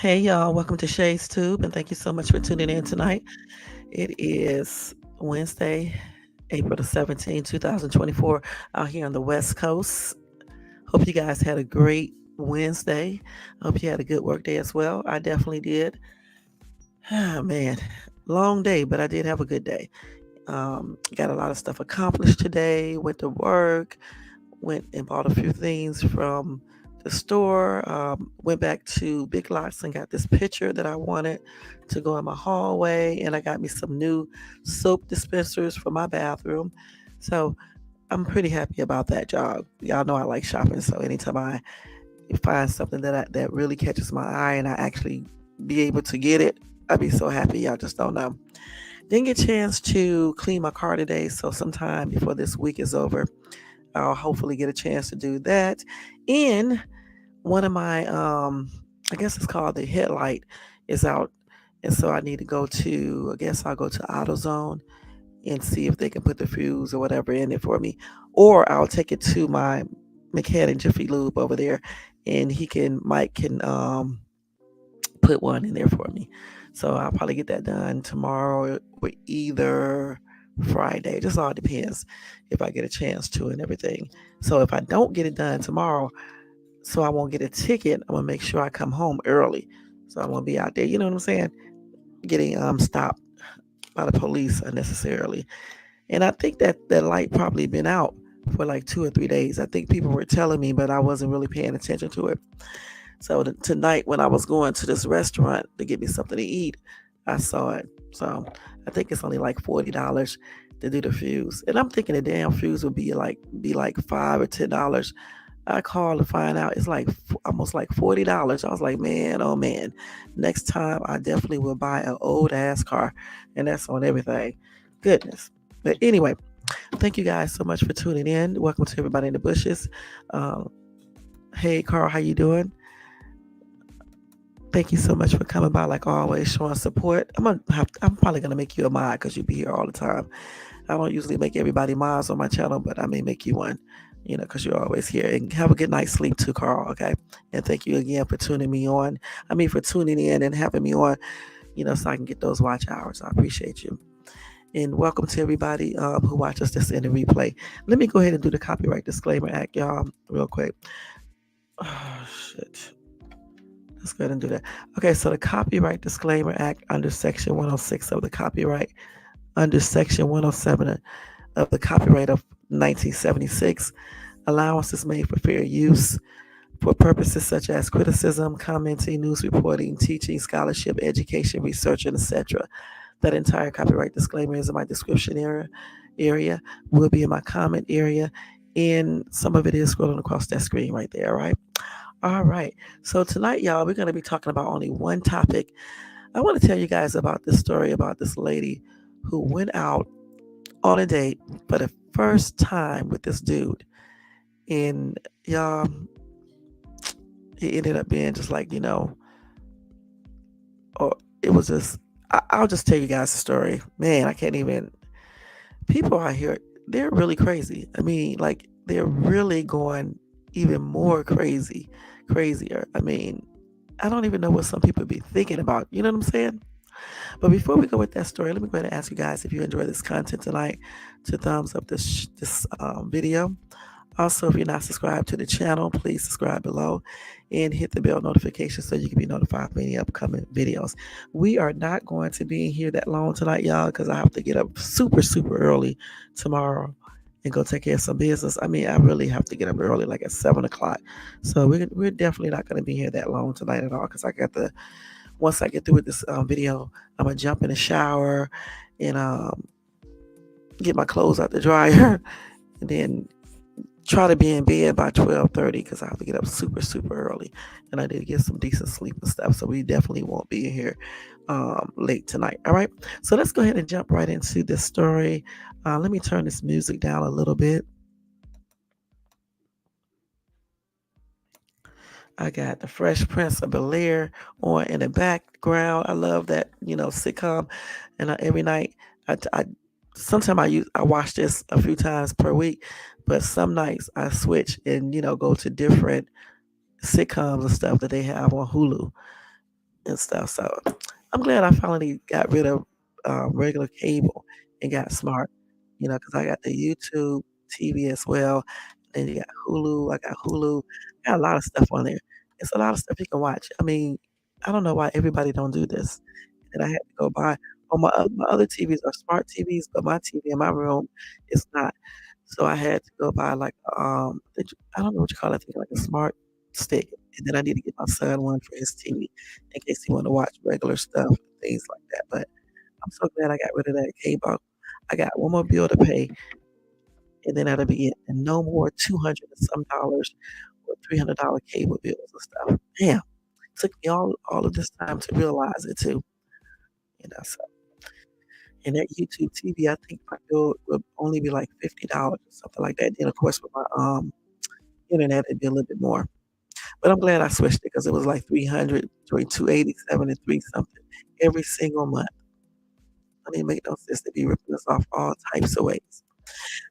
Hey y'all, welcome to Shay's Tube, and thank you so much for tuning in tonight. It is Wednesday, April the 17th, 2024, out here on the West Coast. Hope you guys had a great Wednesday. Hope you had a good work day as well. I definitely did. Ah, man, long day, but I did have a good day. Got a lot of stuff accomplished today, went to work, went and bought a few things from the store. Went back to Big Lots and got this picture that I wanted to go in my hallway. And I got me some new soap dispensers for my bathroom. So I'm pretty happy about that job. Y'all know I like shopping. So anytime I find something that really catches my eye and I actually be able to get it, I'd be so happy. Y'all just don't know. Didn't get a chance to clean my car today. So sometime before this week is over, I'll hopefully get a chance to do that. And one of my, I guess it's called the headlight, is out. And so I need to go to, I guess I'll go to AutoZone and see if they can put the fuse or whatever in it for me. Or I'll take it to my mechanic, Jiffy Lube, over there, and Mike can put one in there for me. So I'll probably get that done tomorrow or either Friday. It just all depends if I get a chance to and everything. So if I don't get it done tomorrow, so I won't get a ticket, I'm gonna make sure I come home early. So I won't be out there, you know what I'm saying? Getting stopped by the police unnecessarily. And I think that light probably been out for like 2 or 3 days. I think people were telling me, but I wasn't really paying attention to it. So tonight, when I was going to this restaurant to get me something to eat, I saw it. So I think it's only like $40 to do the fuse, and I'm thinking the damn fuse would be like $5 or $10. I called to find out it's like almost like $40. I was like, man, oh man, next time I definitely will buy an old ass car, and that's on everything. Goodness. But anyway, thank you guys so much for tuning in. Welcome to everybody in the bushes. Um, hey, Carl, how you doing? Thank you so much for coming by, like always, showing support. I'm probably gonna make you a mod because you be here all the time. I don't usually make everybody mods on my channel, but I may make you one, because you're always here. And have a good night's sleep too, Carl. Okay. And thank you again for tuning me on. For tuning in and having me on, so I can get those watch hours. I appreciate you. And welcome to everybody who watches this in the replay. Let me go ahead and do the copyright disclaimer act, y'all, real quick. Oh, shit. Let's go ahead and do that. Okay, so the Copyright Disclaimer Act under Section 106 of the Copyright, under Section 107 of the Copyright of 1976, allowance is made for fair use for purposes such as criticism, commenting, news reporting, teaching, scholarship, education, research, and etc. That entire copyright disclaimer is in my description area, will be in my comment area, and some of it is scrolling across that screen right there, right? All right. So tonight, y'all, we're going to be talking about only one topic. I want to tell you guys about this story about this lady who went out on a date for the first time with this dude. And y'all, it ended up being just like, or it was just, I'll just tell you guys the story. Man, I can't even, people out here, they're really crazy. Like, they're really going even more crazier. I don't even know what some people be thinking about. You know what I'm saying? But before we go with that story, let me go ahead and ask you guys if you enjoy this content tonight to thumbs up this video. Also, if you're not subscribed to the channel, please subscribe below and hit the bell notification so you can be notified of any upcoming videos. We are not going to be here that long tonight, y'all, because I have to get up super, super early tomorrow and go take care of some business. I really have to get up early, like at 7 o'clock. So we're definitely not going to be here that long tonight at all, because once I get through with this video, I'm going to jump in the shower and get my clothes out the dryer and then try to be in bed by 12:30 because I have to get up super, super early, and I need to get some decent sleep and stuff. So we definitely won't be here late tonight. All right. So let's go ahead and jump right into this story. Let me turn this music down a little bit. I got the Fresh Prince of Bel-Air on in the background. I love that, sitcom. And every night, I sometimes I watch this a few times per week, but some nights I switch and go to different sitcoms and stuff that they have on Hulu. and stuff. So I'm glad I finally got rid of regular cable and got smart, because I got the YouTube TV as well. Then you got Hulu. I got Hulu. Got a lot of stuff on there. It's a lot of stuff you can watch. I mean, I don't know why everybody don't do this. And I had to go buy. Oh, my other TVs are smart TVs, but my TV in my room is not. So I had to go buy like I don't know what you call it, I think like a smart stick. And then I need to get my son one for his TV in case he want to watch regular stuff, things like that. But I'm so glad I got rid of that cable. I got one more bill to pay, and then that'll be it. And no more 200 and some dollars or $300 cable bills and stuff. Damn, took me all of this time to realize it too. So and that YouTube TV, I think my bill would only be like $50 or something like that. Then of course with my internet, it'd be a little bit more. But I'm glad I switched it because it was like 300, between 287 and three something every single month. I mean, it make no sense to be ripping us off all types of ways.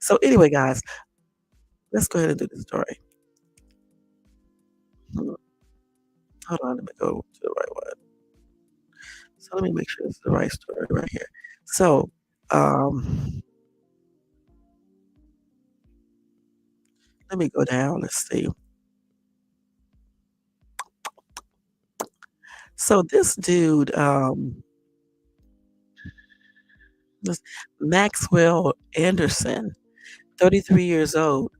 So anyway, guys, let's go ahead and do the story. Hold on, let me go to the right one. So let me make sure it's the right story right here. So, let me go down. Let's see. So this dude, Maxwell Anderson, 33 years old,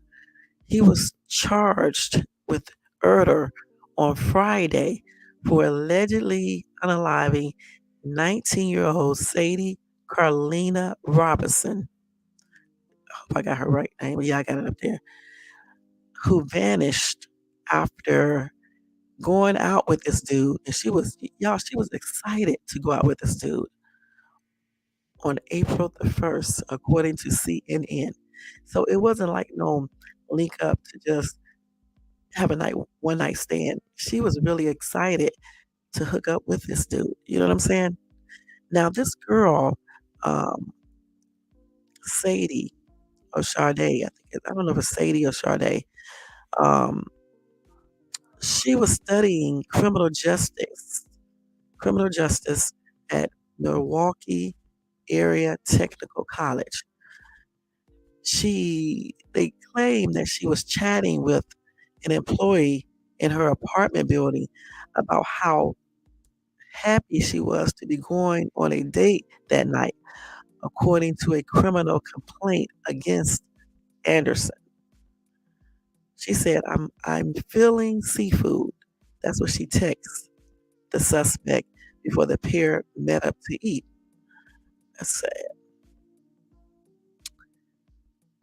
he was charged with murder on Friday for allegedly unaliving 19-year-old Sade Robinson. I hope I got her right name. Yeah, I got it up there. Who vanished after going out with this dude. And she was excited to go out with this dude on April the 1st, according to CNN. So it wasn't like no link up to just have a one night stand. She was really excited to hook up with this dude. You know what I'm saying? Now this girl, Sadie or Sade, I don't know if it's Sadie or Sade. She was studying criminal justice at Milwaukee Area Technical College. They claimed that she was chatting with an employee in her apartment building about how happy she was to be going on a date that night, according to a criminal complaint against Anderson. She said, I'm feeling seafood. That's what she texts the suspect before the pair met up to eat. That's sad.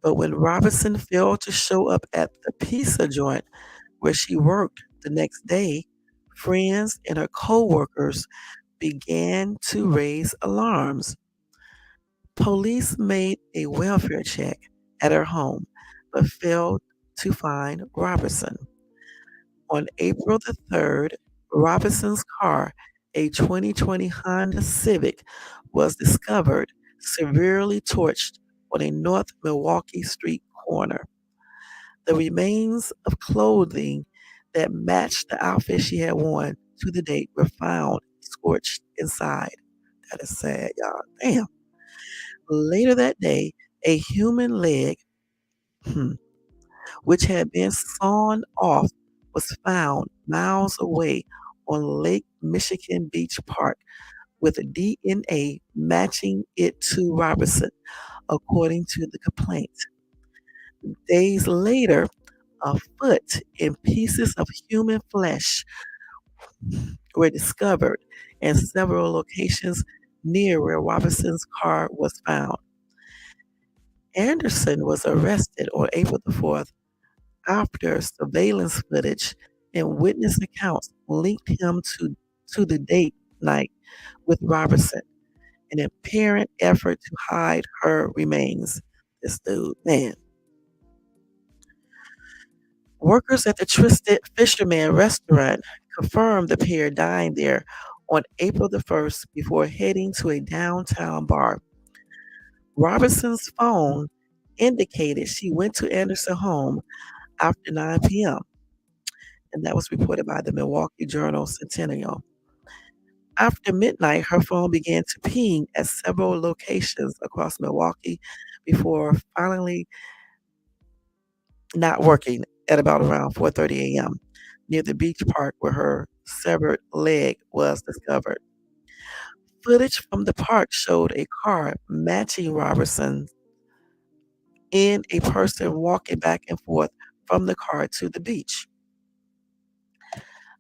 But when Robinson failed to show up at the pizza joint where she worked the next day, friends and her co-workers began to raise alarms. Police made a welfare check at her home, but failed to find Robinson. On April the 3rd, Robinson's car, a 2020 Honda Civic, was discovered severely torched on a North Milwaukee Street corner. The remains of clothing that matched the outfit she had worn to the date were found scorched inside. That is sad, y'all. Damn. Later that day, a human leg, which had been sawn off, was found miles away on Lake Michigan Beach Park with DNA matching it to Robinson, according to the complaint. Days later, a foot and pieces of human flesh were discovered in several locations near where Robinson's car was found. Anderson was arrested on April the 4th after surveillance footage and witness accounts linked him to the date night with Robertson, an apparent effort to hide her remains. This dude, man. Workers at the Twisted Fisherman restaurant confirmed the pair dined there on April the 1st before heading to a downtown bar. Robertson's phone indicated she went to Anderson's home after 9 p.m., and that was reported by the Milwaukee Journal Sentinel. After midnight, her phone began to ping at several locations across Milwaukee before finally not working at about around 4:30 a.m. near the beach park where her severed leg was discovered. Footage from the park showed a car matching Robertson and a person walking back and forth from the car to the beach.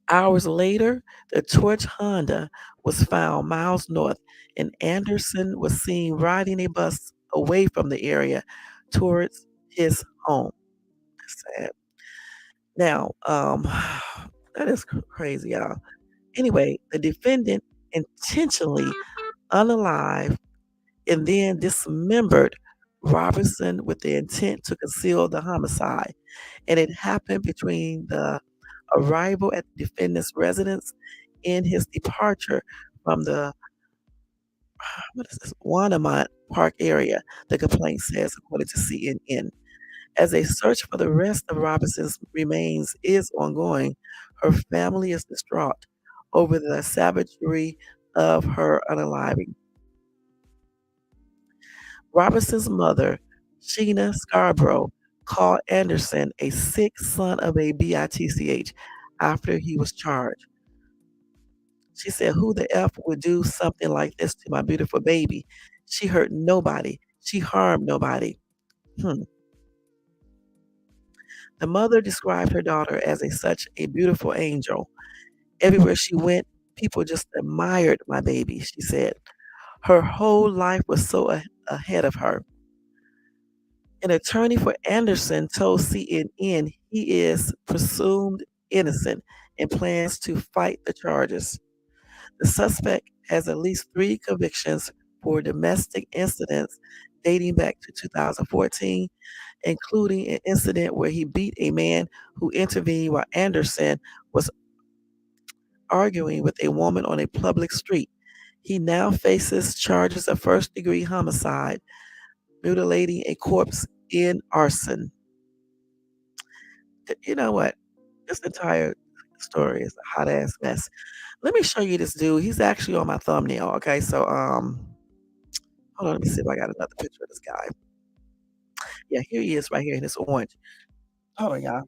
Hours later, the torch Honda was found miles north, and Anderson was seen riding a bus away from the area towards his home. That's sad. Now, that is crazy, y'all. Anyway, the defendant intentionally unalive and then dismembered Robinson with the intent to conceal the homicide. And it happened between the arrival at the defendant's residence and his departure from the what is this Wanamont Park area, the complaint says, according to CNN. As a search for the rest of Robinson's remains is ongoing, her family is distraught over the savagery of her unaliving. Robinson's mother, Sheena Scarborough, called Anderson a sick son of a bitch after he was charged. She said, "Who the F would do something like this to my beautiful baby? She hurt nobody. She harmed nobody." Hmm. The mother described her daughter as such a beautiful angel. Everywhere she went, people just admired my baby, she said. Her whole life was so ahead of her. An attorney for Anderson told CNN he is presumed innocent and plans to fight the charges. The suspect has at least 3 convictions for domestic incidents dating back to 2014, including an incident where he beat a man who intervened while Anderson was arguing with a woman on a public street. He now faces charges of first-degree homicide, mutilating a corpse, and arson. You know what? This entire story is a hot ass mess. Let me show you this dude. He's actually on my thumbnail. Okay, so hold on. Let me see if I got another picture of this guy. Yeah, here he is, right here in this orange. Hold on, y'all.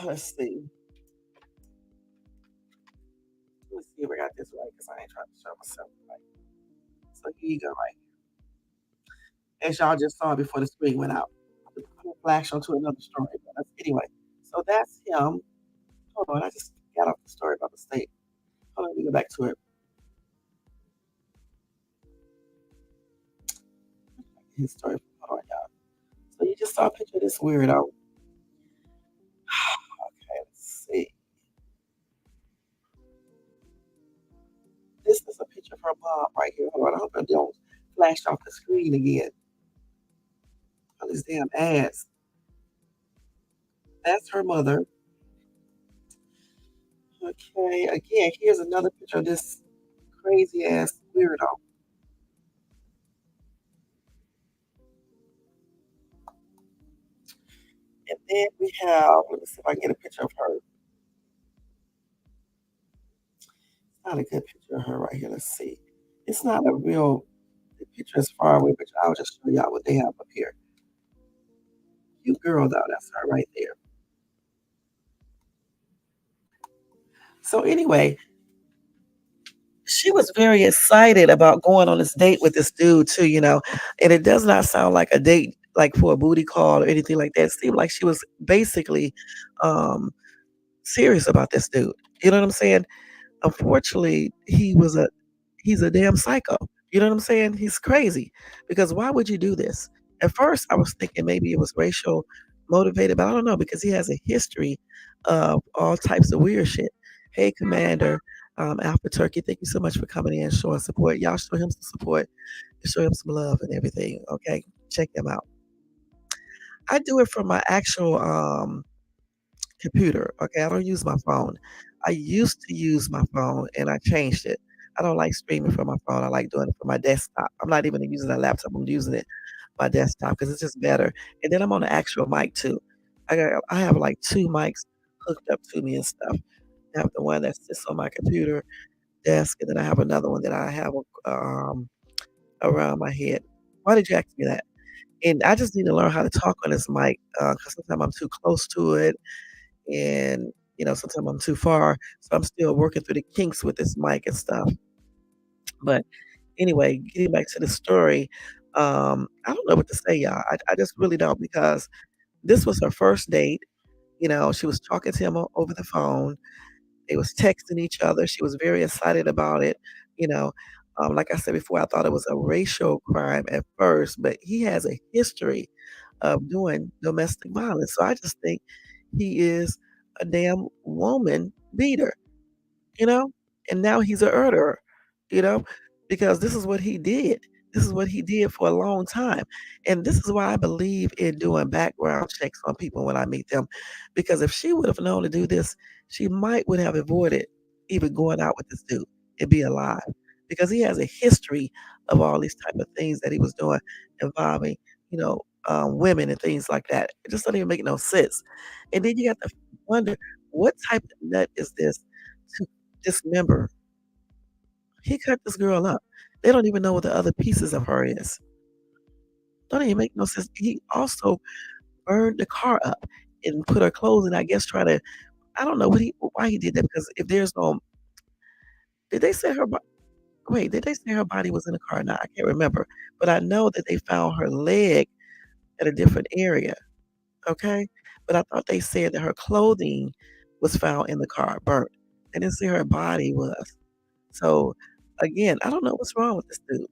Let's see. Let's see if I got this right because I ain't trying to show myself right. So here you go, right. As y'all just saw before the screen went out. Flash onto another story. Anyway, so that's him. Hold on, I just got off the story by mistake. Hold on, let me go back to it. His story. Hold on, y'all. So you just saw a picture of this weirdo. Okay, let's see. This is a picture of her mom right here. Hold on, I hope I don't flash off the screen again. All these damn ads. That's her mother. Okay, again, here's another picture of this crazy ass weirdo. And then we have, let me see if I can get a picture of her. It's not a good picture of her right here. Let's see. It's not a real the picture is far away, but I'll just show y'all what they have up here. Cute girl though, that's her right there. So anyway, she was very excited about going on this date with this dude too, and it does not sound like a date like for a booty call or anything like that. It seemed like she was basically um serious about this dude. You know what I'm saying? Unfortunately, he's a damn psycho. You know what I'm saying? He's crazy because why would you do this? At first, I was thinking maybe it was racial motivated, but I don't know because he has a history of all types of weird shit. Hey, Commander, Alpha Turkey, thank you so much for coming in, showing support. Y'all show him some support and show him some love and everything. Okay, check them out. I do it from my actual computer. Okay, I don't use my phone. I used to use my phone and I changed it. I don't like streaming from my phone. I like doing it from my desktop. I'm not even using a laptop. I'm using it my desktop because it's just better. And then I'm on the actual mic too. I have like 2 mics hooked up to me and stuff. I have the one that sits on my computer desk, and then I have another one that I have around my head. Why did you ask me that? And I just need to learn how to talk on this mic because sometimes I'm too close to it, and sometimes I'm too far. So I'm still working through the kinks with this mic and stuff. But anyway, getting back to the story, I don't know what to say, y'all. I just really don't because this was her first date. She was talking to him over the phone. They was texting each other. She was very excited about it. You know, like I said before, I thought it was a racial crime at first, but he has a history of doing domestic violence. So I just think he is a damn woman beater, you know? And now he's a murderer, you know, because this is what he did. This is what he did for a long time. And this is why I believe in doing background checks on people when I meet them. Because if she would have known to do this, she might would have avoided even going out with this dude and be alive. Because he has a history of all these type of things that he was doing involving, women and things like that. It just doesn't even make no sense. And then you got to wonder what type of nut is this to dismember. He cut this girl up. They don't even know what the other pieces of her is. Don't even make no sense. He also burned the car up and put her clothes in. I guess try to. I don't know why he did that because if there's no, did they say her? Wait, did they say her body was in the car? Now I can't remember, but I know that they found her leg at a different area. Okay, but I thought they said that her clothing was found in the car, burnt. They didn't say her body was. So again, I don't know what's wrong with this dude.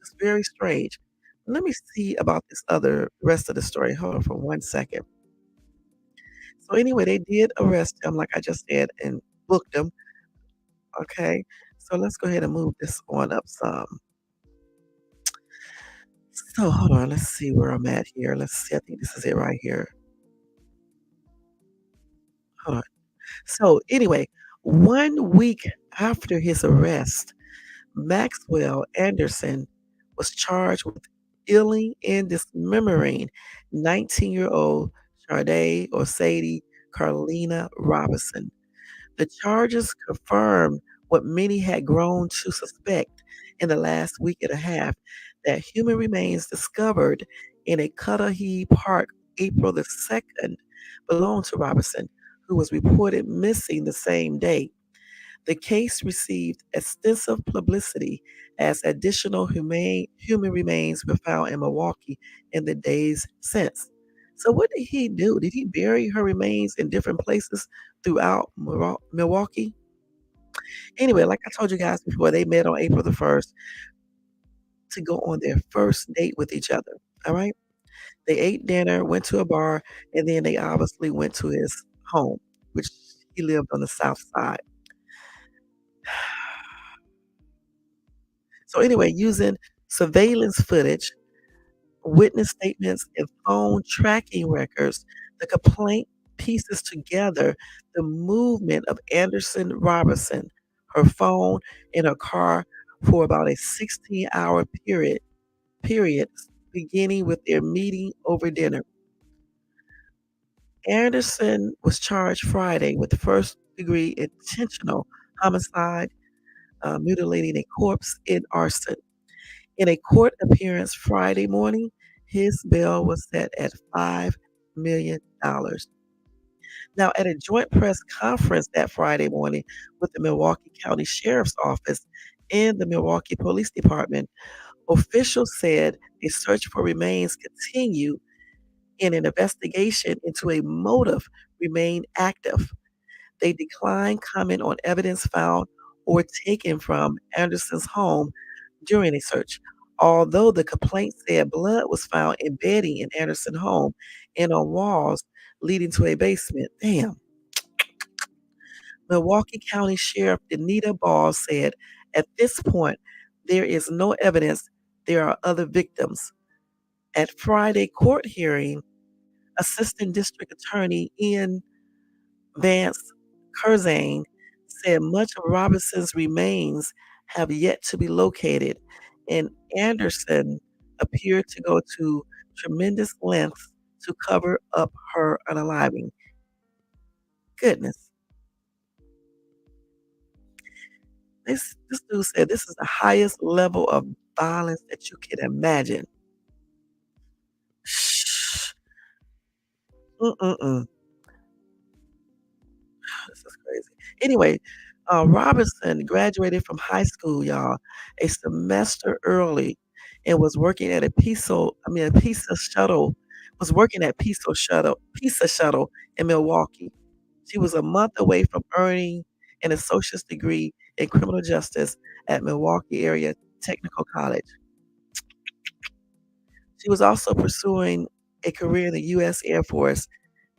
It's very strange. Let me see about this other rest of the story. Hold on for 1 second. So anyway, they did arrest him, like I just said, and booked him. Okay. So let's go ahead and move this on up some. So hold on, let's see where I'm at here. Let's see. I think this is it right here. Hold on. So anyway, 1 week after his arrest, Maxwell Anderson was charged with killing and dismembering 19-year-old Sade Carolina Robinson. The charges confirmed what many had grown to suspect in the last week and a half that human remains discovered in a Cudahy Park April the 2nd belonged to Robinson, who was reported missing the same day. The case received extensive publicity as additional human remains were found in Milwaukee in the days since. So, what did he do? Did he bury her remains in different places throughout Milwaukee? Anyway, like I told you guys before, they met on April the 1st to go on their first date with each other. All right. They ate dinner, went to a bar, and then they obviously went to his home, which he lived on the south side. So anyway, using surveillance footage, witness statements, and phone tracking records, the complaint pieces together the movement of Anderson Robinson, her phone, and her car for about a 16-hour period beginning with their meeting over dinner. Anderson was charged Friday with first-degree intentional homicide, mutilating a corpse, and arson. In a court appearance Friday morning, his bail was set at $5 million. Now, at a joint press conference that Friday morning with the Milwaukee County Sheriff's Office and the Milwaukee Police Department, officials said a search for remains continued and an investigation into a motive remained active. They declined comment on evidence found or taken from Anderson's home during a search. Although the complaint said blood was found in bedding in Anderson's home and on walls leading to a basement. Damn. Milwaukee County Sheriff Denita Ball said, at this point, there is no evidence there are other victims. At Friday court hearing, Assistant District Attorney Ian Vance Curzane said much of Robinson's remains have yet to be located, and Anderson appeared to go to tremendous lengths to cover up her unaliving. Goodness. This dude said this is the highest level of violence that you can imagine. Shh. Mm-mm-mm. This is crazy. Anyway, Robinson graduated from high school, y'all, a semester early and was working at a pizza shuttle, was working at pizza shuttle in Milwaukee. She was a month away from earning an associate's degree in criminal justice at Milwaukee Area Technical College. She was also pursuing a career in the U.S. Air Force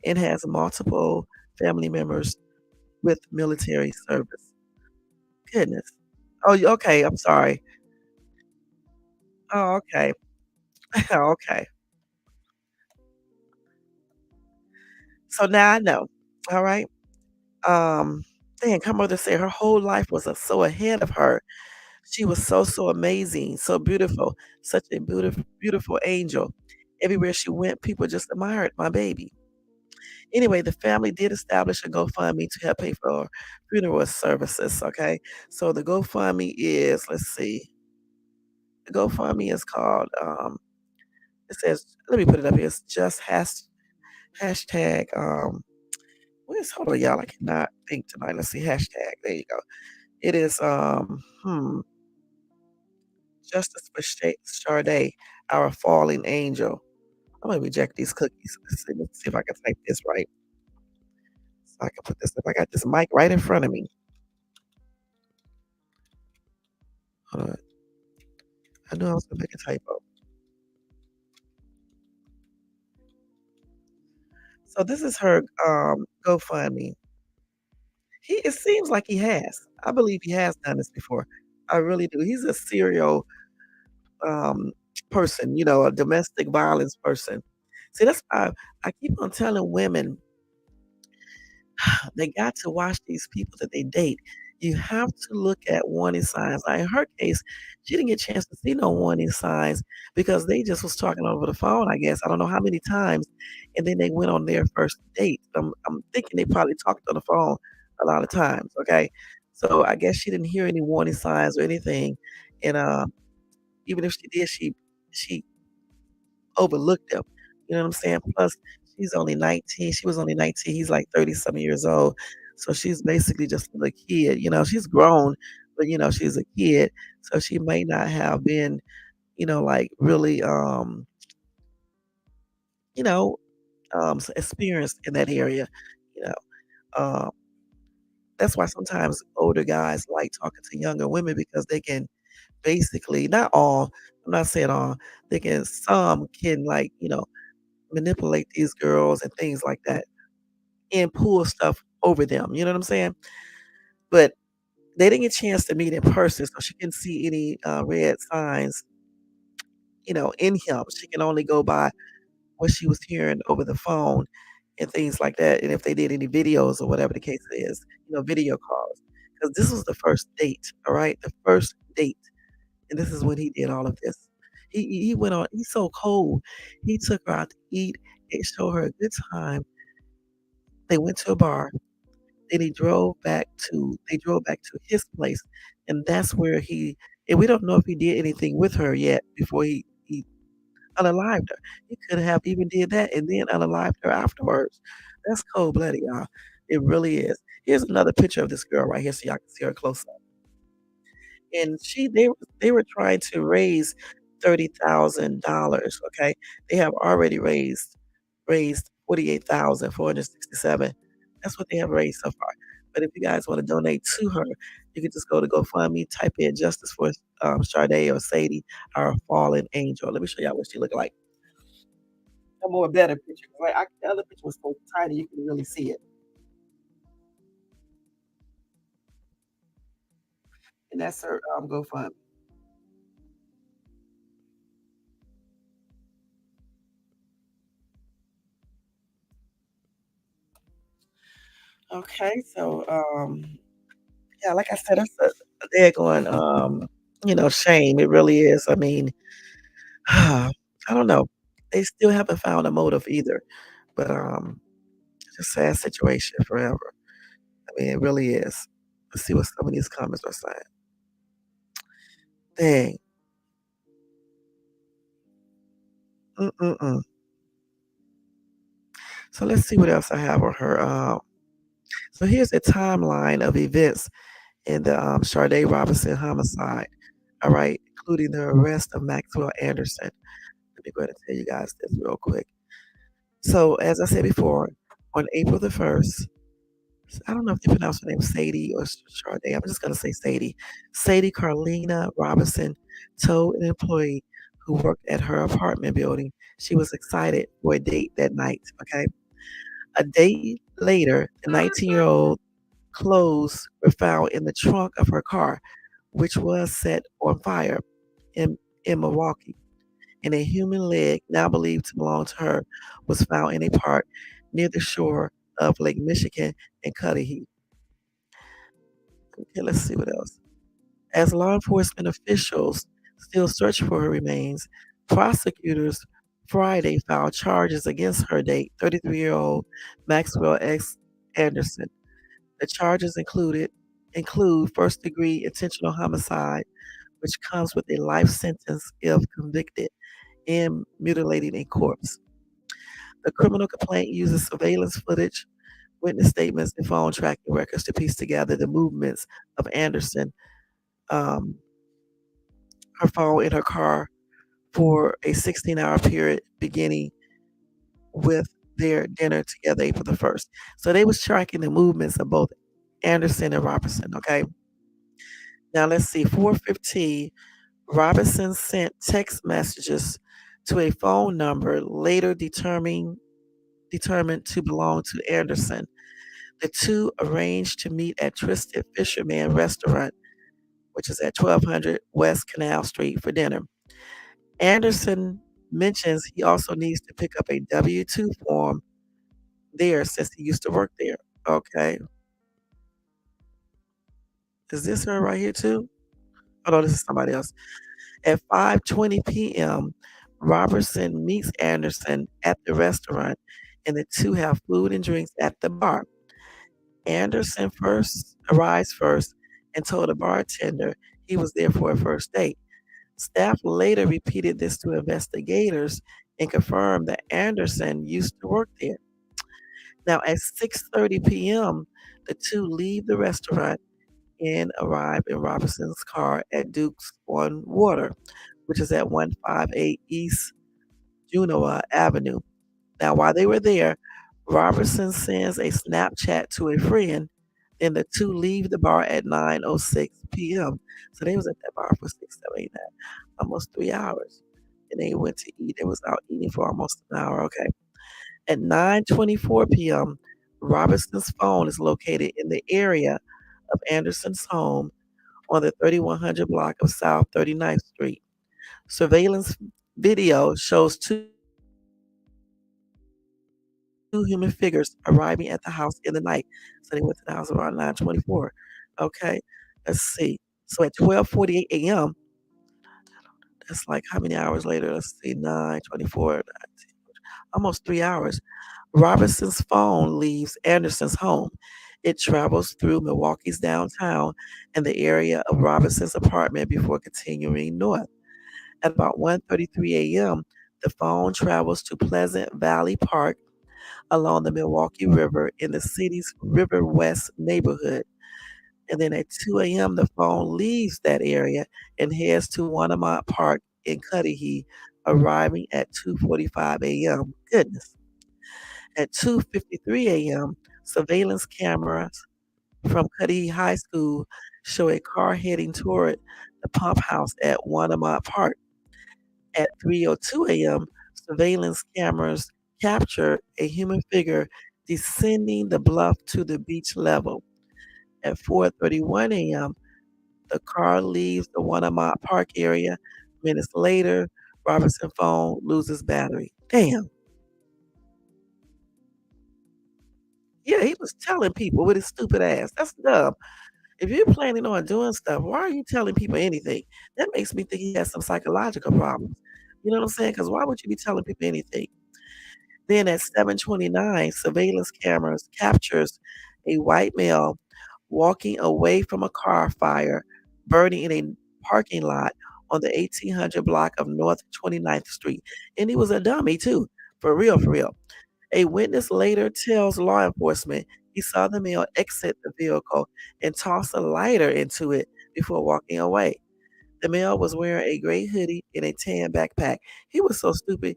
and has multiple family members with military service. Goodness. Oh, okay, I'm sorry. Oh, okay. Okay. So now I know. All right. Um, Dang, her mother said her whole life was, so ahead of her. She was so amazing, so beautiful, such a beautiful angel. Everywhere she went, people just admired my baby. Anyway, the family did establish a GoFundMe to help pay for funeral services, okay? So the GoFundMe is, let's see, the GoFundMe is called, it says, let me put it up here. It's just hashtag, where's, hold on, y'all. I cannot think tonight. Let's see, hashtag. There you go. It is, Justice for Sade, our falling angel. I'm gonna reject these cookies. Let's see if I can type this right. So I can put this up. I got this mic right in front of me. Hold on. I knew I was gonna make a typo. So this is her GoFundMe. It seems like he has. I believe he has done this before. I really do. He's a serial um person, a domestic violence person. See, that's why I keep on telling women they got to watch these people that they date. You have to look at warning signs. Now, in her case, she didn't get a chance to see no warning signs because they just was talking over the phone, I guess. I don't know how many times. And then they went on their first date. I'm thinking they probably talked on the phone a lot of times. Okay. So I guess she didn't hear any warning signs or anything. And even if she did, she overlooked them. You know what I'm saying? Plus, she's only 19. She was only 19. He's like 30 some years old. So she's basically just a kid. She's grown, but she's a kid. So she may not have been, like really, you know, experienced in that area. You know, um, that's why sometimes older guys like talking to younger women because they can basically, not all, I'm not saying all, some can like, manipulate these girls and things like that and pull stuff over them, you know what I'm saying? But they didn't get a chance to meet in person, so she couldn't see any, red signs, in him. She can only go by what she was hearing over the phone and things like that, and if they did any videos or whatever the case is, video calls. Because this was the first date, all right? The first date, and this is when he did all of this. He went on he's so cold. He took her out to eat and showed her a good time. They went to a bar. Then they drove back to his place, and that's where and we don't know if he did anything with her yet before he unalived her. He could have even did that and then unalived her afterwards. That's cold-blooded, y'all. It really is. Here's another picture of this girl right here so y'all can see her close up. And they were trying to raise $30,000, okay? They have already raised 48,467. That's what they have raised so far. But if you guys wanna donate to her, you can just go to GoFundMe, type in Justice for, Sade or Sadie, our fallen angel. Let me show y'all what she look like. A more better picture, right? The other picture was so tiny, you couldn't really see it, and that's her, GoFundMe. Okay, so, yeah, like I said, that's a daggone, shame. It really is. I mean, I don't know. They still haven't found a motive either, but, it's a sad situation forever. I mean, it really is. Let's see what some of these comments are saying. Dang. Mm-mm-mm. So let's see what else I have on her. So here's a timeline of events in the Sade Robinson homicide. All right, including the arrest of Maxwell Anderson. Let me go ahead and tell you guys this real quick. So as I said before, on April the 1st, I don't know if they pronounce her name Sadie or Sade. I'm just going to say Sadie. Sadie Carlina Robinson told an employee who worked at her apartment building she was excited for a date that night. Okay. A day later, the 19-year-old clothes were found in the trunk of her car, which was set on fire in, in Milwaukee. And a human leg, now believed to belong to her, was found in a park near the shore of Lake Michigan in Cudahy. Okay, let's see what else. As law enforcement officials still search for her remains, prosecutors Friday filed charges against her date, 33-year-old Maxwell X. Anderson. The charges include first-degree intentional homicide, which comes with a life sentence if convicted, and mutilating a corpse. The criminal complaint uses surveillance footage, witness statements, and phone tracking records to piece together the movements of Anderson, um, her phone in her car for a 16-hour period beginning with their dinner together April the 1st. So they was tracking the movements of both Anderson and Robertson, okay? Now let's see, 4:15, Robinson sent text messages to a phone number later determined to belong to Anderson. The two arranged to meet at Twisted Fisherman Restaurant, which is at 1200 West Canal Street, for dinner. Anderson mentions he also needs to pick up a W-2 form there since he used to work there. Okay. Is this her right here too? Oh no, this is somebody else. At 5:20 p.m., Robertson meets Anderson at the restaurant and the two have food and drinks at the bar. Anderson first arrives first and told the bartender he was there for a first date. Staff later repeated this to investigators and confirmed that Anderson used to work there. Now, at 6:30 p.m., the two leave the restaurant and arrive in Robinson's car at Duke's on Water, which is at 158 East Junoa Avenue. Now, while they were there, Robertson sends a Snapchat to a friend, and the two leave the bar at 9:06 p.m. So they was at that bar for 6, 7, 8, 9, almost 3 hours. And they went to eat. They was out eating for almost an hour. Okay. At 9:24 p.m., Robertson's phone is located in the area of Anderson's home on the 3100 block of South 39th Street. Surveillance video shows two human figures arriving at the house in the night. So they went to the house around 9:24. Okay, let's see. So at 12:48 a.m., that's like how many hours later? Let's see, 9:24, almost 3 hours. Robertson's phone leaves Anderson's home. It travels through Milwaukee's downtown and the area of Robertson's apartment before continuing north. At about 1:33 a.m., the phone travels to Pleasant Valley Park along the Milwaukee River in the city's River West neighborhood. And then at 2 a.m., the phone leaves that area and heads to Wanamont Park in Cudahy, arriving at 2:45 a.m. Goodness. At 2:53 a.m., surveillance cameras from Cudahy High School show a car heading toward the pump house at Wanamont Park. At 3:02 a.m., surveillance cameras capture a human figure descending the bluff to the beach level. At 4:31 a.m., the car leaves the Wanamont Park area. Minutes later, Robertson's phone loses battery. Damn. Yeah, he was telling people with his stupid ass. That's dumb. If you're planning on doing stuff, why are you telling people anything? That makes me think he has some psychological problems. You know what I'm saying? Because why would you be telling people anything? Then at 7:29, surveillance cameras captures a white male walking away from a car fire burning in a parking lot on the 1800 block of North 29th Street. And he was a dummy too, for real, for real. A witness later tells law enforcement he saw the male exit the vehicle and toss a lighter into it before walking away. The male was wearing a gray hoodie and a tan backpack. He was so stupid.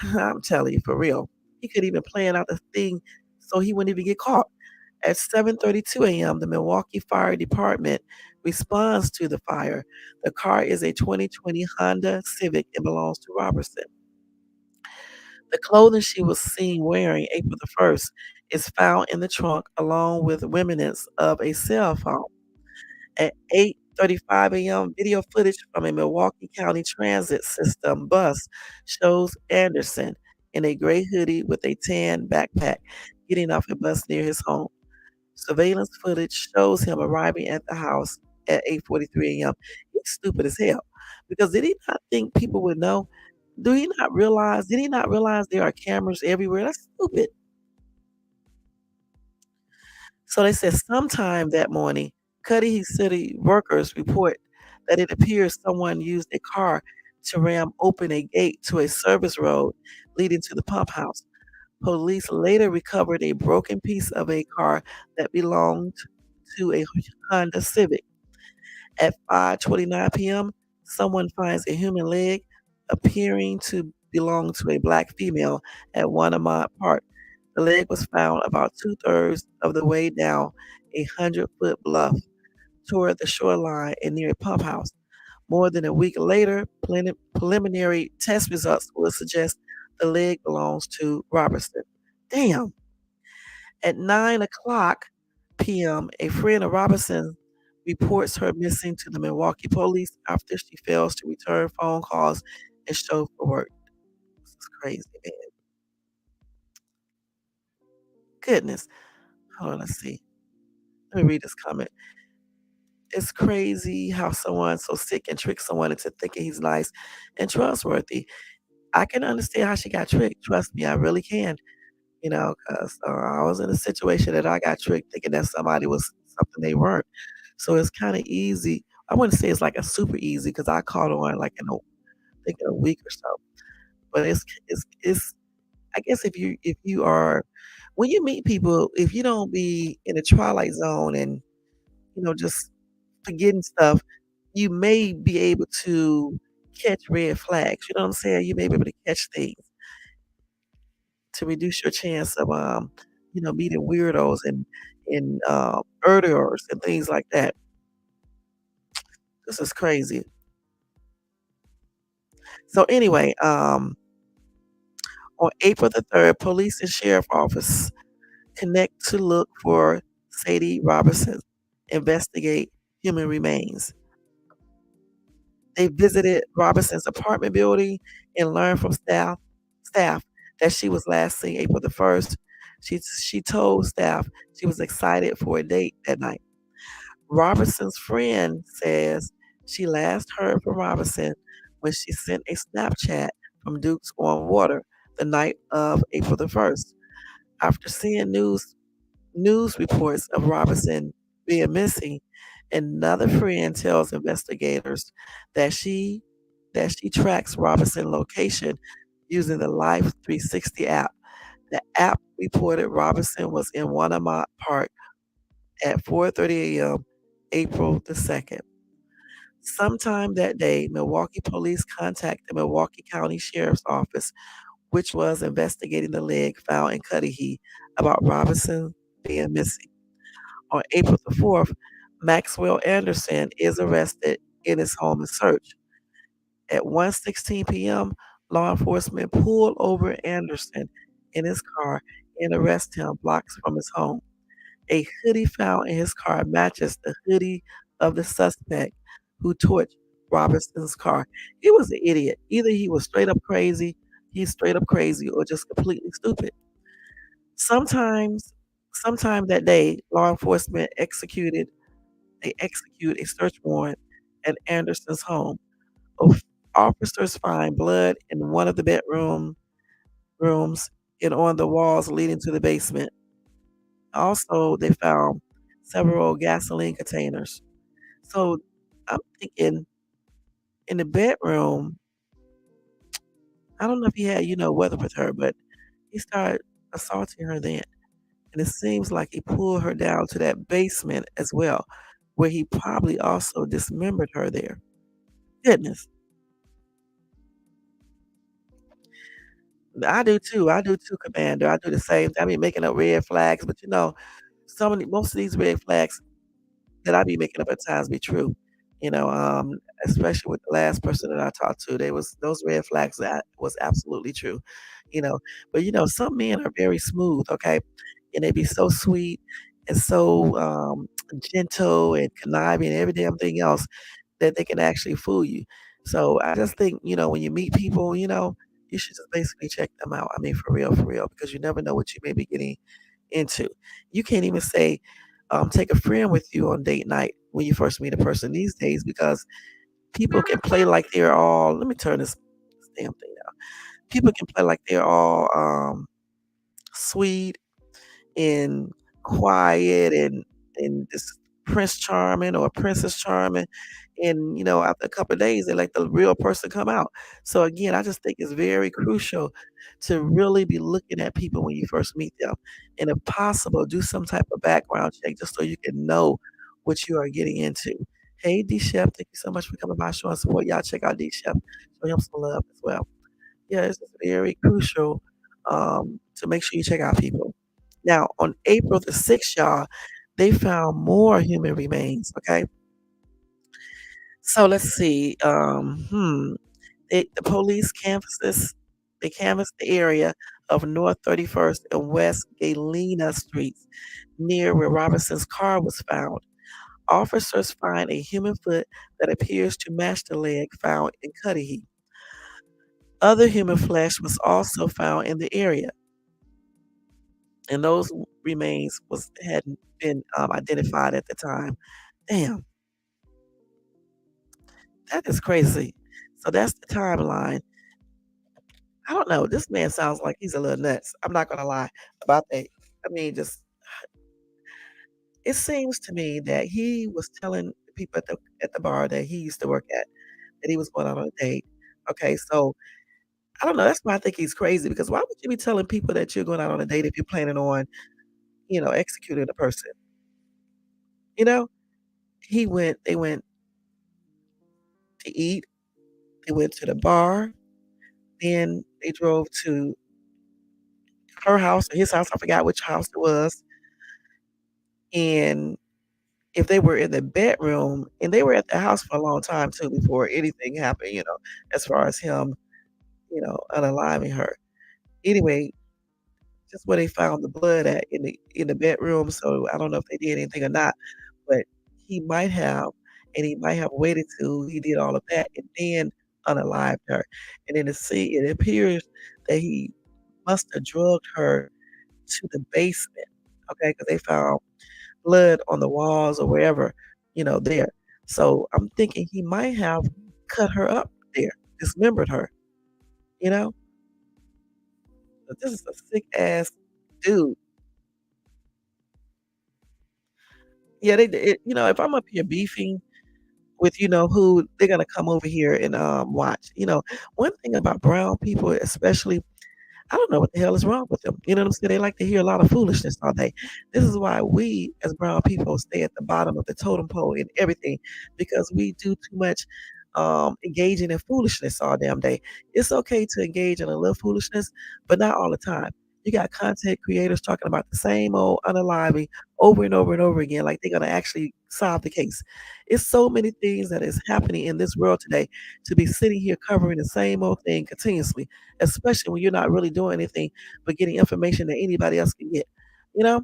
I'm telling you, for real. He could even plan out the thing so he wouldn't even get caught. At 7:32 a.m., the Milwaukee Fire Department responds to the fire. The car is a 2020 Honda Civic and belongs to Robertson. The clothing she was seen wearing April the 1st is found in the trunk along with remnants of a cell phone. At 8:35 a.m., video footage from a Milwaukee County Transit System bus shows Anderson in a gray hoodie with a tan backpack getting off a bus near his home. Surveillance footage shows him arriving at the house at 8:43 a.m. He's stupid as hell because did he not think people would know? Did he not realize there are cameras everywhere? That's stupid. So they said sometime that morning, Cudahy City workers report that it appears someone used a car to ram open a gate to a service road leading to the pump house. Police later recovered a broken piece of a car that belonged to a Honda Civic. At 5:29 p.m., someone finds a human leg appearing to belong to a black female at Wanamont Park. The leg was found about two-thirds of the way down a 100-foot bluff toward the shoreline and near a pump house. More than a week later, preliminary test results would suggest the leg belongs to Robertson. Damn. At 9 o'clock p.m., a friend of Robinson reports her missing to the Milwaukee police after she fails to return phone calls and show for work. This is crazy, man. Goodness. Hold on, let's see. Let me read this comment. It's crazy how someone so sick can trick someone into thinking he's nice and trustworthy. I can understand how she got tricked. Trust me, I really can. 'Cause I was in a situation that I got tricked thinking that somebody was something they weren't. So it's kinda easy. I wouldn't say it's like a super easy because I caught on like in think in a week or so. But it's I guess if you are when you meet people, if you don't be in the twilight zone and, just forgetting stuff, you may be able to catch red flags, you know what I'm saying? You may be able to catch things to reduce your chance of, meeting weirdos and murderers and things like that. This is crazy. So anyway, on April the 3rd, police and sheriff office connect to look for Sade Robinson, investigate human remains. They visited Robinson's apartment building and learned from staff that she was last seen April the 1st. She told staff she was excited for a date that night. Robinson's friend says she last heard from Robinson when she sent a Snapchat from Duke's on Water the night of April the 1st. After seeing news reports of Robinson being missing, another friend tells investigators that she tracks Robinson location using the Life 360 app. The app reported Robinson was in Wanamont Park at 4:30 a.m. April the 2nd. Sometime that day, Milwaukee police contacted the Milwaukee County Sheriff's Office, which was investigating the leg found in Cudahy about Robinson being missing. On April the 4th, Maxwell Anderson is arrested in his home and searched. At 1:16 p.m., law enforcement pulled over Anderson in his car and arrested him blocks from his home. A hoodie found in his car matches the hoodie of the suspect who torched Robinson's car. He was an idiot. Either he was he's straight up crazy, or just completely stupid. Sometimes, sometime that day, law enforcement execute a search warrant at Anderson's home. Officers find blood in one of the rooms and on the walls leading to the basement. Also, they found several gasoline containers. So I'm thinking In the bedroom, I don't know if he had, weather with her, but he started assaulting her then. And it seems like he pulled her down to that basement as well, where he probably also dismembered her there. Goodness. I do too, Commander. I do the same thing. I be making up red flags, but most of these red flags that I be making up at times be true. You know, um, Especially with the last person that I talked to, they was those red flags that was absolutely true. You know, but some men are very smooth, okay, and they be so sweet and so gentle and conniving and every damn thing else that they can actually fool you. So I just think, when you meet people, you should just basically check them out. I mean, for real, because you never know what you may be getting into. You can't even say, take a friend with you on date night when you first meet a person these days because people can play like they're all, let me turn this damn thing down. People can play like they're all sweet and quiet and this Prince Charming or Princess Charming. And after a couple of days, they let the real person come out. So again, I just think it's very crucial to really be looking at people when you first meet them, and if possible, do some type of background check just so you can know what you are getting into. Hey, D Chef, thank you so much for coming by, showing support. Y'all check out D Chef, show him some love as well. Yeah, it's just very crucial to make sure you check out people. Now, on April the 6th, y'all, they found more human remains. Okay, so let's see. The police canvassed the area of North 31st and West Galena Streets, near where Robinson's car was found. Officers find a human foot that appears to match the leg found in Cudahy. Other human flesh was also found in the area, and those remains hadn't been identified at the time. Damn, that is crazy. So that's the timeline. I don't know. This man sounds like he's a little nuts. I'm not gonna lie about that. I mean, just it seems to me that he was telling the people at the bar that he used to work at that he was going out on a date. Okay, so I don't know. That's why I think he's crazy because why would you be telling people that you're going out on a date if you're planning on, executing a person? You know, they went to eat, they went to the bar, then they drove to her house or his house. I forgot which house it was. And if they were in the bedroom, and they were at the house for a long time too before anything happened, as far as him, unaliving her. Anyway, just where they found the blood at in the bedroom. So I don't know if they did anything or not, but he might have, and he might have waited till he did all of that and then unalived her. And then it appears that he must have drugged her to the basement. Okay, because they found blood on the walls or wherever, there. So I'm thinking he might have cut her up there, dismembered her, you know? But this is a sick ass dude. Yeah, if I'm up here beefing with, who, they're gonna come over here and watch. One thing about brown people, especially, I don't know what the hell is wrong with them. You know what I'm saying? They like to hear a lot of foolishness all day. This is why we, as brown people, stay at the bottom of the totem pole in everything because we do too much engaging in foolishness all damn day. It's okay to engage in a little foolishness, but not all the time. You got content creators talking about the same old unaliving over and over and over again, like they're gonna actually solve the case. It's so many things that is happening in this world today to be sitting here covering the same old thing continuously, especially when you're not really doing anything but getting information that anybody else can get. You know?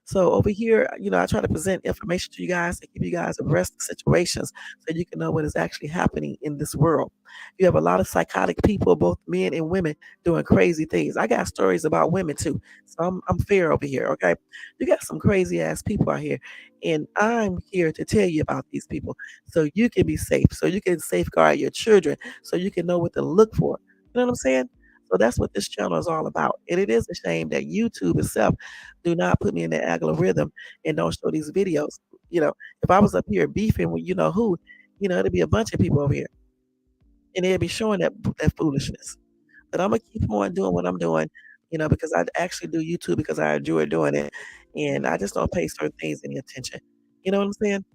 So over here, I try to present information to you guys to keep you guys abreast of situations so you can know what is actually happening in this world. You have a lot of psychotic people, both men and women, doing crazy things. I got stories about women too, so I'm fair over here. Okay, you got some crazy ass people out here, and I'm here to tell you about these people so you can be safe, so you can safeguard your children, so you can know what to look for. You know what I'm saying? So that's what this channel is all about. And it is a shame that YouTube itself do not put me in the algorithm and don't show these videos. If I was up here beefing with who, it'd be a bunch of people over here. and they'll be showing that foolishness. But I'm gonna keep on doing what I'm doing, because I actually do YouTube because I enjoy doing it, and I just don't pay certain things any attention. You know what I'm saying?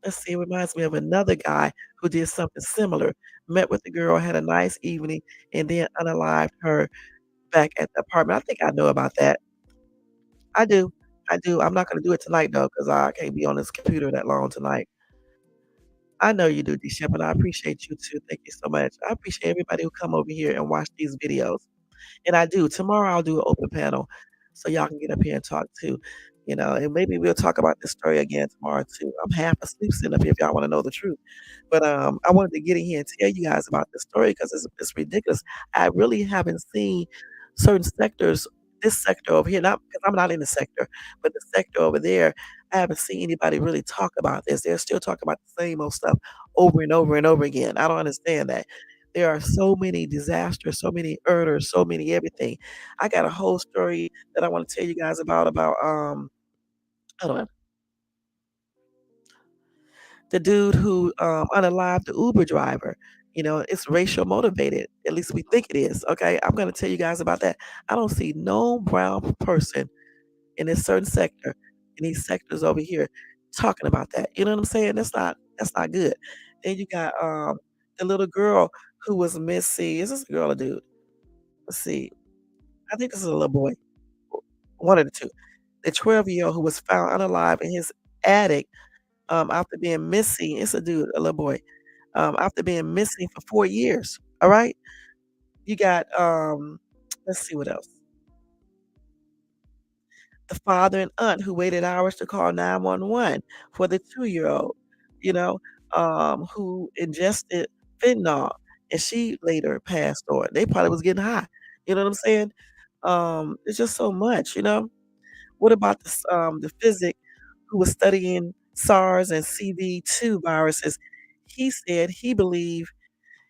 Let's see, it reminds me of another guy who did something similar. Met with the girl, had a nice evening, and then unalived her back at the apartment. I think I know about that. I do. I do. I'm not gonna do it tonight though, because I can't be on this computer that long tonight. I know you do, D Shep, and I appreciate you too. Thank you so much. I appreciate everybody who come over here and watch these videos. And I do. Tomorrow I'll do an open panel so y'all can get up here and talk too. And maybe we'll talk about this story again tomorrow too. I'm half asleep sitting up here if y'all want to know the truth. But I wanted to get in here and tell you guys about this story because it's ridiculous. I really haven't seen certain sectors, this sector over here, not because I'm not in the sector, but the sector over there, I haven't seen anybody really talk about this. They're still talking about the same old stuff over and over and over again. I don't understand that. There are so many disasters, so many murders, so many everything. I got a whole story that I want to tell you guys about hold on, the dude who unalived the Uber driver. It's racial motivated. At least we think it is. Okay, I'm gonna tell you guys about that. I don't see no brown person in this certain sector, in these sectors over here, talking about that. You know what I'm saying? That's not good. Then you got the little girl who was missing. Is this a girl or dude? Let's see. I think this is a little boy. One of the two. The 12-year-old who was found unalive in his attic after being missing. It's a dude, a little boy. After being missing for 4 years. All right. You got let's see what else. The father and aunt who waited hours to call 911 for the 2-year-old, you know, who ingested fentanyl and she later passed on. They probably was getting high. You know what I'm saying? It's just so much. What about the physic who was studying SARS and CV2 viruses? He said he believed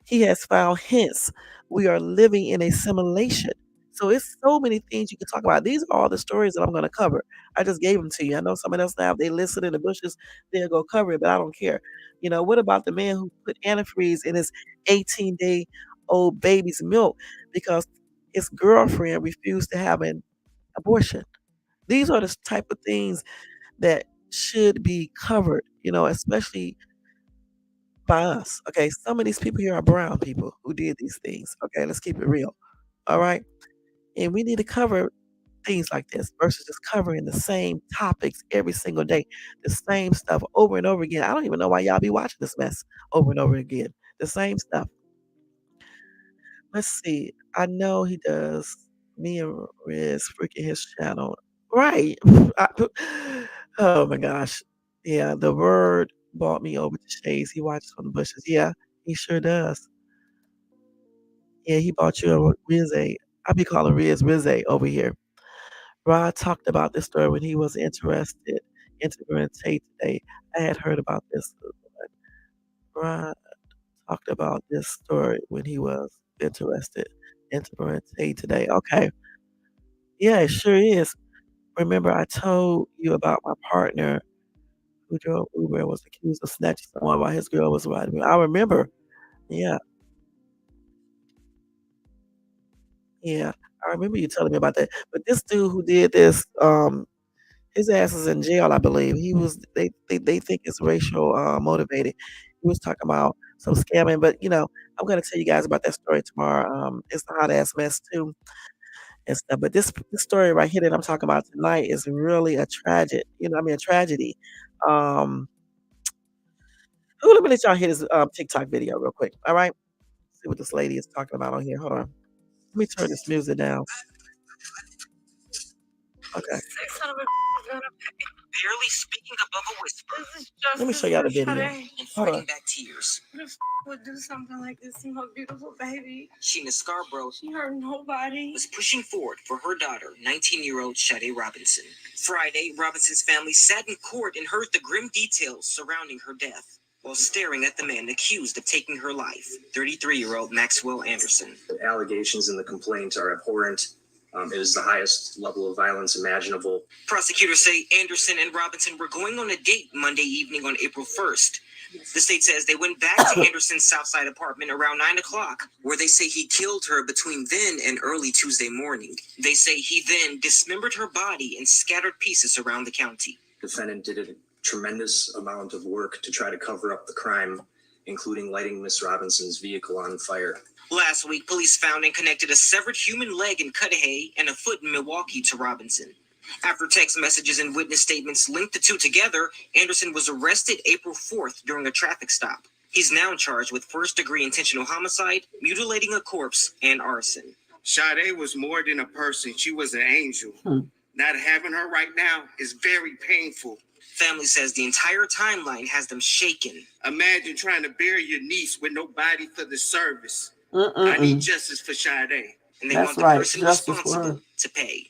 he has found hints we are living in a simulation. So it's so many things you can talk about. These are all the stories that I'm going to cover. I just gave them to you. I know someone else now, if they listen in the bushes, they'll go cover it, but I don't care. What about the man who put antifreeze in his 18-day-old baby's milk because his girlfriend refused to have an abortion? These are the type of things that should be covered, especially by us. Okay, some of these people here are brown people who did these things. Okay, let's keep it real. All right. And we need to cover things like this versus just covering the same topics every single day, the same stuff over and over again. I don't even know why y'all be watching this mess over and over again. The same stuff. Let's see. I know he does. Me and Riz freaking his channel. Right. Oh my gosh. Yeah, the word brought me over to Shades. He watches from the bushes. Yeah, he sure does. Yeah, he bought you a Rizé. I be calling Rizé over here. Rod talked about this story when he was interested in Tate today. I had heard about this. Rod talked about this story when he was interested in Tate today. Okay. Yeah, it sure is. Remember, I told you about my partner who drove Uber and was accused of snatching someone while his girl was riding. I remember. Yeah, yeah. I remember you telling me about that. But this dude who did this, his ass is in jail, I believe. They think it's racial motivated. He was talking about some scamming, but I'm gonna tell you guys about that story tomorrow. It's a hot ass mess too and stuff. But this story right here that I'm talking about tonight is really a tragic, a tragedy. Um, let me let y'all hear this TikTok video real quick. All right, see what this lady is talking about on here. Hold on. Let me turn this music down. Okay. Barely speaking above a whisper. Let me show y'all the video. And fighting back tears. Who the would do something like this to my beautiful baby? Sheena Scarborough. She hurt nobody. Was pushing forward for her daughter, 19-year-old Sade Robinson. Friday, Robinson's family sat in court and heard the grim details surrounding her death while staring at the man accused of taking her life, 33-year-old Maxwell Anderson. The allegations in the complaint are abhorrent. It is the highest level of violence imaginable. Prosecutors say Anderson and Robinson were going on a date Monday evening on April 1st. The state says they went back to Anderson's Southside apartment around 9 o'clock, where they say he killed her between then and early Tuesday morning. They say he then dismembered her body and scattered pieces around the county. The defendant did a tremendous amount of work to try to cover up the crime, including lighting Miss Robinson's vehicle on fire. Last week, police found and connected a severed human leg in Cudahy and a foot in Milwaukee to Robinson. After text messages and witness statements linked the two together, Anderson was arrested April 4th during a traffic stop. He's now charged with first-degree intentional homicide, mutilating a corpse, and arson. Sade was more than a person. She was an angel. Not having her right now is very painful. Family says the entire timeline has them shaken. Imagine trying to bury your niece with no body for the service. I need justice for Sade. And they want the person responsible to pay.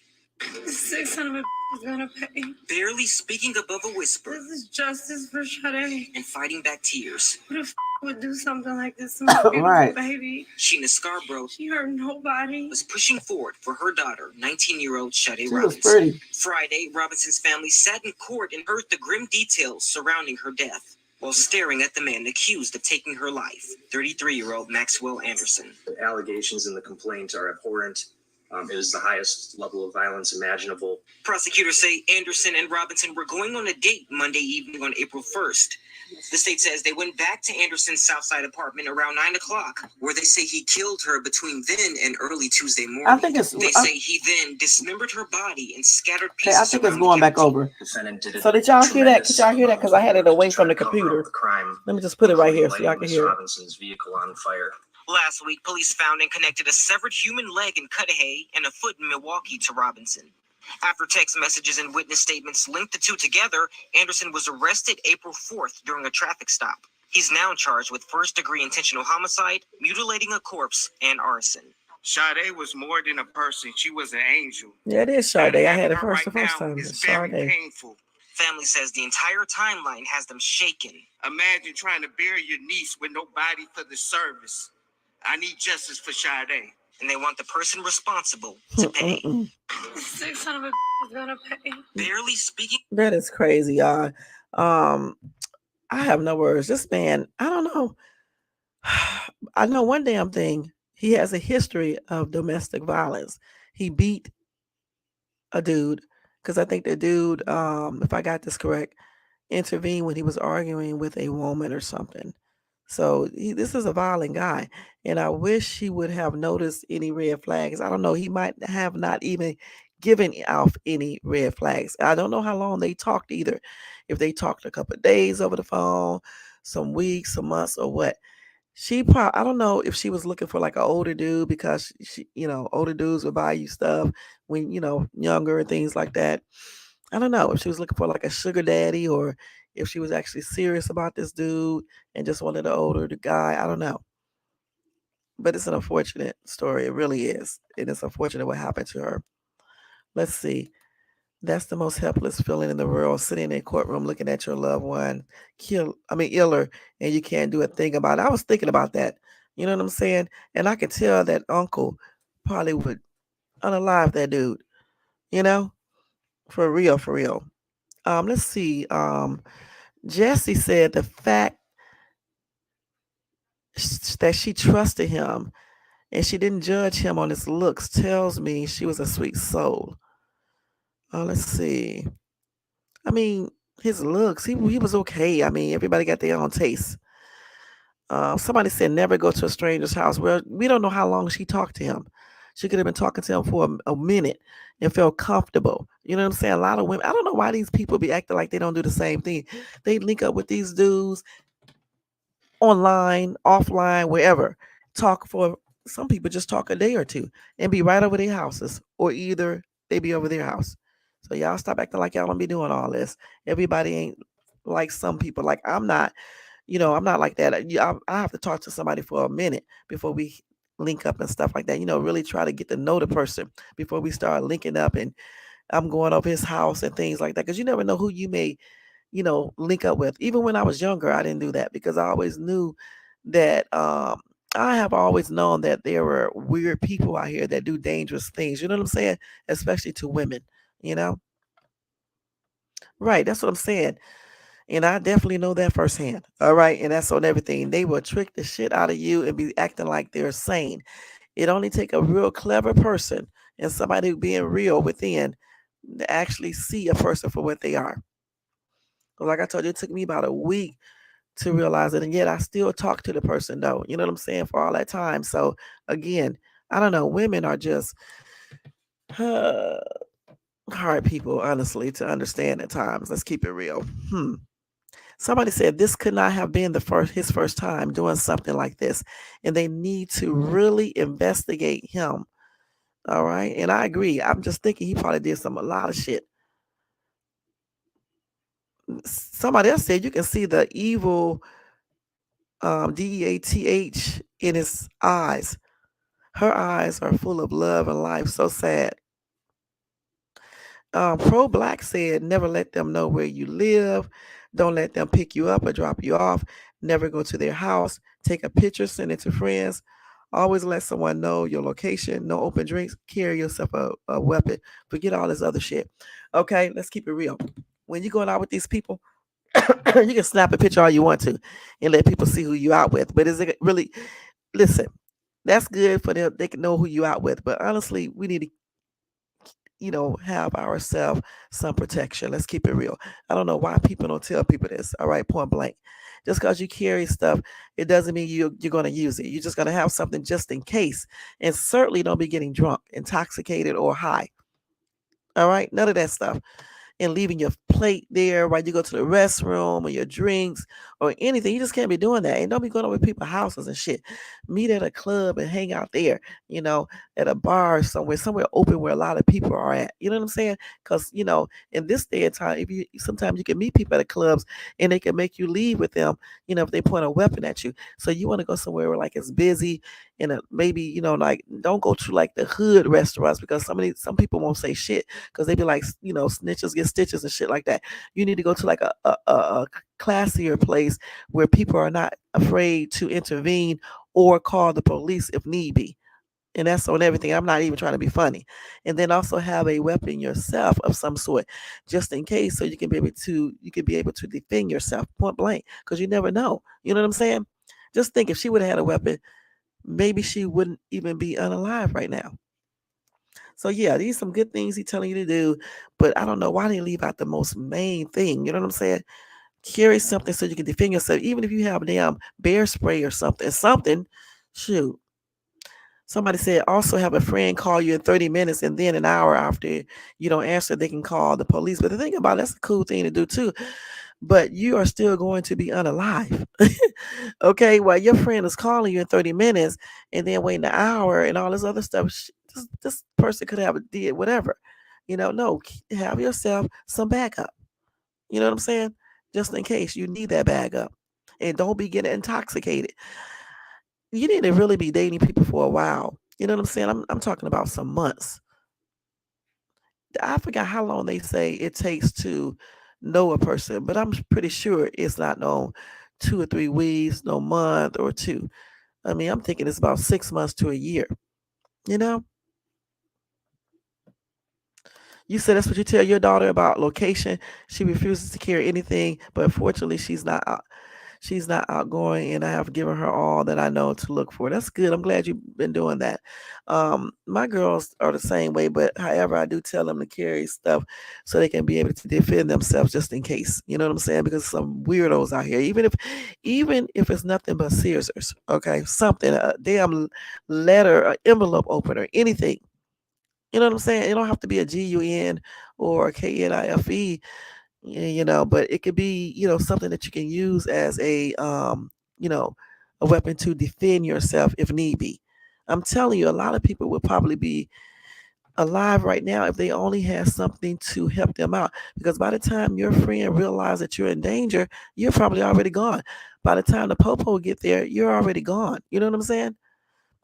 This sick son of a is gonna pay. Barely speaking above a whisper. This is justice for Sade. And fighting back tears. Who the would do something like this to my beautiful baby? Sheena Scarborough. She hurt nobody. Was pushing forward for her daughter, 19-year-old Sade Robinson. Friday, Robinson's family sat in court and heard the grim details surrounding her death, while staring at the man accused of taking her life, 33-year-old Maxwell Anderson. The allegations in the complaint are abhorrent. It is the highest level of violence imaginable. Prosecutors say Anderson and Robinson were going on a date Monday evening on April 1st. The state says they went back to Anderson's Southside apartment around 9 o'clock, where they say he killed her between then and early Tuesday morning. They say he then dismembered her body and scattered pieces. I think it's going back over. So did y'all hear that? Could y'all hear that? Because I had it away from the computer. Let me just put it right here so y'all can hear it. Robinson's vehicle on fire. Last week, police found and connected a severed human leg in Cudahy and a foot in Milwaukee to Robinson. After text messages and witness statements linked the two together, Anderson was arrested April 4th during a traffic stop. He's now charged with first-degree intentional homicide, mutilating a corpse, and arson. Sade was more than a person. She was an angel. Yeah, it is Sade. I had it the first time. It's very painful. Family says the entire timeline has them shaken. Imagine trying to bury your niece with no body for the service. I need justice for Sade. And they want the person responsible to pay. This sick son of a is gonna pay. Barely speaking. That is crazy, y'all. I have no words. This man, I don't know. I know one damn thing. He has a history of domestic violence. He beat a dude because I think the dude, if I got this correct, intervened when he was arguing with a woman or something. So this is a violent guy, and I wish he would have noticed any red flags. I don't know. He might have not even given off any red flags. I don't know how long they talked either. If they talked a couple of days over the phone, some weeks, some months, or what. I don't know if she was looking for like an older dude because older dudes would buy you stuff when, younger and things like that. I don't know if she was looking for like a sugar daddy or if she was actually serious about this dude and just wanted an older guy. I don't know. But it's an unfortunate story. It really is. And it's unfortunate what happened to her. Let's see. That's the most helpless feeling in the world, sitting in a courtroom looking at your loved one iller, and you can't do a thing about it. I was thinking about that. You know what I'm saying? And I could tell that uncle probably would unalive that dude. For real, for real. Let's see. Jesse said the fact that she trusted him and she didn't judge him on his looks tells me she was a sweet soul. Let's see. I mean, his looks, he was okay. I mean, everybody got their own taste. Somebody said never go to a stranger's house. Well, we don't know how long she talked to him. She could have been talking to him for a minute and felt comfortable. You know what I'm saying? A lot of women, I don't know why these people be acting like they don't do the same thing. They link up with these dudes online, offline, wherever. Some people just talk a day or two and be right over their houses, or either they be over their house. So y'all stop acting like y'all don't be doing all this. Everybody ain't like some people. Like I'm not like that. I have to talk to somebody for a minute before we link up and stuff like that. Really try to get to know the person before we start linking up and I'm going over his house and things like that. Because you never know who you may, link up with. Even when I was younger, I didn't do that because I always knew that I have always known that there were weird people out here that do dangerous things. You know what I'm saying? Especially to women, Right. That's what I'm saying. And I definitely know that firsthand. All right. And that's on everything. They will trick the shit out of you and be acting like they're sane. It only take a real clever person and somebody being real within to actually see a person for what they are. Like I told you, it took me about a week to realize it. And yet I still talk to the person though. You know what I'm saying? For all that time. So again, I don't know. Women are just hard people, honestly, to understand at times. Let's keep it real. Somebody said this could not have been his first time doing something like this, and they need to really investigate him. All right, and I agree. I'm just thinking he probably did a lot of shit. Somebody else said you can see the evil death in his eyes. Her eyes are full of love and life. So sad. Pro Black said, never let them know where you live. Don't let them pick you up or drop you off. Never go to their house. Take a picture, send it to friends. Always let someone know your location. No open drinks. Carry yourself a weapon. Forget all this other shit. Okay, let's keep it real. When you're going out with these people, you can snap a picture all you want to and let people see who you out with. But is it really, listen, that's good for them. They can know who you out with. But honestly, we need to have ourselves some protection. Let's keep it real. I don't know why people don't tell people this. All right, point blank. Just because you carry stuff, it doesn't mean you're going to use it. You're just going to have something just in case. And certainly don't be getting drunk, intoxicated, or high. All right, none of that stuff. And leaving your plate there while you go to the restroom or your drinks or anything. You just can't be doing that. And don't be going over people's houses and shit. Meet at a club and hang out there, at a bar somewhere open where a lot of people are at. You know what I'm saying? Because, in this day and time, sometimes you can meet people at the clubs and they can make you leave with them, if they point a weapon at you. So you want to go somewhere where like it's busy and maybe, like don't go to like the hood restaurants because some people won't say shit because they be like, snitches get stitches and shit like that. You need to go to like a classier place where people are not afraid to intervene or call the police if need be. And that's on everything. I'm not even trying to be funny. And then also have a weapon yourself of some sort, just in case, so you can be able to defend yourself, point blank, because you never know. You know what I'm saying? Just think if she would have had a weapon, maybe she wouldn't even be unalive right now. So yeah, these are some good things he's telling you to do, but I don't know why they leave out the most main thing. You know what I'm saying? Carry something so you can defend yourself, even if you have a damn bear spray or something. Something, shoot. Somebody said also have a friend call you in 30 minutes and then an hour after you don't answer, they can call the police. But the thing about it, that's a cool thing to do too. But you are still going to be unalive. Okay, while your friend is calling you in 30 minutes and then waiting an hour and all this other stuff, this person could have did whatever. No, have yourself some backup. You know what I'm saying? Just in case you need that backup. And don't be getting intoxicated. You need to really be dating people for a while. You know what I'm saying? I'm talking about some months. I forgot how long they say it takes to know a person, but I'm pretty sure it's not no 2 or 3 weeks, no month or two. I mean, I'm thinking it's about 6 months to a year. You know? You said that's what you tell your daughter about location. She refuses to carry anything, but unfortunately, she's not outgoing, and I have given her all that I know to look for. That's good. I'm glad you've been doing that. My girls are the same way, but however, I do tell them to carry stuff so they can be able to defend themselves just in case. You know what I'm saying? Because some weirdos out here, even if it's nothing but scissors, okay, something, a damn letter, an envelope opener, anything. You know what I'm saying? It don't have to be a GUN or a KNIFE, but it could be, something that you can use as you know, a weapon to defend yourself if need be. I'm telling you, a lot of people would probably be alive right now if they only had something to help them out. Because by the time your friend realizes that you're in danger, you're probably already gone. By the time the popo get there, you're already gone. You know what I'm saying?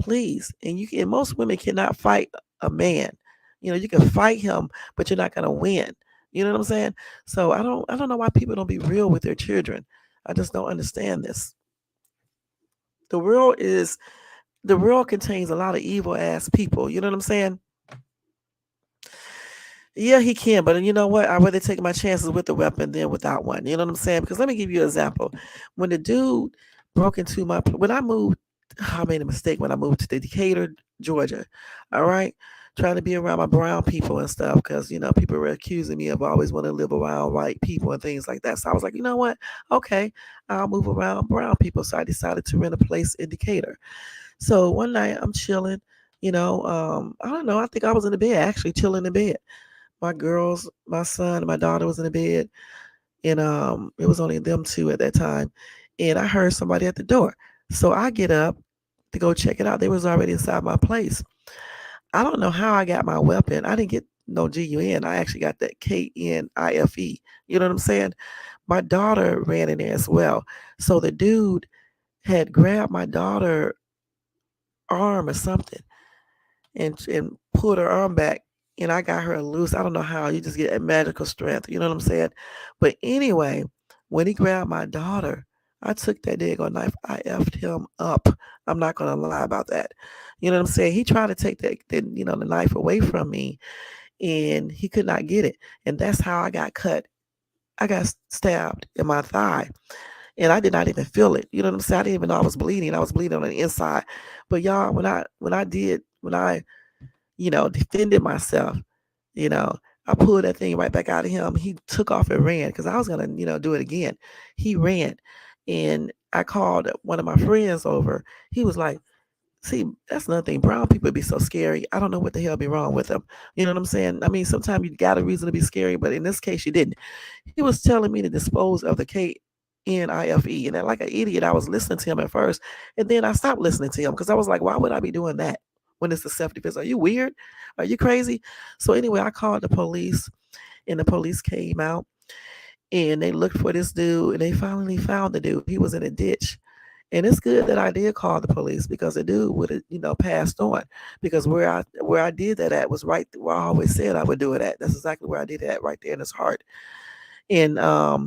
Please. And most women cannot fight a man. You can fight him, but you're not gonna win. You know what I'm saying? So I don't know why people don't be real with their children. I just don't understand this. The world contains a lot of evil ass people. You know what I'm saying? Yeah, he can, but you know what? I'd rather take my chances with the weapon than without one. You know what I'm saying? Because let me give you an example. When the dude broke into when I moved, I made a mistake when I moved to Decatur, Georgia. All right, trying to be around my brown people and stuff because people were accusing me of always wanting to live around white people and things like that. So I was like, you know what? Okay, I'll move around brown people. So I decided to rent a place in Decatur. So one night I'm chilling. I don't know. I think I was in the bed, actually chilling in bed. My girls, my son, and my daughter was in the bed, and it was only them two at that time. And I heard somebody at the door, so I get up to go check it out. They was already inside my place. I don't know how I got my weapon. I didn't get no GUN. I actually got that KNIFE. You know what I'm saying? My daughter ran in there as well. So the dude had grabbed my daughter arm or something and pulled her arm back, and I got her loose. I don't know how. You just get a magical strength. You know what I'm saying? But anyway, when he grabbed my daughter, I took that daggone knife. I effed him up. I'm not gonna lie about that. You know what I'm saying? He tried to take the knife away from me, and he could not get it. And that's how I got cut. I got stabbed in my thigh, and I did not even feel it. You know what I'm saying? I didn't even know I was bleeding. I was bleeding on the inside. But y'all, when I defended myself, you know, I pulled that thing right back out of him. He took off and ran because I was going to, do it again. He ran, and I called one of my friends over. He was like, see, that's another thing. Brown people be so scary. I don't know what the hell be wrong with them. You know what I'm saying? I mean, sometimes you got a reason to be scary, but in this case, you didn't. He was telling me to dispose of the KNIFE. And then, like an idiot, I was listening to him at first. And then I stopped listening to him because I was like, why would I be doing that when it's a self defense? Are you weird? Are you crazy? So, anyway, I called the police, and the police came out, and they looked for this dude, and they finally found the dude. He was in a ditch. And it's good that I did call the police because the dude would have, passed on. Because where I did that at was right where I always said I would do it at. That's exactly where I did it at, right there in his heart. And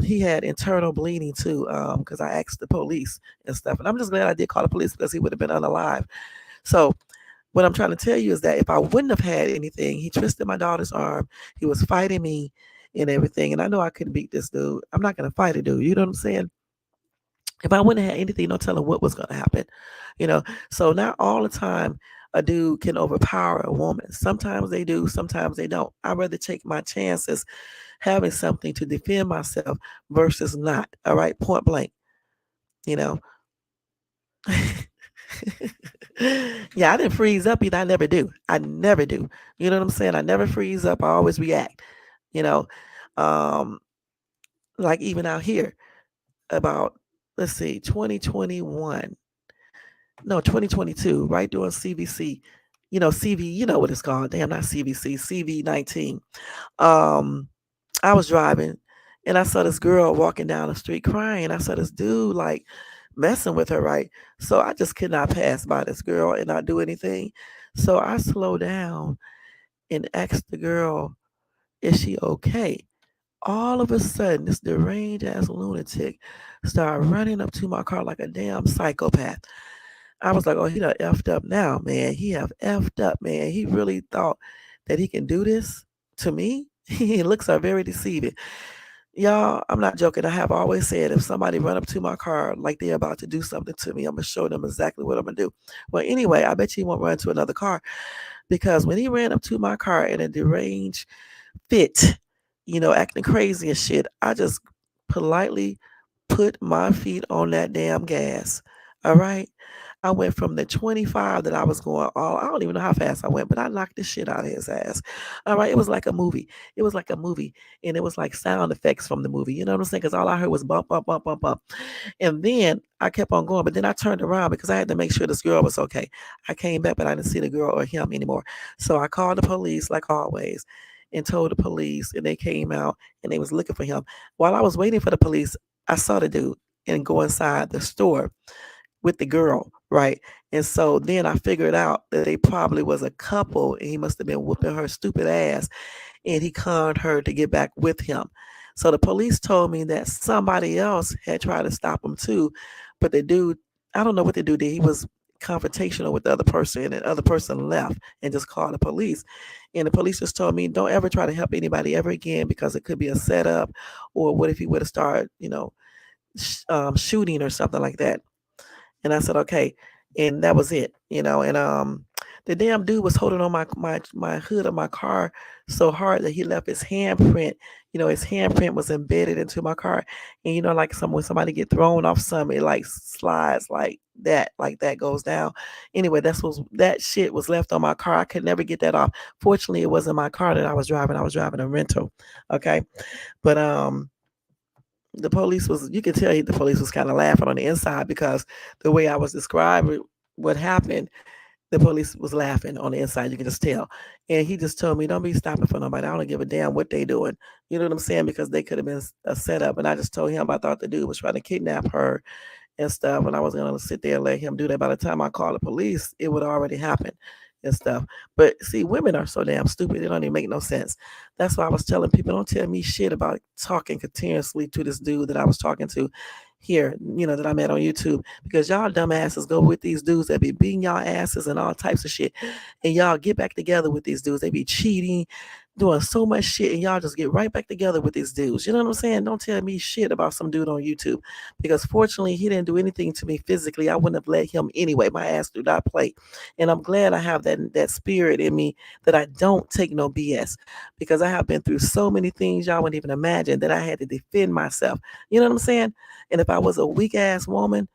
he had internal bleeding too, because I asked the police and stuff. And I'm just glad I did call the police because he would have been unalive. So what I'm trying to tell you is that if I wouldn't have had anything, he twisted my daughter's arm. He was fighting me and everything. And I know I couldn't beat this dude. I'm not gonna fight a dude. You know what I'm saying? If I wouldn't have had anything, no telling what was gonna happen. You know. So not all the time a dude can overpower a woman. Sometimes they do, sometimes they don't. I'd rather take my chances having something to defend myself versus not. All right, point blank. You know. Yeah, I didn't freeze up either. I never do. I never do. You know what I'm saying? I never freeze up. I always react. You know, um, like even out here about let's see, 2021, no 2022, right during CVC. CV. You know what it's called? Damn, not CVC. CV-19. Um, I was driving, and I saw this girl walking down the street crying. I saw this dude like messing with her, right? So I just could not pass by this girl and not do anything. So I slowed down and asked the girl, is she okay? All of a sudden, this deranged ass lunatic started running up to my car like a damn psychopath. I was like, oh, he done effed up now, man. He have effed up, man. He really thought that he can do this to me. He looks are very deceiving. Y'all, I'm not joking. I have always said if somebody run up to my car like they're about to do something to me, I'm gonna show them exactly what I'm gonna do. Well, anyway, I bet you he won't run to another car because when he ran up to my car in a deranged fit, acting crazy and shit, I just politely put my feet on that damn gas. All right. I went from the 25 that I was going all, I don't even know how fast I went, but I knocked the shit out of his ass. All right. It was like a movie. It was like a movie. And it was like sound effects from the movie. You know what I'm saying? Because all I heard was bump, bump, bump, bump, bump. And then I kept on going. But then I turned around because I had to make sure this girl was okay. I came back, but I didn't see the girl or him anymore. So I called the police like always and told the police, and they came out and they was looking for him. While I was waiting for the police, I saw the dude and go inside the store with the girl, right? And so then I figured out that they probably was a couple, and he must have been whooping her stupid ass, and he conned her to get back with him. So the police told me that somebody else had tried to stop him too, but the dude, I don't know what the dude did. He was confrontational with the other person, and the other person left and just called the police. And the police just told me, don't ever try to help anybody ever again because it could be a setup, or what if he would have started, shooting or something like that. And I said, okay. And that was it, And the damn dude was holding on my hood of my car so hard that he left his handprint. His handprint was embedded into my car. And like when somebody get thrown off something, it like slides like that goes down. Anyway, that shit was left on my car. I could never get that off. Fortunately, it wasn't my car that I was driving. I was driving a rental. Okay. But the police was, you could tell the police was kind of laughing on the inside because the way I was describing what happened, the police was laughing on the inside. You can just tell. And he just told me, don't be stopping for nobody. I don't give a damn what they doing. You know what I'm saying? Because they could have been a setup. And I just told him I thought the dude was trying to kidnap her and stuff. And I was going to sit there and let him do that. By the time I called the police, it would already happen and stuff. But see, women are so damn stupid. It don't even make no sense. That's why I was telling people, don't tell me shit about talking continuously to this dude that I was talking to here, that I met on YouTube. Because y'all dumbasses go with these dudes that be beating y'all asses and all types of shit. And y'all get back together with these dudes. They be cheating, doing so much shit, and y'all just get right back together with these dudes. You know what I'm saying? Don't tell me shit about some dude on YouTube, because fortunately he didn't do anything to me physically. I wouldn't have let him anyway. My ass do not play, and I'm glad I have that spirit in me that I don't take no BS, because I have been through so many things y'all wouldn't even imagine that I had to defend myself. You know what I'm saying? And if I was a weak ass woman,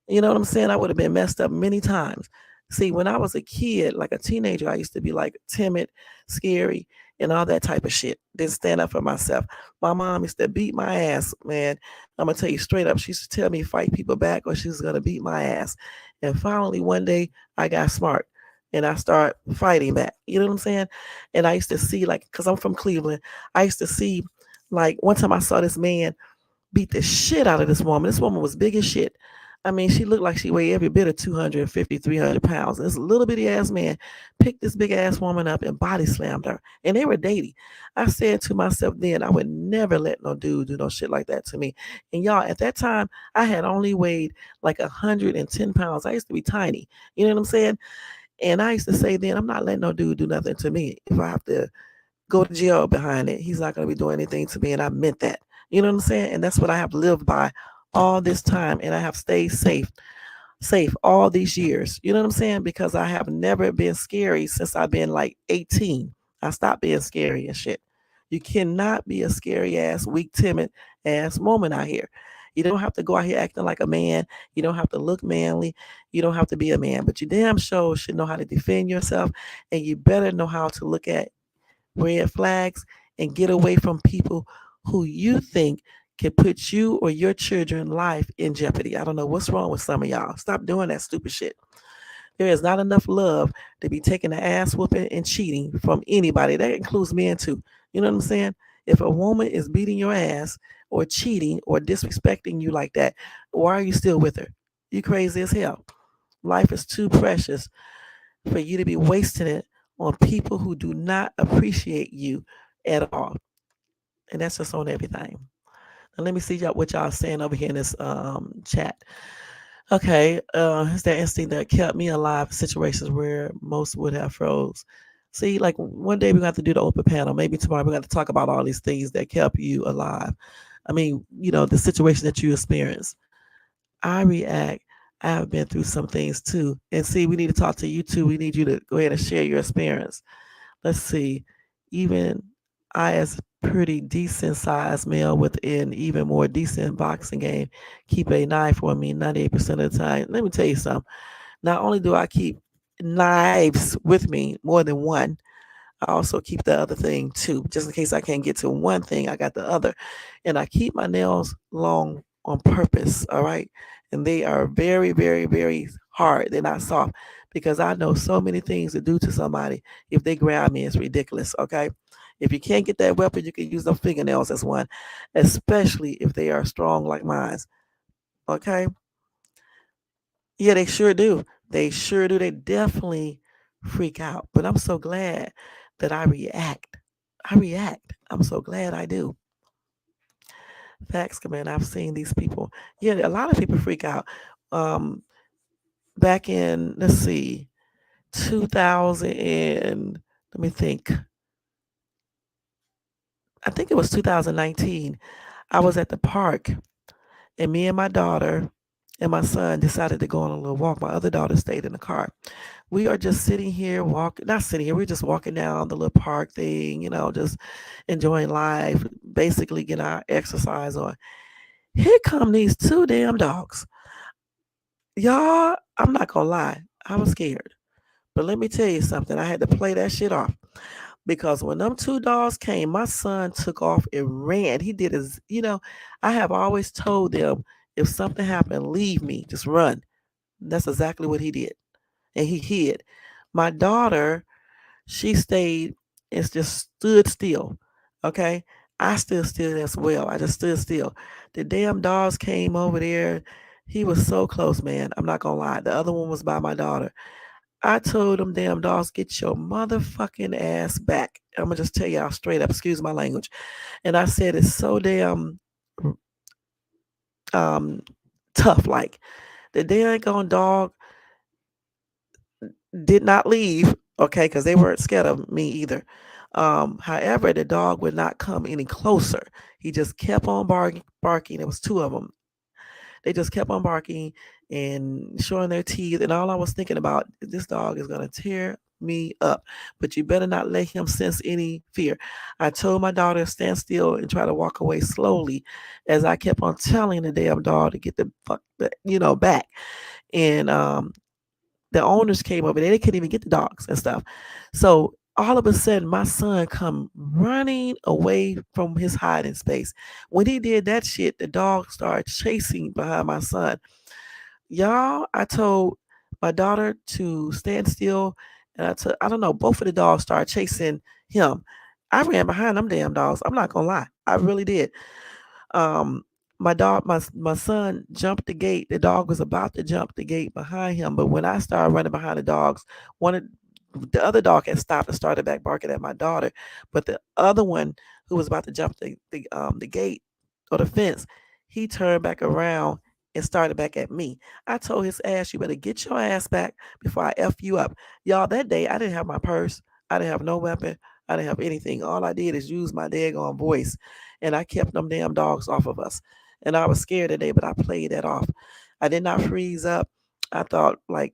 you know what I'm saying, I would have been messed up many times. See, when I was a kid, like a teenager, I used to be like timid, scary, and all that type of shit. Didn't stand up for myself. My mom used to beat my ass, man. I'm gonna tell you straight up. She used to tell me fight people back or she was gonna beat my ass. And finally one day I got smart and I started fighting back. You know what I'm saying? And I used to see, like, because I'm from Cleveland, I used to see, like, one time I saw this man beat the shit out of this woman. This woman was big as shit. I mean, she looked like she weighed every bit of 250, 300 pounds. And this little bitty ass man picked this big ass woman up and body slammed her. And they were dating. I said to myself then, I would never let no dude do no shit like that to me. And y'all, at that time, I had only weighed like 110 pounds. I used to be tiny. You know what I'm saying? And I used to say then, I'm not letting no dude do nothing to me. If I have to go to jail behind it, he's not going to be doing anything to me. And I meant that. You know what I'm saying? And that's what I have lived by all this time. And I have stayed safe all these years. You know what I'm saying? Because I have never been scary since I've been like 18. I stopped being scary and shit. You cannot be a scary ass, weak, timid ass woman out here. You don't have to go out here acting like a man. You don't have to look manly. You don't have to be a man. But you damn sure should know how to defend yourself. And you better know how to look at red flags and get away from people who you think can put you or your children's life in jeopardy. I don't know what's wrong with some of y'all. Stop doing that stupid shit. There is not enough love to be taking the ass whooping and cheating from anybody. That includes men too. You know what I'm saying? If a woman is beating your ass or cheating or disrespecting you like that, why are you still with her? You crazy as hell. Life is too precious for you to be wasting it on people who do not appreciate you at all. And that's just on everything. Now let me see what y'all saying over here in this chat. Okay, it's that instinct that kept me alive in situations where most would have froze. See, like one day we're going to have to do the open panel. Maybe tomorrow we're going to talk about all these things that kept you alive. I mean, the situation that you experience. I react. I have been through some things too. And see, we need to talk to you too. We need you to go ahead and share your experience. Let's see. Even I, as pretty decent sized male with an even more decent boxing game, keep a knife on me 98% of the time. Let me tell you something. Not only do I keep knives with me, more than one, I also keep the other thing too. Just in case I can't get to one thing, I got the other. And I keep my nails long on purpose. All right. And they are very, very, very hard. They're not soft, because I know so many things to do to somebody if they grab me. It's ridiculous. Okay. If you can't get that weapon, you can use those fingernails as one, especially if they are strong like mine. Okay. Yeah, they sure do. They sure do. They definitely freak out. But I'm so glad that I react. I react. I'm so glad I do. Facts come in. I've seen these people. Yeah, a lot of people freak out. Um, back in, let's see, 2000 and let me think. I think it was 2019. I was at the park, and me and my daughter and my son decided to go on a little walk. My other daughter stayed in the car. We are just sitting here walking, not sitting here, we're just walking down the little park thing, just enjoying life, basically getting our exercise on. Here come these two damn dogs. Y'all, I'm not gonna lie, I was scared. But let me tell you something, I had to play that shit off. Because when them two dogs came, my son took off and ran. He did I have always told them, if something happened, leave me, just run. That's exactly what he did. And he hid. My daughter, she stayed and just stood still. Okay. I stood still as well. I just stood still. The damn dogs came over there. He was so close, man. I'm not gonna lie. The other one was by my daughter. I told them damn dogs, get your motherfucking ass back. I'm gonna just tell y'all straight up, excuse my language. And I said it's so damn um tough. Like the daggone dog did not leave, okay, because they weren't scared of me either. However, the dog would not come any closer. He just kept on barking. There was two of them. They just kept on barking and showing their teeth. And all I was thinking about, this dog is going to tear me up. But you better not let him sense any fear. I told my daughter, stand still and try to walk away slowly, as I kept on telling the damn dog to get the fuck, back. And the owners came over. They couldn't even get the dogs and stuff. So all of a sudden, my son come running away from his hiding space. When he did that shit, the dog started chasing behind my son. Y'all, I told my daughter to stand still, and I don't know, both of the dogs started chasing him. I ran behind them damn dogs. I'm not gonna lie, I really did. Um, my son jumped the gate. The dog was about to jump the gate behind him, but when I started running behind the dogs, one of the other dog had stopped and started back barking at my daughter, but the other one who was about to jump the gate or the fence, he turned back around and started back at me. I told his ass, you better get your ass back before I F you up. Y'all, that day I didn't have my purse. I didn't have no weapon. I didn't have anything. All I did is use my daggone voice, and I kept them damn dogs off of us. And I was scared today, but I played that off. I did not freeze up. I thought, like,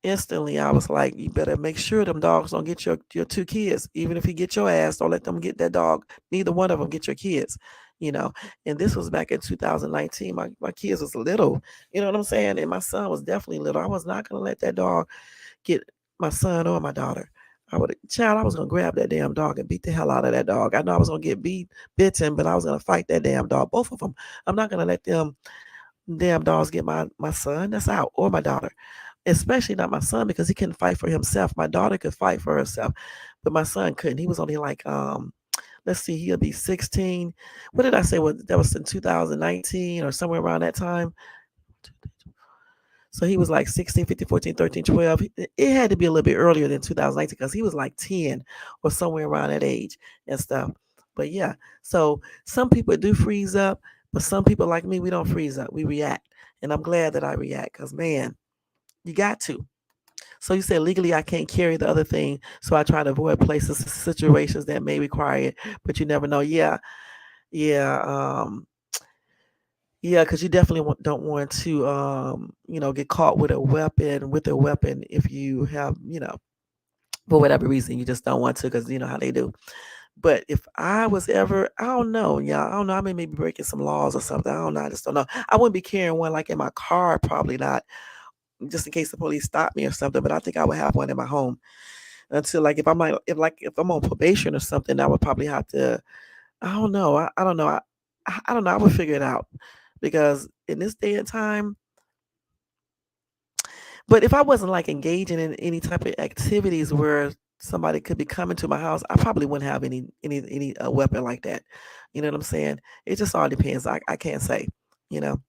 instantly I was like, you better make sure them dogs don't get your two kids. Even if he get your ass, don't let them get that dog. Neither one of them get your kids. You know, and this was back in 2019. My kids was little, you know what I'm saying? And my son was definitely little. I was not gonna let that dog get my son or my daughter. I was gonna grab that damn dog and beat the hell out of that dog. I know I was gonna get bitten, but I was gonna fight that damn dog, both of them. I'm not gonna let them damn dogs get my son. That's out, or my daughter, especially not my son, because he couldn't fight for himself. My daughter could fight for herself, but my son couldn't. He was only like let's see, he'll be 16. What did I say? That was in 2019 or somewhere around that time. So he was like 16, 15, 14, 13, 12. It had to be a little bit earlier than 2019, because he was like 10 or somewhere around that age and stuff. But yeah, so some people do freeze up, but some people like me, we don't freeze up. We react. And I'm glad that I react, because man, you got to. So you said legally I can't carry the other thing, so I try to avoid places, situations that may require it, but you never know. Yeah, yeah, yeah, because you definitely don't want to, get caught with a weapon if you have, for whatever reason, you just don't want to, because you know how they do. But if I was ever, I don't know, yeah, I don't know, I may maybe breaking some laws or something. I don't know. I just don't know. I wouldn't be carrying one like in my car, probably not, just in case the police stop me or something. But I think I would have one in my home until, like, if I'm on probation or something, I would probably have to. I don't know. I don't know. I don't know. I would figure it out, because in this day and time. But if I wasn't like engaging in any type of activities where somebody could be coming to my house, I probably wouldn't have any weapon like that. You know what I'm saying? It just all depends. I can't say. You know.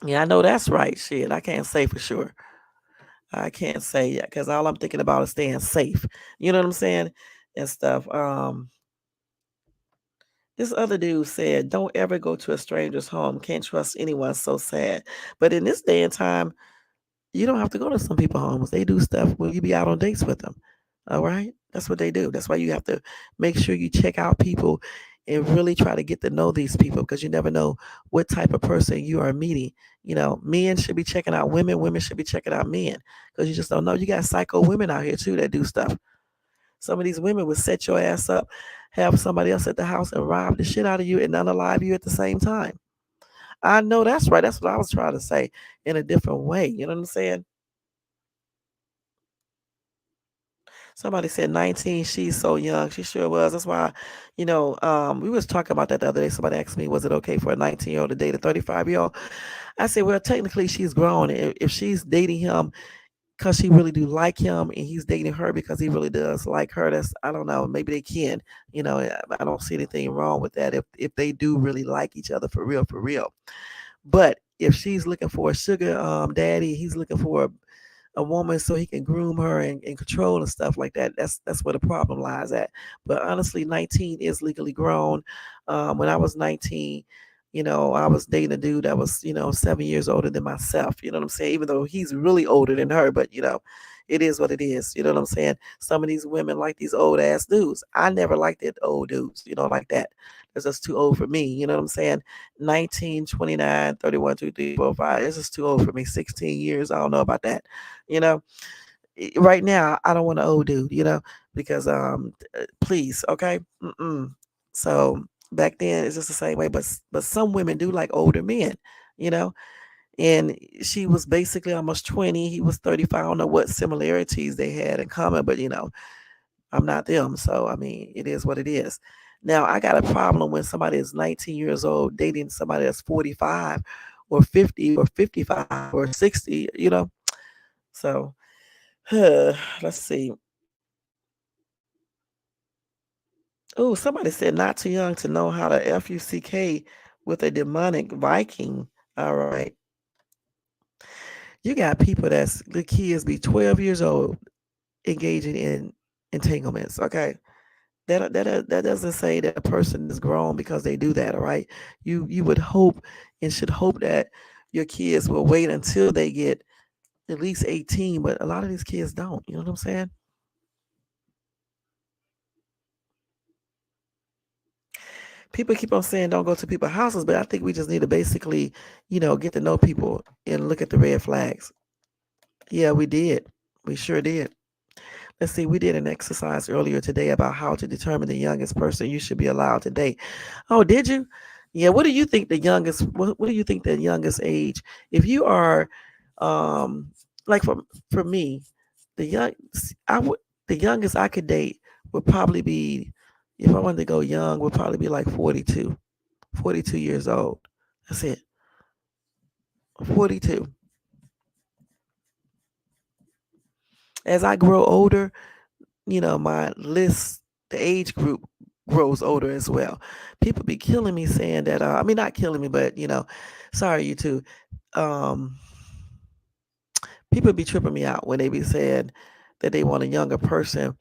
Yeah, I know that's right. Shit, I can't say for sure. I can't say yet, because all I'm thinking about is staying safe. You know what I'm saying? And stuff. This other dude said, "Don't ever go to a stranger's home. Can't trust anyone. So sad." But in this day and time, You don't have to go to some people's homes. They do stuff when you be out on dates with them. All right? That's what they do. That's why you have to make sure you check out people and really try to get to know these people because you never know what type of person you are meeting. Men should be checking out women, women should be checking out men because you just don't know. You got psycho women out here too that do stuff. Some of these women would set your ass up, have somebody else at the house and rob the shit out of you and unalive you at the same time. I know that's right. That's what I was trying to say in a different way. You know what I'm saying? Somebody said 19. She's so young. She sure was. That's why, we was talking about that the other day. Somebody asked me, was it okay for a 19-year-old to date a 35-year-old? I said, well, technically she's grown. If she's dating him because she really do like him and he's dating her because he really does like her, that's, I don't know, maybe they can. I don't see anything wrong with that if they do really like each other for real, for real. But if she's looking for a sugar daddy, he's looking for a woman so he can groom her and control and stuff like that. That's where the problem lies at. But honestly, 19 is legally grown. When I was 19, I was dating a dude that was 7 years older than myself. You know what I'm saying? Even though he's really older than her, but it is what it is. You know what I'm saying? Some of these women like these old ass dudes. I never liked it old dudes, like that. It's just too old for me. You know what I'm saying? 19, 29, 31, 2, 3, 4, 5. It's just too old for me. 16 years. I don't know about that. You know, right now, I don't want an old dude, because, please, okay? Mm-mm. So back then, it's just the same way. But some women do like older men, you know? And she was basically almost 20. He was 35. I don't know what similarities they had in common, but I'm not them. So I mean, it is what it is. Now I got a problem when somebody is 19 years old dating somebody that's 45 or 50 or 55 or 60, So let's see. Oh, somebody said not too young to know how to FUCK with a demonic Viking. All right. You got people that's the kids be 12 years old engaging in entanglements. Okay. That doesn't say that a person is grown because they do that. All right. You would hope and should hope that your kids will wait until they get at least 18, but a lot of these kids don't. You know what I'm saying? People keep on saying don't go to people's houses, but I think we just need to basically, get to know people and look at the red flags. Yeah, we did. We sure did. Let's see, we did an exercise earlier today about how to determine the youngest person you should be allowed to date. Oh, did you? Yeah, what do you think the youngest what do you think the youngest age? If you are um like for me, the young I would the youngest I could date would probably be, if I wanted to go young, would probably be like 42. 42 years old. That's it. 42. As I grow older, my list, the age group grows older as well. People be killing me saying that, I mean, not killing me, but, sorry, you too. Um, People be tripping me out when they be saying that they want a younger person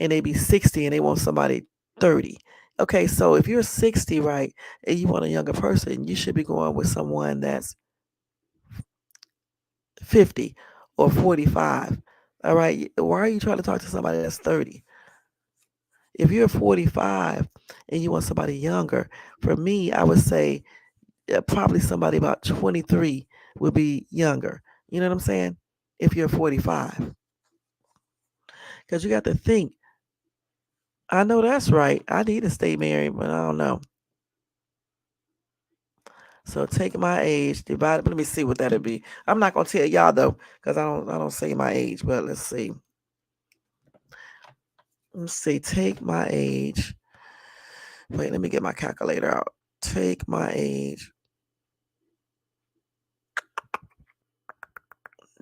and they be 60 and they want somebody 30. Okay, so if you're 60, right, and you want a younger person, you should be going with someone that's 50 or 45. All right. Why are you trying to talk to somebody that's 30? If you're 45 and you want somebody younger, for me, I would say probably somebody about 23 would be younger. You know what I'm saying? If you're 45. Because you got to think, I know that's right. I need to stay married, but I don't know. So take my age, divide it. Let me see what that'd be. I'm not gonna tell y'all though, because I don't say my age, but let's see. Let's see, take my age. Wait, let me get my calculator out. Take my age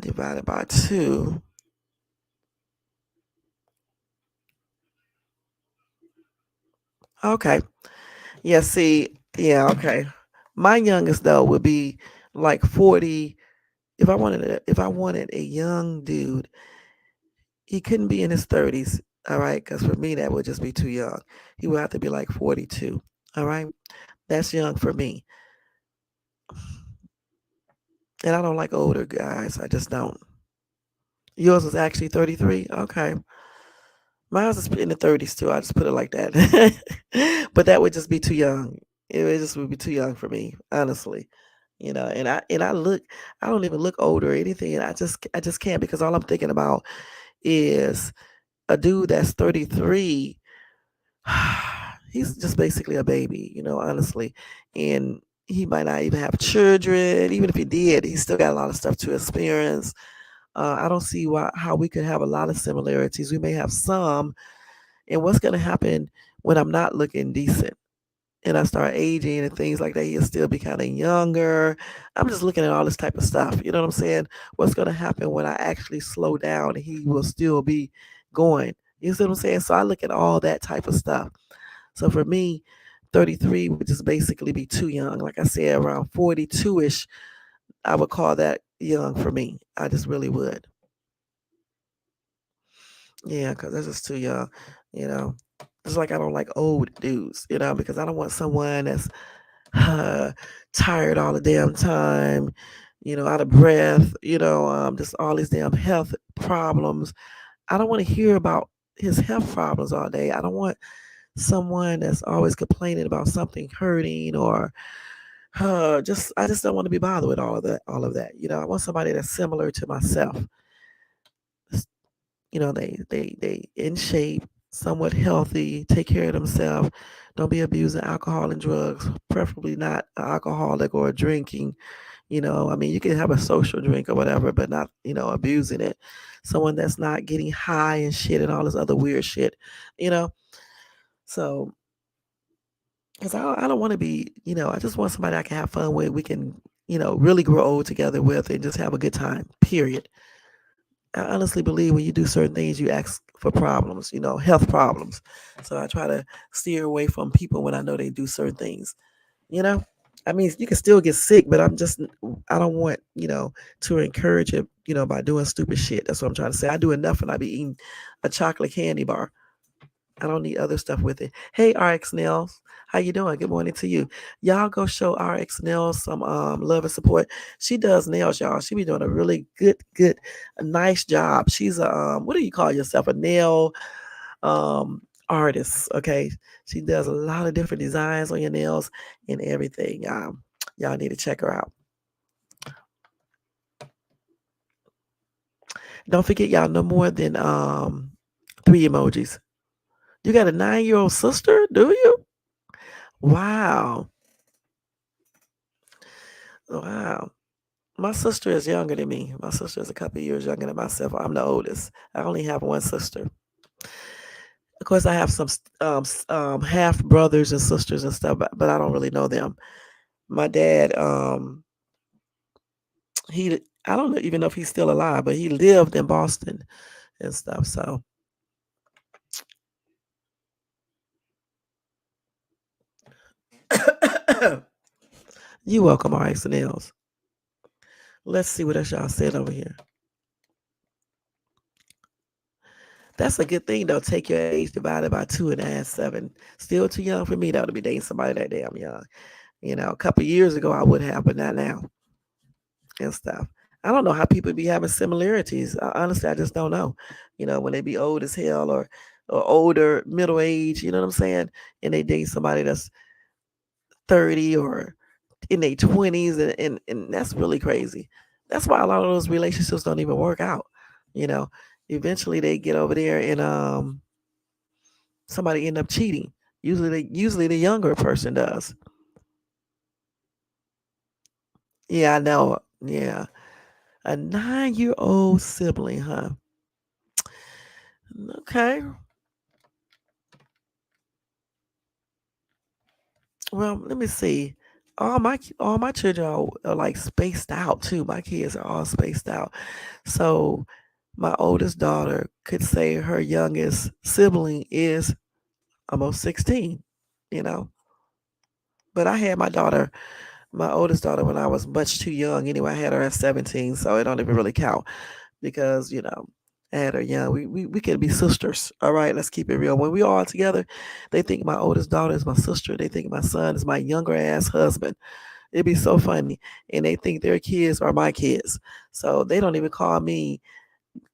divided by 2. Okay. Yeah, see, yeah, okay. My youngest though would be like 40. If I wanted a young dude, he couldn't be in his 30s, all right? Because for me that would just be too young. He would have to be like 42. All right? That's young for me. And I don't like older guys. I just don't. Yours was actually 33? Okay. Mine was in the 30s too. I just put it like that. But that would just be too young. Just would be too young for me, honestly. And I look, I don't even look older or anything. I just can't because all I'm thinking about is a dude that's 33. He's just basically a baby, honestly. And he might not even have children. Even if he did, he still got a lot of stuff to experience. I don't see how we could have a lot of similarities. We may have some. And what's going to happen when I'm not looking decent and I start aging and things like that? He'll still be kind of younger. I'm just looking at all this type of stuff. You know what I'm saying? What's going to happen when I actually slow down and he will still be going? You see what I'm saying? So I look at all that type of stuff. So for me, 33 would just basically be too young. Like I said, around 42 ish, I would call that young for me. I just really would. Yeah, because that's just too young. You know, it's like I don't like old dudes. Because I don't want someone that's uh, tired all the damn time. Out of breath. Just all these damn health problems. I don't want to hear about his health problems all day. I don't want someone that's always complaining about something hurting or just I just don't want to be bothered with all of that. I want somebody that's similar to myself. They in shape, somewhat healthy, take care of themselves, don't be abusing alcohol and drugs, preferably not an alcoholic or drinking. I mean, you can have a social drink or whatever, but not, abusing it. Someone that's not getting high and shit and all this other weird shit, you know. So, because I don't want to be, I just want somebody I can have fun with. We can, really grow old together with and just have a good time. Period. I honestly believe when you do certain things, you ask for problems, health problems. So I try to steer away from people when I know they do certain things, you know? I mean, you can still get sick, but I don't want, to encourage it, by doing stupid shit. That's what I'm trying to say. I do enough and I be eating a chocolate candy bar. I don't need other stuff with it. Hey, RX Nails, how you doing? Good morning to you. Y'all go show RX Nails some love and support. She does nails, y'all. She be doing a really good, a nice job. She's a what do you call yourself? A nail artist. Okay, she does a lot of different designs on your nails and everything. Y'all need to check her out. Don't forget, y'all, no more than 3 emojis. You got a 9-year-old sister, do you? Wow. Wow. My sister is younger than me. My sister is a couple of years younger than myself. I'm the oldest. I only have one sister. Of course, I have some half brothers and sisters and stuff, but I don't really know them. My dad, I don't even know if he's still alive, but he lived in Boston and stuff. So, you welcome, RX and L's. Let's see what else y'all said over here. That's a good thing though. Take your age divided by two and add 7. Still too young for me though to be dating somebody that damn young. A couple years ago I would have, but not now and stuff. I don't know how people be having similarities. Honestly, I just don't know. When they be old as hell or older, middle age. You know what I'm saying? And they date somebody that's 30 or in their 20s, and that's really crazy. That's why a lot of those relationships don't even work out. You know, eventually they get over there and somebody end up cheating. Usually the younger person does. Yeah, I know. Yeah. A 9-year-old sibling, huh? Okay. Well, let me see. All my children are like spaced out too. My kids are all spaced out. So my oldest daughter could say her youngest sibling is almost 16, you know. But I had my oldest daughter, when I was much too young. Anyway, I had her at 17, so it don't even really count because, I had her young. We could be sisters. All right, let's keep it real. When we all together, they think my oldest daughter is my sister. They think my son is my younger ass husband. It'd be so funny. And they think their kids are my kids. So they don't even call me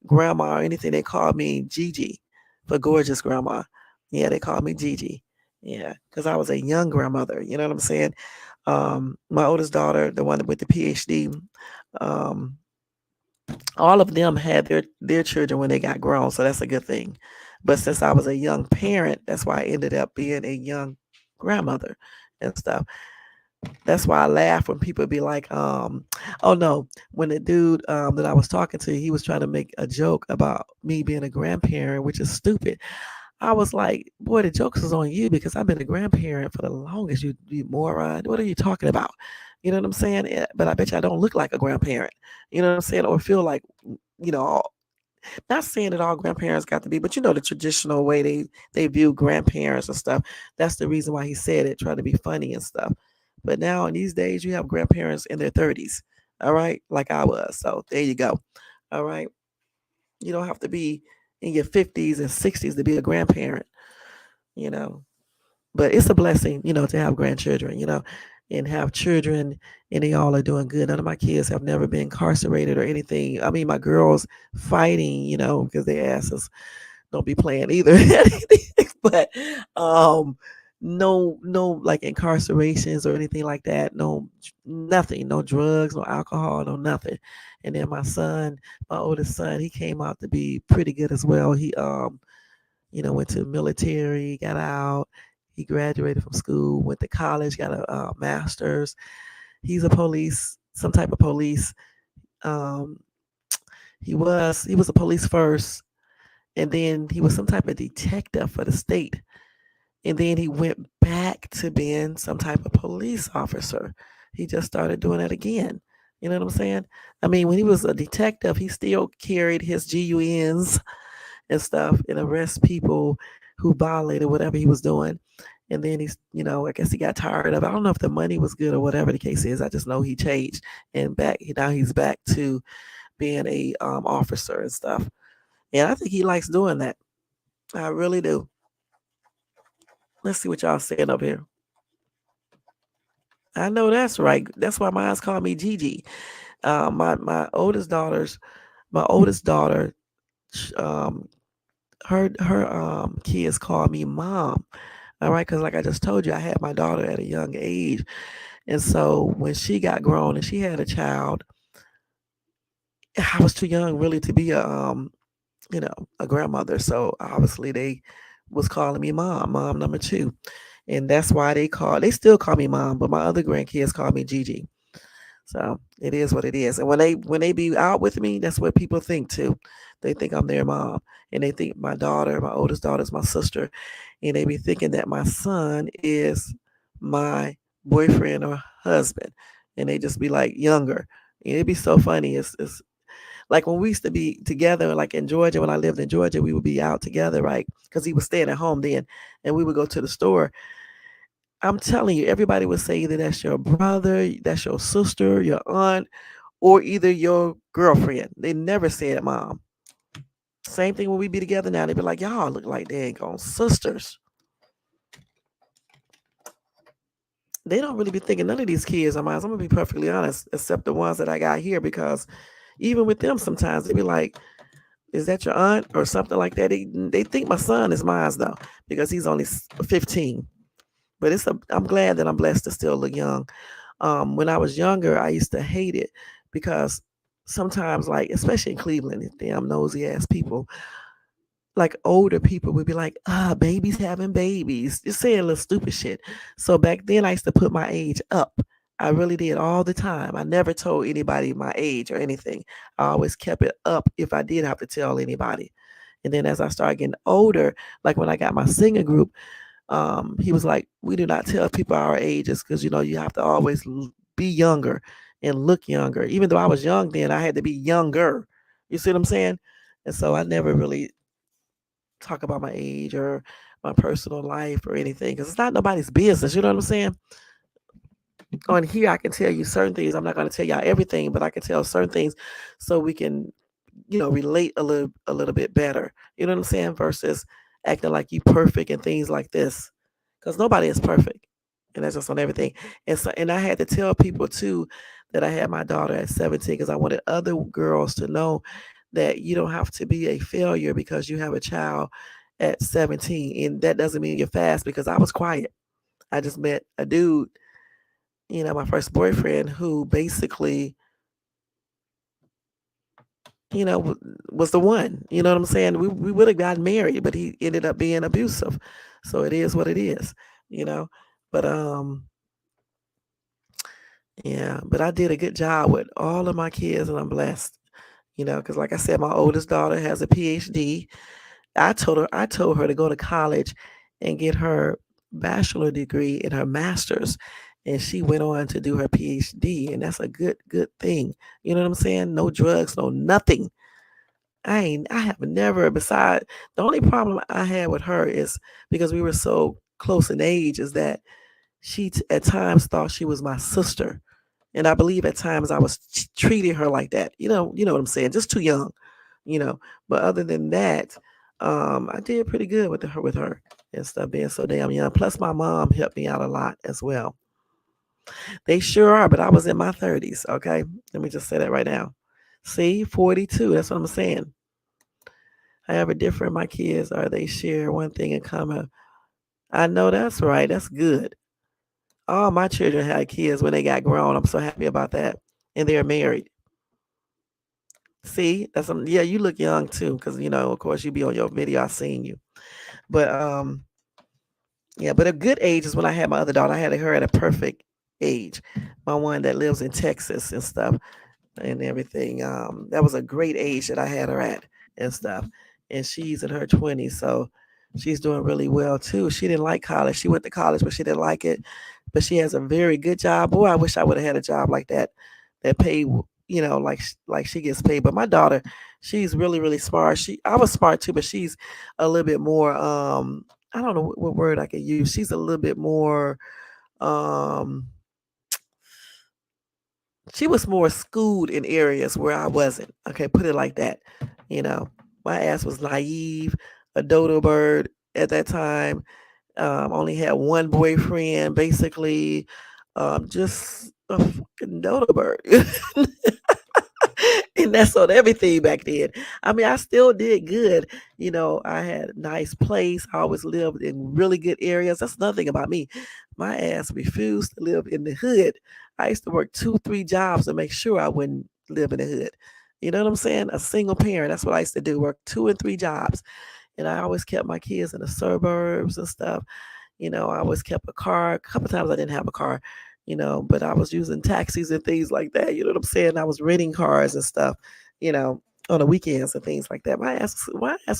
grandma or anything. They call me Gigi for gorgeous grandma. Yeah, they call me Gigi. Yeah, because I was a young grandmother. You know what I'm saying? My oldest daughter, the one with the PhD, um, all of them had their children when they got grown, so that's a good thing. But since I was a young parent, that's why I ended up being a young grandmother and stuff. That's why I laugh when people be like, oh no, when the dude that I was talking to, he was trying to make a joke about me being a grandparent, which is stupid. I was like, boy, the jokes is on you because I've been a grandparent for the longest, you moron. What are you talking about? You know what I'm saying? But I bet you I don't look like a grandparent. You know what I'm saying? Or feel like, you know, not saying that all grandparents got to be, but you know the traditional way they view grandparents and stuff. That's the reason why he said it, trying to be funny and stuff. But now in these days, you have grandparents in their 30s. All right, like I was. So there you go. All right, you don't have to be in your 50s and 60s to be a grandparent. You know, but it's a blessing, to have grandchildren, and have children, and they all are doing good. None of my kids have never been incarcerated or anything. I mean, my girls fighting, because their asses don't be playing either. But no like incarcerations or anything like that. No, nothing. No drugs, no alcohol, no nothing. And then my oldest son, he came out to be pretty good as well. He went to the military, got out. He graduated from school, went to college, got a master's. He's a police, some type of police. Um, he was a police first, and then he was some type of detective for the state, and then he went back to being some type of police officer. He just started doing it again. You know what I'm saying? I mean, when he was a detective, he still carried his GUNs and stuff and arrest people who violated whatever he was doing. And then I guess he got tired of it. I don't know if the money was good or whatever the case is. I just know he changed and now he's back to being a officer and stuff. And I think he likes doing that. I really do. Let's see what y'all saying up here. I know that's right. That's why mine's called me Gigi. My oldest daughter, um, her kids call me mom. All right, because like I just told you, I had my daughter at a young age, and so when she got grown and she had a child, I was too young really to be a grandmother. So obviously they was calling me mom number two, and that's why they still call me mom, but my other grandkids call me Gigi. So it is what it is. And when they be out with me, that's what people think too. They think I'm their mom, and they think my oldest daughter, is my sister, and they be thinking that my son is my boyfriend or husband, and they just be like younger. And it'd be so funny. It's like when we used to be together, like in Georgia, when I lived in Georgia, we would be out together, right? Because he was staying at home then, and we would go to the store. I'm telling you, everybody would say either that's your brother, that's your sister, your aunt, or either your girlfriend. They never said mom. Same thing when we be together now. They be like, y'all look like they ain't gone sisters. They don't really be thinking none of these kids are mine. I'm gonna be perfectly honest, except the ones that I got here, because even with them, sometimes they be like, "Is that your aunt?" or something like that. They think my son is mine though, because he's only 15. But I'm glad that I'm blessed to still look young. When I was younger, I used to hate it because sometimes, like especially in Cleveland, damn nosy ass people, like older people would be like, babies having babies, just saying little stupid shit. So back then, I used to put my age up. I really did all the time. I never told anybody my age or anything. I always kept it up if I did have to tell anybody. And then as I started getting older, like when I got my singing group, he was like, we do not tell people our ages because you have to always be younger and look younger. Even though I was young then, I had to be younger. You see what I'm saying? And so I never really talk about my age or my personal life or anything because it's not nobody's business. You know what I'm saying? On here, I can tell you certain things. I'm not going to tell y'all everything, but I can tell certain things so we can, relate a little bit better. You know what I'm saying? Versus acting like you perfect and things like this, because nobody is perfect. And that's just on everything. And I had to tell people too that I had my daughter at 17 because I wanted other girls to know that you don't have to be a failure because you have a child at 17. And that doesn't mean you're fast because I was quiet. I just met a dude, my first boyfriend who basically, was the one. You know what I'm saying? We would have gotten married, but he ended up being abusive. So it is what it is, you know. But yeah, but I did a good job with all of my kids, and I'm blessed. Because like I said, my oldest daughter has a PhD. I told her to go to college and get her bachelor degree and her master's, and she went on to do her PhD, and that's a good thing. You know what I'm saying? No drugs, no nothing. I have never. Beside the only problem I had with her is because we were so close in age, is that she at times thought she was my sister. And I believe at times I was treating her like that. You know what I'm saying? Just too young, you know. But other than that, I did pretty good with her and stuff, being so damn young. Plus, my mom helped me out a lot as well. They sure are, but I was in my 30s. Okay, let me just say that right now. See, 42. That's what I'm saying. However different my kids are, they share one thing in common. I know that's right. That's good. All my children had kids when they got grown. I'm so happy about that. And they're married. See, yeah, you look young too, because of course you be on your video. I seen you. But yeah, but a good age is when I had my other daughter. I had her at a perfect age. My one that lives in Texas and stuff and everything. That was a great age that I had her at and stuff. And she's in her 20s, so she's doing really well too. She didn't like college. She went to college, but she didn't like it. But she has a very good job. Boy, I wish I would have had a job like that paid, like she gets paid. But my daughter, she's really, really smart. I was smart too, but she's a little bit more. I don't know what word I could use. She's a little bit more. Um, she was more schooled in areas where I wasn't. Okay, put it like that. You know, my ass was naive, a dodo bird at that time. Only had one boyfriend, basically, just a fucking dodo bird. And that's on everything back then. I mean, I still did good. I had a nice place. I always lived in really good areas. That's another thing about me. My ass refused to live in the hood. I used to work 2, 3 jobs to make sure I wouldn't live in the hood. You know what I'm saying? A single parent. That's what I used to do. Work 2 and 3 jobs. And I always kept my kids in the suburbs and stuff. I always kept a car. A couple times I didn't have a car, but I was using taxis and things like that. You know what I'm saying? I was renting cars and stuff, you know, on the weekends and things like that. My ass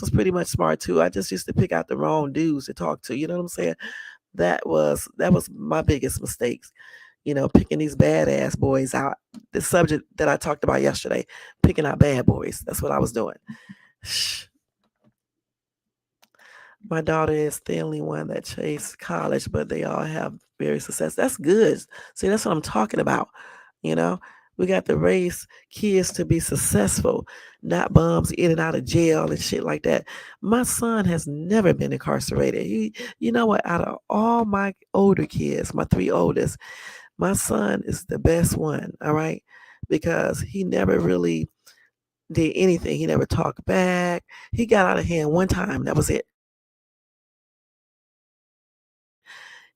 was pretty much smart too. I just used to pick out the wrong dudes to talk to. You know what I'm saying? That was my biggest mistakes. Picking these badass boys out. The subject that I talked about yesterday, picking out bad boys. That's what I was doing. My daughter is the only one that chased college, but they all have very success. That's good. See, that's what I'm talking about. You know, we got to raise kids to be successful, not bums in and out of jail and shit like that. My son has never been incarcerated. You know what? Out of all my older kids, my 3 oldest, my son is the best one. All right, because he never really did anything. He never talked back. He got out of hand one time. That was it.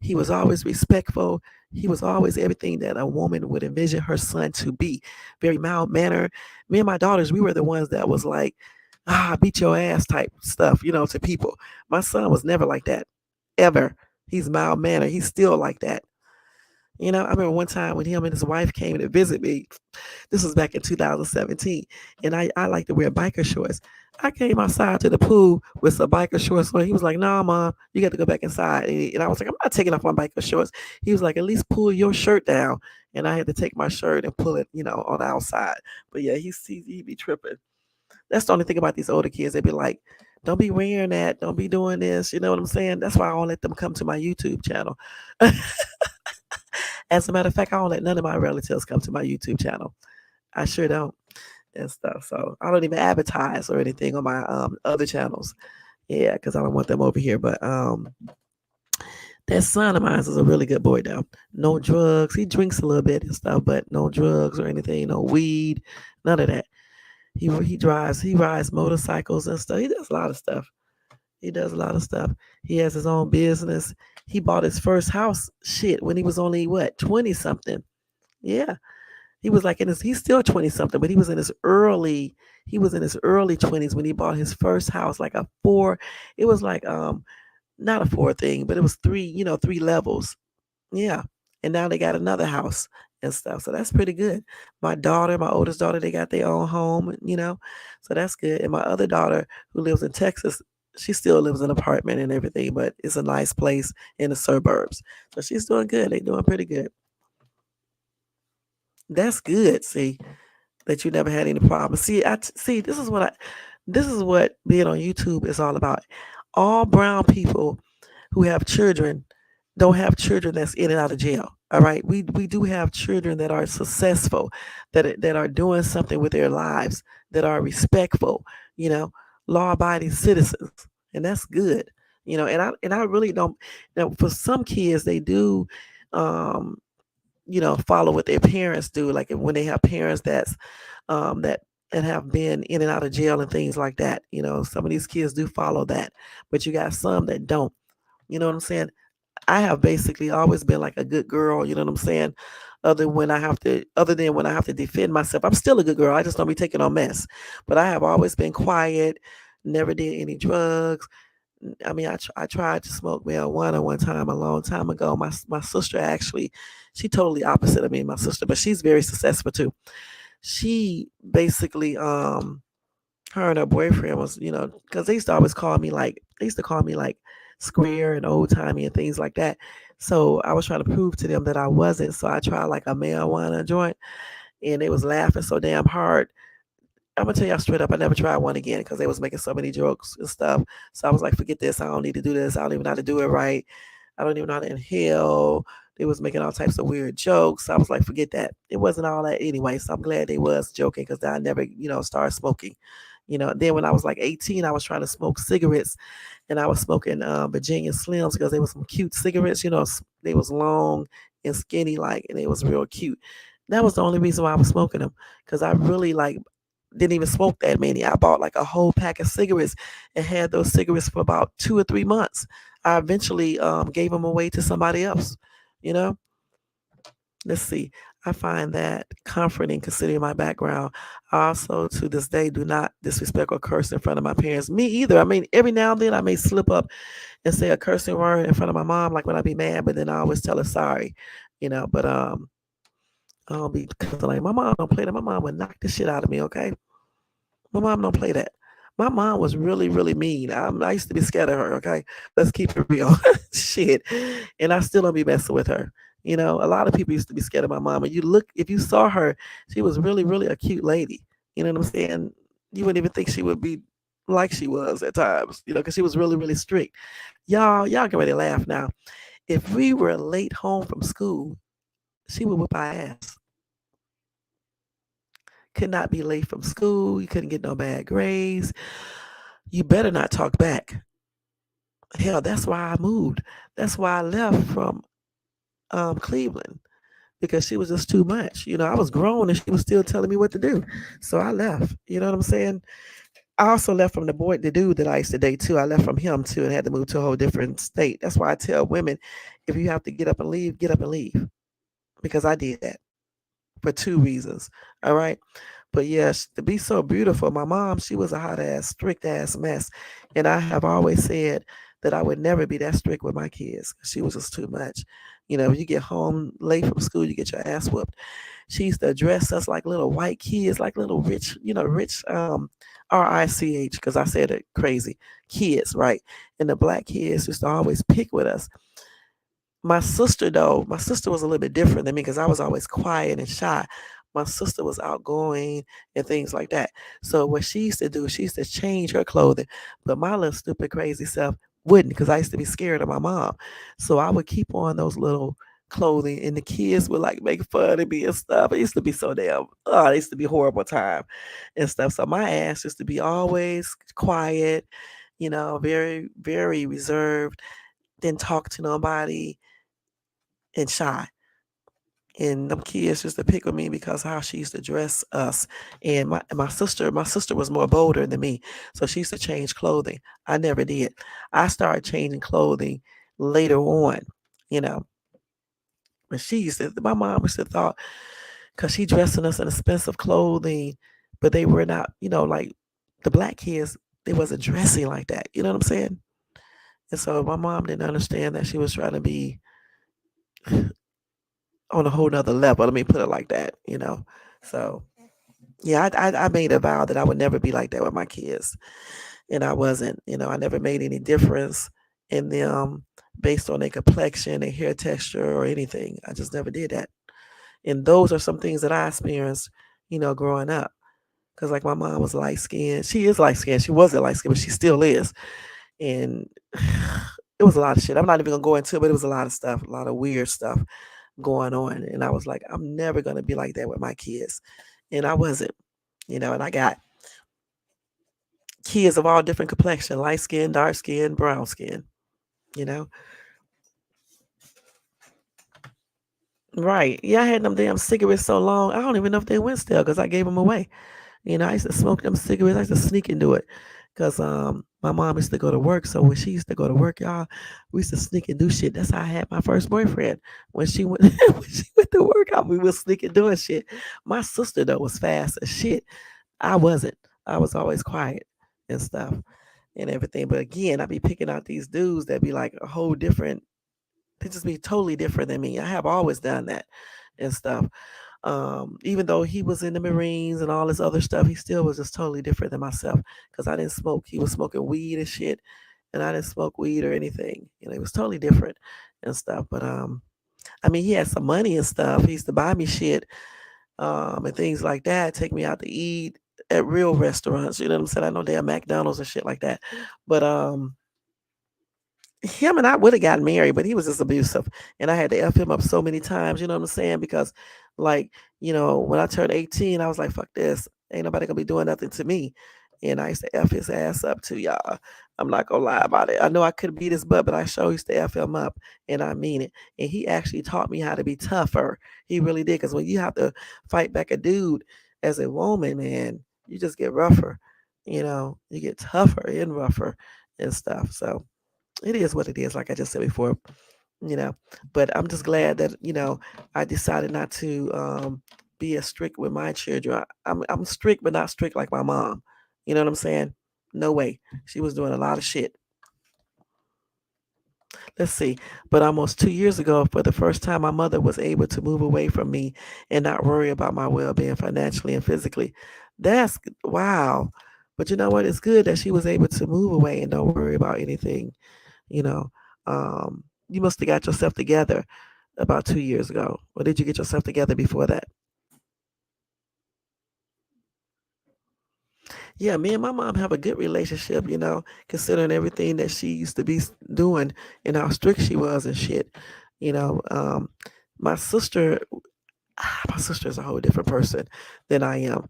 He was always respectful. He was always everything that a woman would envision her son to be. Very mild mannered. Me and my daughters, we were the ones that was like, beat your ass type stuff, to people. My son was never like that, ever. He's mild mannered. He's still like that. I remember one time when him and his wife came to visit me. This was back in 2017, and I like to wear biker shorts. I came outside to the pool with some biker shorts on. He was like, "Nah, mom, you got to go back inside." And I was like, "I'm not taking off my biker shorts." He was like, "At least pull your shirt down." And I had to take my shirt and pull it, on the outside. But yeah, he be tripping. That's the only thing about these older kids. They be like, "Don't be wearing that. Don't be doing this." You know what I'm saying? That's why I don't let them come to my YouTube channel. As a matter of fact, I don't let none of my relatives come to my YouTube channel. I sure don't and stuff. So I don't even advertise or anything on my other channels. Yeah, because I don't want them over here. But That son of mine is a really good boy though. No drugs. He drinks a little bit and stuff, but no drugs or anything, no weed, none of that. He rides motorcycles and stuff. He does a lot of stuff. He does a lot of stuff. He has his own business. He bought his first house shit when he was only what, 20 something. Yeah. He was like in his he's still 20 something, but he was in his early 20s when he bought his first house, like a four. It was like not a four thing, but it was three, three levels. Yeah. And now they got another house and stuff. So that's pretty good. My oldest daughter, they got their own home, So that's good. And my other daughter who lives in Texas, she still lives in an apartment and everything, but it's a nice place in the suburbs. So she's doing good. They doing pretty good. That's good. See, that you never had any problems. See. This is what being on YouTube is all about. All brown people who have children don't have children that's in and out of jail. All right, we do have children that are successful, that are doing something with their lives, that are respectful, you know, law-abiding citizens, and that's good. And I really don't. For some kids, they do. Um, follow what their parents do. Like when they have parents that and have been in and out of jail and things like that. Some of these kids do follow that, but you got some that don't. You know what I'm saying? I have basically always been like a good girl. You know what I'm saying? Other than when I have to defend myself, I'm still a good girl. I just don't be taking on mess. But I have always been quiet. Never did any drugs. I mean, I tried to smoke marijuana one time a long time ago. My sister actually, she totally opposite of me, my sister, but she's very successful too. She basically, her and her boyfriend was, because they used to call me like square and old timey and things like that. So I was trying to prove to them that I wasn't. So I tried like a marijuana joint, and they was laughing so damn hard. I'm gonna tell y'all straight up, I never tried one again because they was making so many jokes and stuff. So I was like, forget this. I don't need to do this. I don't even know how to do it right. I don't even know how to inhale. They was making all types of weird jokes. I was like, forget that. It wasn't all that anyway. So I'm glad they was joking because I never, started smoking. Then when I was like 18, I was trying to smoke cigarettes, and I was smoking Virginia Slims because they was some cute cigarettes. They was long and skinny like, and they was real cute. That was the only reason why I was smoking them because I really like didn't even smoke that many. I bought like a whole pack of cigarettes and had those cigarettes for about 2 or 3 months. I eventually gave them away to somebody else. You know, let's see. I find that comforting considering my background. I also, to this day, do not disrespect or curse in front of my parents. Me either. I mean, every now and then I may slip up and say a cursing word in front of my mom, like when I be mad, but then I always tell her sorry. But I'll be cussing like my mom don't play that. My mom would knock the shit out of me. Okay, my mom don't play that. My mom was really, really mean. I used to be scared of her. Okay, let's keep it real. Shit, and I still don't be messing with her. A lot of people used to be scared of my mom. And if you saw her, she was really, really a cute lady. You know what I'm saying? You wouldn't even think she would be like she was at times. Because she was really, really strict. Y'all get ready to laugh now. If we were late home from school, she would whip our ass. Could not be late from school. You couldn't get no bad grades. You better not talk back. Hell, that's why I moved. That's why I left from Cleveland because she was just too much. I was grown and she was still telling me what to do. So I left. You know what I'm saying? I also left from the dude that I used to date too. I left from him too and had to move to a whole different state. That's why I tell women, if you have to get up and leave, get up and leave. Because I did that for 2 reasons. All right. But yes, to be so beautiful, my mom, she was a hot ass, strict ass mess. And I have always said that I would never be that strict with my kids. She was just too much. You get home late from school, you get your ass whooped. She used to dress us like little white kids, like little rich RICH, because I said it crazy, kids, right? And the black kids used to always pick with us. My sister, though, my sister was a little bit different than me because I was always quiet and shy. My sister was outgoing and things like that. So what she used to do, she used to change her clothing. But my little stupid crazy self wouldn't because I used to be scared of my mom. So I would keep on those little clothing and the kids would like make fun of me and stuff. It used to be so it used to be a horrible time and stuff. So my ass used to be always quiet, very, very reserved. didn't talk to nobody, and shy. And them kids used to pick with me because how she used to dress us. And my sister was more bolder than me, so she used to change clothing. I never did. I started changing clothing later on, you know. But my mom used to thought, because she dressing us in expensive clothing, but they were not, like the black kids, they wasn't dressing like that. You know what I'm saying? And so my mom didn't understand that she was trying to be on a whole nother level. Let me put it like that, So yeah, I made a vow that I would never be like that with my kids, and I wasn't. I never made any difference in them based on their complexion, their hair texture, or anything. I just never did that. And those are some things that I experienced, growing up. Because like my mom was light skinned. She is light skinned. She wasn't light skinned, but she still is. And it was a lot of shit. I'm not even gonna go into it, but it was a lot of stuff, a lot of weird stuff going on. And I was like, I'm never gonna be like that with my kids. And I wasn't, and I got kids of all different complexion, light skin, dark skin, brown skin, you know. Right. Yeah, I had them damn cigarettes so long, I don't even know if they went still because I gave them away. I used to smoke them cigarettes. I used to sneak and do it because my mom used to go to work. So when she used to go to work, y'all, we used to sneak and do shit. That's how I had my first boyfriend. When she went when she went to work out, we was sneaking doing shit. My sister though was fast as shit. I wasn't. I was always quiet and stuff and everything. But again, I be picking out these dudes that be like a whole different. They just be totally different than me. I have always done that and stuff. Even though he was in the Marines and all this other stuff, he still was just totally different than myself because I didn't smoke. He was smoking weed and shit, and I didn't smoke weed or anything. It was totally different and stuff. But I mean, he had some money and stuff. He used to buy me shit and things like that, take me out to eat at real restaurants. You know what I'm saying? I know they have McDonald's and shit like that, but him and I would have gotten married, but he was just abusive. And I had to F him up so many times, you know what I'm saying? Because, like, when I turned 18, I was like, fuck this. Ain't nobody gonna be doing nothing to me. And I used to F his ass up too, y'all. I'm not gonna lie about it. I know I could beat his butt, but I sure used to F him up. And I mean it. And he actually taught me how to be tougher. He really did. Because when you have to fight back a dude as a woman, man, you just get rougher. You get tougher and rougher and stuff. So it is what it is, like I just said before, you know. But I'm just glad that, I decided not to be as strict with my children. I'm strict, but not strict like my mom. You know what I'm saying? No way. She was doing a lot of shit. Let's see. But almost 2 years ago, for the first time, my mother was able to move away from me and not worry about my well being financially and physically. That's wow. But you know what? It's good that she was able to move away and don't worry about anything. You know, you must have got yourself together about 2 years ago. Or did you get yourself together before that? Yeah, me and my mom have a good relationship, considering everything that she used to be doing and how strict she was and shit. You know, um, my sister, my sister is a whole different person than I am.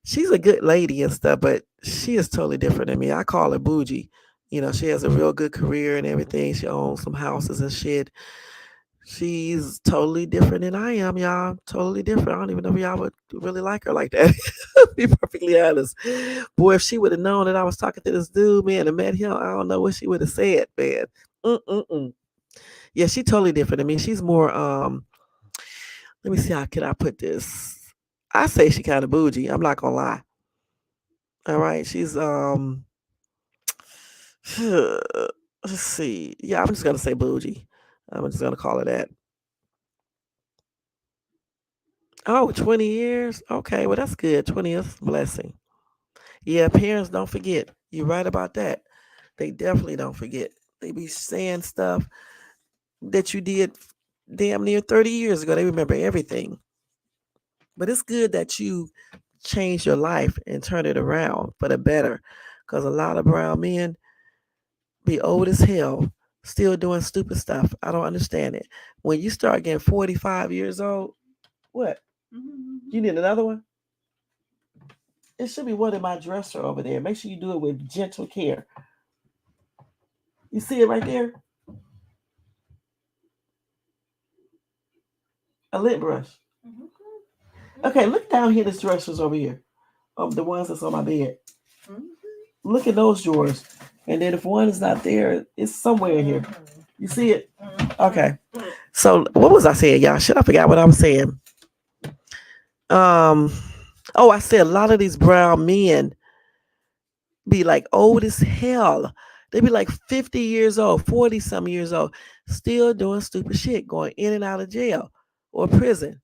She's a good lady and stuff, but she is totally different than me. I call her bougie. She has a real good career and everything. She owns some houses and shit. She's totally different than I am, y'all. Totally different. I don't even know if y'all would really like her like that. Be perfectly honest. Boy, if she would have known that I was talking to this dude, man, and met him, I don't know what she would have said, man. Mm-mm-mm. Yeah, she totally different than me. She's more, let me see, how can I put this? I say she kind of bougie. I'm not gonna lie. All right. She's, let's see. Yeah, I'm just gonna say bougie. I'm just gonna call her that. Oh, 20 years? Okay, well, that's good. 20 is a blessing. Yeah, parents don't forget. You're right about that. They definitely don't forget. They be saying stuff that you did damn near 30 years ago. They remember everything. But it's good that you changed your life and turned it around for the better. Because a lot of brown men be old as hell, still doing stupid stuff. I don't understand it. When you start getting 45 years old, what? You need another one? It should be one in my dresser over there. Make sure you do it with gentle care. You see it right there? A lint brush. Okay, look down here. This dressers over here. The ones that's on my bed. Look at those drawers. And then if one is not there, it's somewhere in here. You see it? Okay. So what was I saying, y'all? Shit, I forgot what I was saying. I said a lot of these brown men be like old as hell. They be like 50 years old, 40 some years old, still doing stupid shit, going in and out of jail or prison.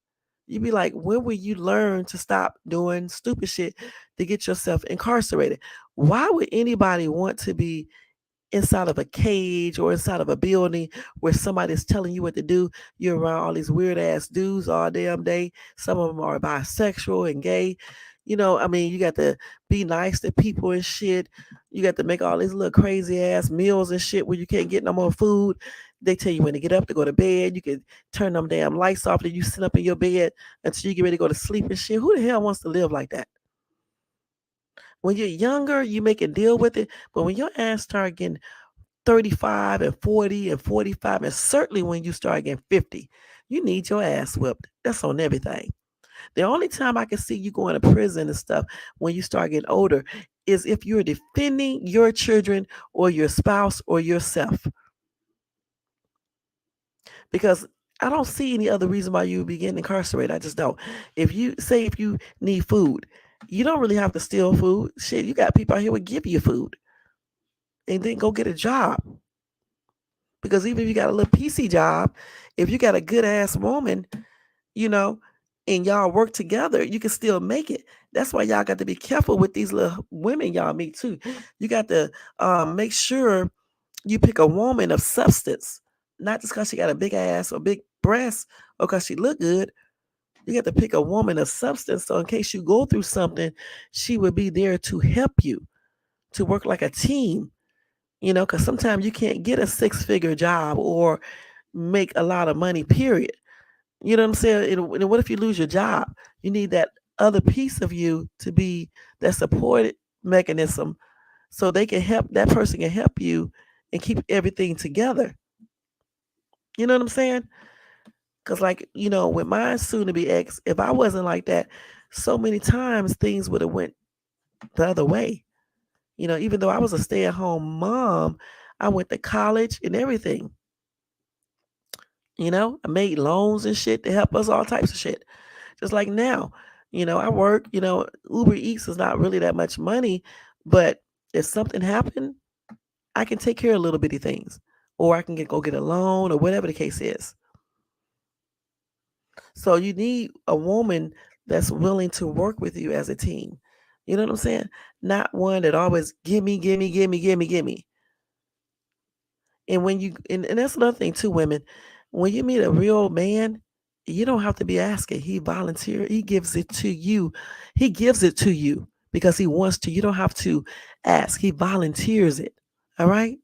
You be like, when will you learn to stop doing stupid shit to get yourself incarcerated? Why would anybody want to be inside of a cage or inside of a building where somebody's telling you what to do? You're around all these weird ass dudes all damn day. Some of them are bisexual and gay. You got to be nice to people and shit. You got to make all these little crazy ass meals and shit where you can't get no more food. They tell you when to get up to go to bed. You can turn them damn lights off, that you sit up in your bed until you get ready to go to sleep and shit. Who the hell wants to live like that? When you're younger, you make a deal with it. But when your ass start getting 35 and 40 and 45, and certainly when you start getting 50, you need your ass whipped. That's on everything. The only time I can see you going to prison and stuff when you start getting older is if you're defending your children or your spouse or yourself. Because I don't see any other reason why you would be getting incarcerated. I just don't. If you need food, you don't really have to steal food. Shit, you got people out here who give you food. And then go get a job. Because even if you got a little PC job, if you got a good ass woman, and y'all work together, you can still make it. That's why y'all got to be careful with these little women y'all meet too. You got to make sure you pick a woman of substance, not just because she got a big ass or big breasts or because she look good. You got to pick a woman of substance, so in case you go through something, she would be there to help you, to work like a team. Because sometimes you can't get a 6-figure job or make a lot of money, period. You know what I'm saying? And what if you lose your job? You need that other piece of you to be that support mechanism so they can help, that person can help you and keep everything together. You know what I'm saying? Because with my soon to be ex, if I wasn't like that, so many times things would have went the other way. Even though I was a stay-at-home mom, I went to college and everything. I made loans and shit to help us, all types of shit. Just like now, I work, Uber Eats is not really that much money, but if something happened, I can take care of little bitty things, or I can go get a loan or whatever the case is. So you need a woman that's willing to work with you as a team. You know what I'm saying? Not one that always gimme. And when and that's another thing too, women, when you meet a real man, you don't have to be asking. He volunteers. He gives it to you. He gives it to you because he wants to. You don't have to ask. He volunteers it. All right?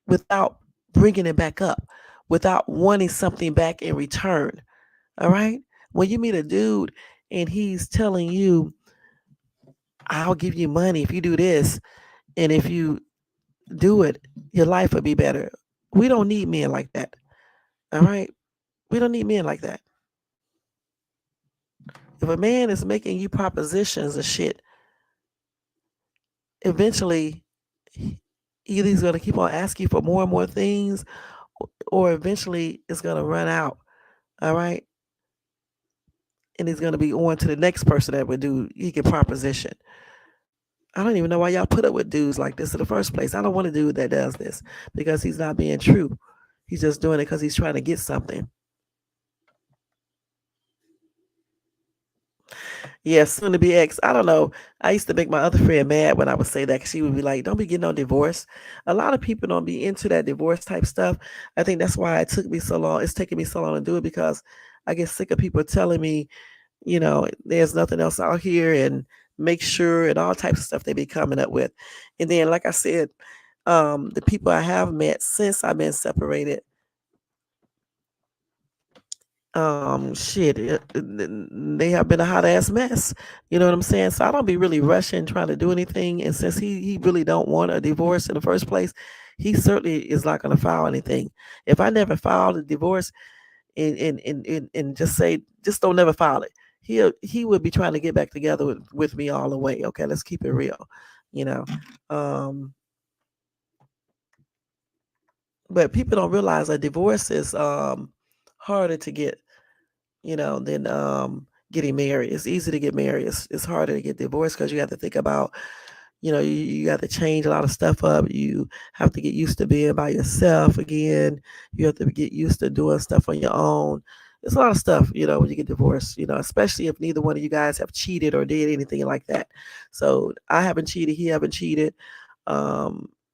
Without bringing it back up, without wanting something back in return. All right? When you meet a dude and he's telling you, I'll give you money if you do this, and if you do it, your life will be better. We don't need men like that. All right? We don't need men like that. If a man is making you propositions and shit, eventually either he's going to keep on asking for more and more things, or eventually it's going to run out. All right? And he's going to be on to the next person that would do, he can proposition. I don't even know why y'all put up with dudes like this in the first place. I don't want a dude that does this because he's not being true. He's just doing it because he's trying to get something. Yeah, soon to be ex. I don't know. I used to make my other friend mad when I would say that, because she would be like, don't be getting on divorce. A lot of people don't be into that divorce type stuff. I think that's why it took me so long. It's taking me so long to do it, because I get sick of people telling me, there's nothing else out here, and make sure, and all types of stuff they be coming up with. And then, like I said, the people I have met since I've been separated, they have been a hot ass mess. You know what I'm saying? So I don't be really rushing trying to do anything. And since he really don't want a divorce in the first place, he certainly is not going to file anything. If I never filed a divorce, and just don't never file it. He would be trying to get back together with me all the way. Okay, let's keep it real, you know. Um, but people don't realize that divorce is harder to get, than getting married. It's easy to get married. It's harder to get divorced because you have to think about, you got to change a lot of stuff up. You have to get used to being by yourself again. You have to get used to doing stuff on your own. It's a lot of stuff, when you get divorced, especially if neither one of you guys have cheated or did anything like that. So I haven't cheated. He haven't cheated.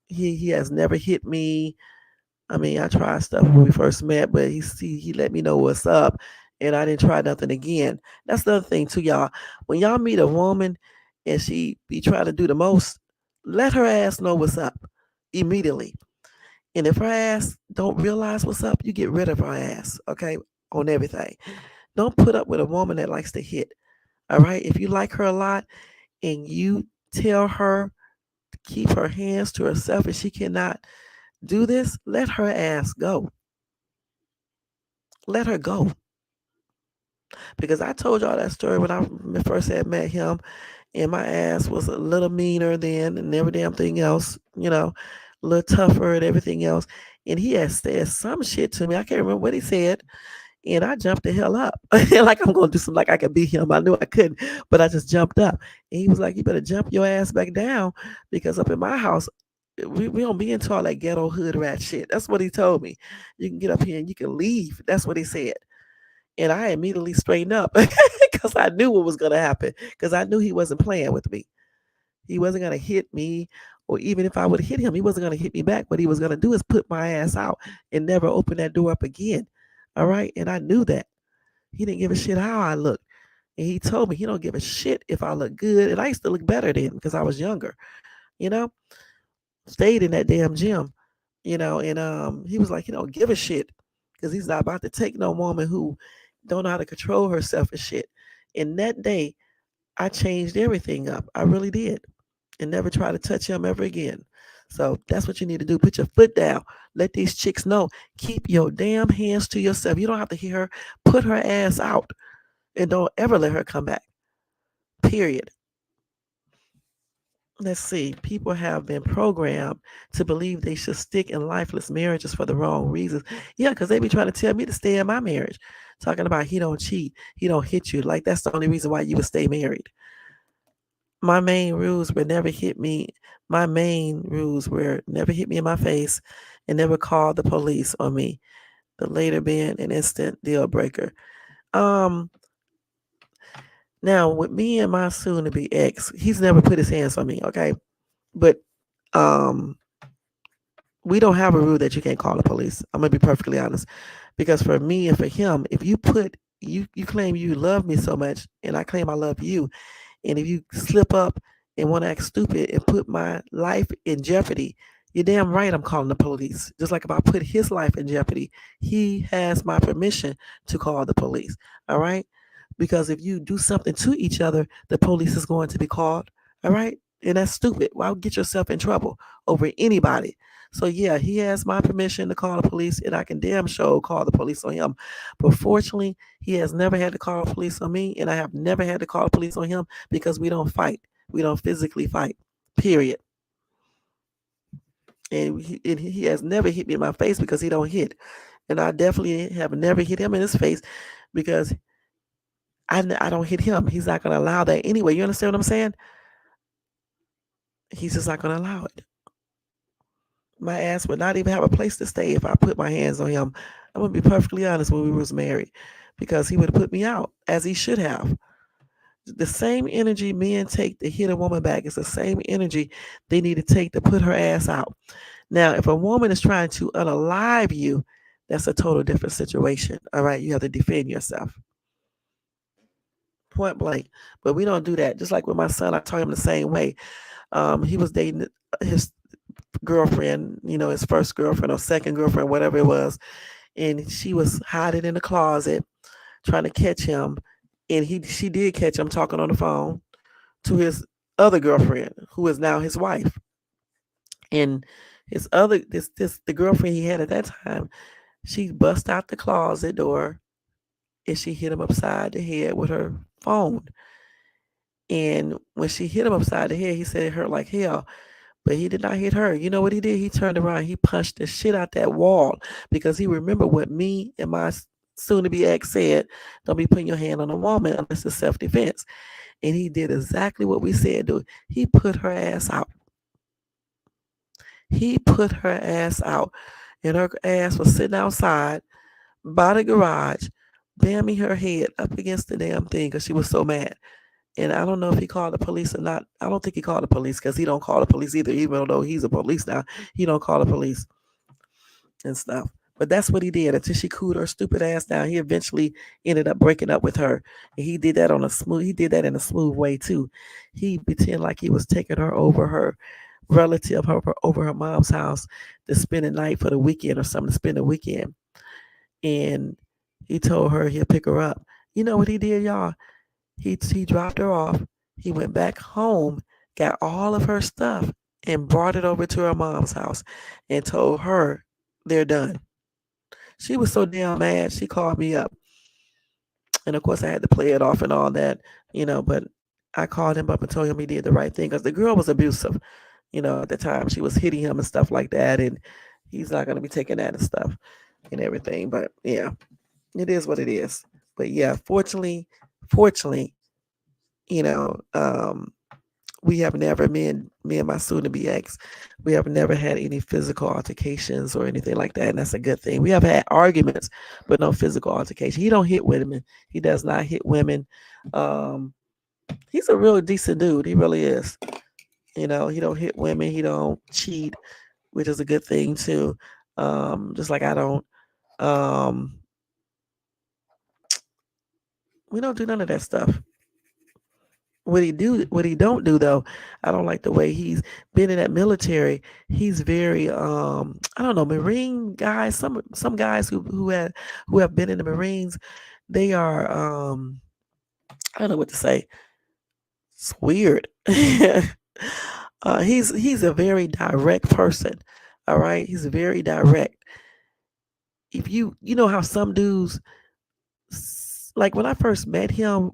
He has never hit me. I mean, I tried stuff when we first met, but he let me know what's up, and I didn't try nothing again. That's the other thing too, y'all. When y'all meet a woman and she be trying to do the most, let her ass know what's up immediately. And if her ass don't realize what's up, you get rid of her ass, okay, on everything. Don't put up with a woman that likes to hit. All right. If you like her a lot and you tell her to keep her hands to herself and she cannot do this, let her ass go. Let her go. Because I told y'all that story when I first had met him, and my ass was a little meaner then and every damn thing else, a little tougher and everything else. And he had said some shit to me. I can't remember what he said. And I jumped the hell up. Like I'm gonna do something like I could beat him. I knew I couldn't, but I just jumped up. And he was like, "You better jump your ass back down because up in my house, we don't be into all that ghetto hood rat shit." That's what he told me. You can get up here and you can leave. That's what he said. And I immediately straightened up because I knew what was gonna happen. Because I knew he wasn't playing with me. He wasn't gonna hit me, or even if I would hit him, he wasn't gonna hit me back. What he was gonna do is put my ass out and never open that door up again. All right, and I knew that. He didn't give a shit how I looked. And he told me he don't give a shit if I look good. And I used to look better then because I was younger, you know, stayed in that damn gym, and he was like, he don't give a shit because he's not about to take no woman who don't know how to control herself and shit. And that day, I changed everything up. I really did. And never try to touch him ever again. So that's what you need to do. Put your foot down. Let these chicks know. Keep your damn hands to yourself. You don't have to hear her. Put her ass out. And don't ever let her come back. Period. Let's see. People have been programmed to believe they should stick in lifeless marriages for the wrong reasons. Yeah, because they be trying to tell me to stay in my marriage. Talking about he don't cheat. He don't hit you. Like that's the only reason why you would stay married. My main rules were never hit me. My main rules were never hit me in my face and never call the police on me. The later being an instant deal breaker. Um, Now with me and my soon to be ex, he's never put his hands on me, okay? But um we don't have a rule that you can't call the police. I'm gonna be perfectly honest. Because for me and for him, if you claim you love me so much and I claim I love you, and if you slip up and want to act stupid and put my life in jeopardy, you're damn right I'm calling the police. Just like if I put his life in jeopardy, he has my permission to call the police. All right? Because if you do something to each other, the police is going to be called. All right? And that's stupid. Why get yourself in trouble over anybody? So yeah, he has my permission to call the police, and I can damn sure call the police on him. But fortunately, he has never had to call the police on me, and I have never had to call the police on him because we don't fight. We don't physically fight. Period. And he has never hit me in my face because he don't hit. And I definitely have never hit him in his face because I don't hit him. He's not going to allow that anyway. You understand what I'm saying? He's just not going to allow it. My ass would not even have a place to stay if I put my hands on him. I'm going to be perfectly honest when we was married because he would have put me out as he should have. The same energy men take to hit a woman back is the same energy they need to take to put her ass out. Now, if a woman is trying to unalive you, that's a total different situation. All right, you have to defend yourself. Point blank. But we don't do that. Just like with my son, I taught him the same way. He was dating his girlfriend, his first girlfriend or second girlfriend, whatever it was, and she was hiding in the closet trying to catch him, and she did catch him talking on the phone to his other girlfriend, who is now his wife. And his other the girlfriend he had at that time, She bust out the closet door and she hit him upside the head with her phone. And when she hit him upside the head, he said it hurt like hell. But he did not hit her. You know what he did? He turned around. He punched the shit out that wall because he remembered what me and my soon-to-be ex said. Don't be putting your hand on a woman unless it's self-defense. And he did exactly what we said, dude. He put her ass out. He put her ass out. And her ass was sitting outside by the garage, bamming her head up against the damn thing because she was so mad. And I don't know if he called the police or not. I don't think he called the police because he don't call the police either, even though he's a police now. He don't call the police and stuff. But that's what he did until she cooled her stupid ass down. He eventually ended up breaking up with her. And he did that in a smooth way too. He pretended like he was taking her over her relative, over her mom's house to spend the night for the weekend or something, to spend the weekend. And he told her he'll pick her up. You know what he did, y'all? He dropped her off. He went back home, got all of her stuff, and brought it over to her mom's house and told her they're done. She was so damn mad. She called me up. And of course, I had to play it off and all that, but I called him up and told him he did the right thing because the girl was abusive, at the time. She was hitting him and stuff like that. And he's not going to be taking that and stuff and everything. But yeah, it is what it is. But yeah, fortunately, you know, um, we have never, me and my soon-to-be ex, we have never had any physical altercations or anything like that, and that's a good thing. We have had arguments, but no physical altercation. He don't hit women. He does not hit women. Um, he's a real decent dude. He really is. He don't hit women. He don't cheat, which is a good thing too. Just like I don't. Um, we don't do none of that stuff. What he don't do though, I don't like the way he's been in that military. He's very I don't know, Marine guys, some guys who have been in the Marines, they are I don't know what to say. It's weird. He's a very direct person. All right? He's very direct. If you know how some dudes, like when I first met him,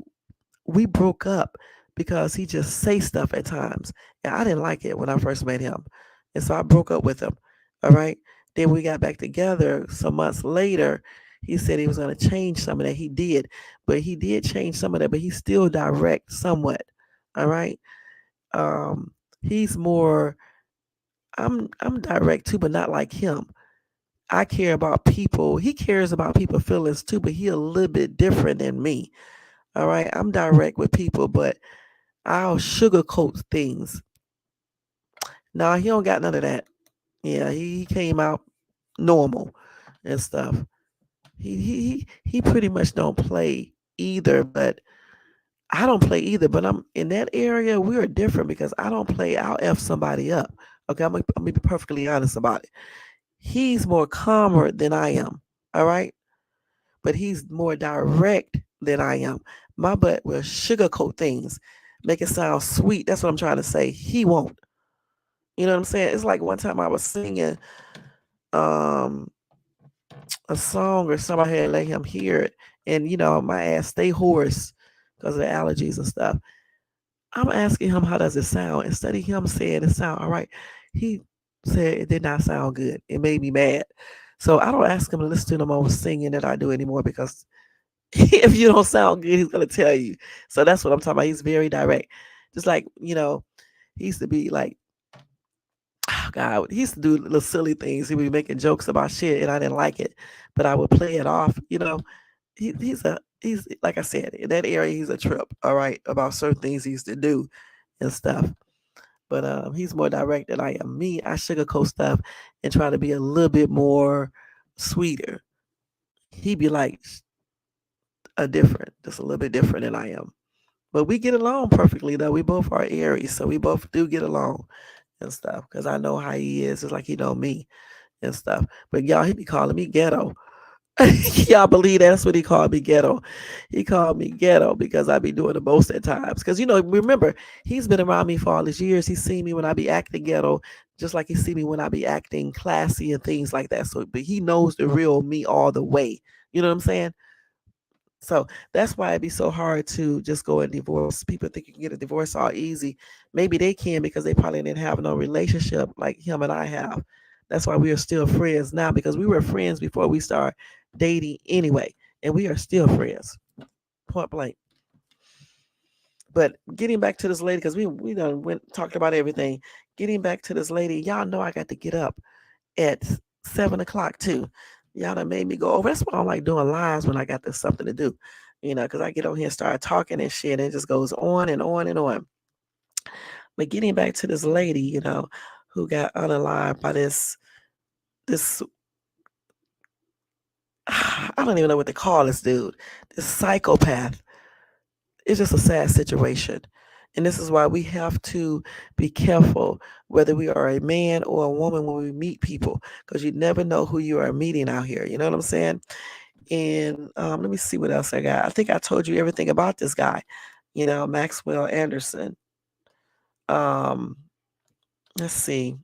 we broke up because he just say stuff at times. And I didn't like it when I first met him. And so I broke up with him. All right. Then we got back together some months later. He said he was going to change some of that. He did. But he did change some of that, but he's still direct somewhat. All right. He's more I'm direct too, but not like him. I care about people. He cares about people's feelings too, but he a little bit different than me. All right. I'm direct with people, but I'll sugarcoat things. Now he don't got none of that. Yeah, he came out normal and stuff. He pretty much don't play either, but I don't play either. But I'm in that area. We're different because I don't play. I'll f somebody up. Okay, I'm gonna be perfectly honest about it. He's more calmer than I am. All right, but he's more direct than I am. My butt will sugarcoat things, make it sound sweet. That's what I'm trying to say. He won't. You know what I'm saying? It's like one time I was singing um a song or somebody had let him hear it, and my ass stay hoarse because of the allergies and stuff. I'm asking him how does it sound instead of him saying it sound all right. He said it did not sound good. It made me mad. So I don't ask him to listen to no more singing that I do anymore because if you don't sound good, he's gonna tell you. So that's what I'm talking about. He's very direct. Just like, he used to be like, oh God, he used to do little silly things. He would be making jokes about shit and I didn't like it. But I would play it off. He's like I said, in that area he's a trip, all right, about certain things he used to do and stuff. But he's more direct than I am. Me, I sugarcoat stuff and try to be a little bit more sweeter. He be like just a little bit different than I am. But we get along perfectly though. We both are Aries, so we both do get along and stuff. Cause I know how he is, just like he know me and stuff. But y'all, he be calling me ghetto. Y'all believe that's what he called me, ghetto. He called me ghetto because I be doing the most at times. Because remember, he's been around me for all these years. He's seen me when I be acting ghetto, just like he see me when I be acting classy and things like that. So, but he knows the real me all the way. You know what I'm saying? So that's why it'd be so hard to just go and divorce. People think you can get a divorce all easy. Maybe they can because they probably didn't have no relationship like him and I have. That's why we are still friends now, because we were friends before we started dating anyway. And we are still friends. Point blank. But getting back to this lady, because we done went talked about everything. Getting back to this lady, y'all know I got to get up at 7 o'clock too. Y'all done made me go over. That's why I don't like doing lives when I got this something to do. Because I get on here and start talking and shit, and it just goes on and on and on. But getting back to this lady, who got unalive by this I don't even know what to call this dude. This psychopath. It's just a sad situation. And this is why we have to be careful whether we are a man or a woman when we meet people, because you never know who you are meeting out here. You know what I'm saying? And let me see what else I got. I think I told you everything about this guy, Maxwell Anderson. Um, let's see.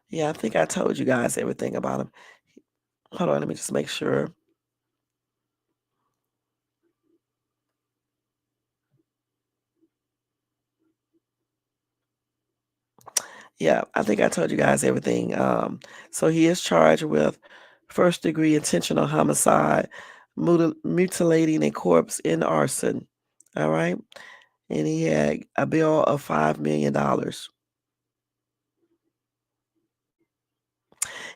Yeah, I think I told you guys everything about him. Hold on, let me just make sure. Yeah, I think I told you guys everything. So he is charged with first degree intentional homicide, mutilating a corpse, in arson. All right. And he had a bill of $5 million.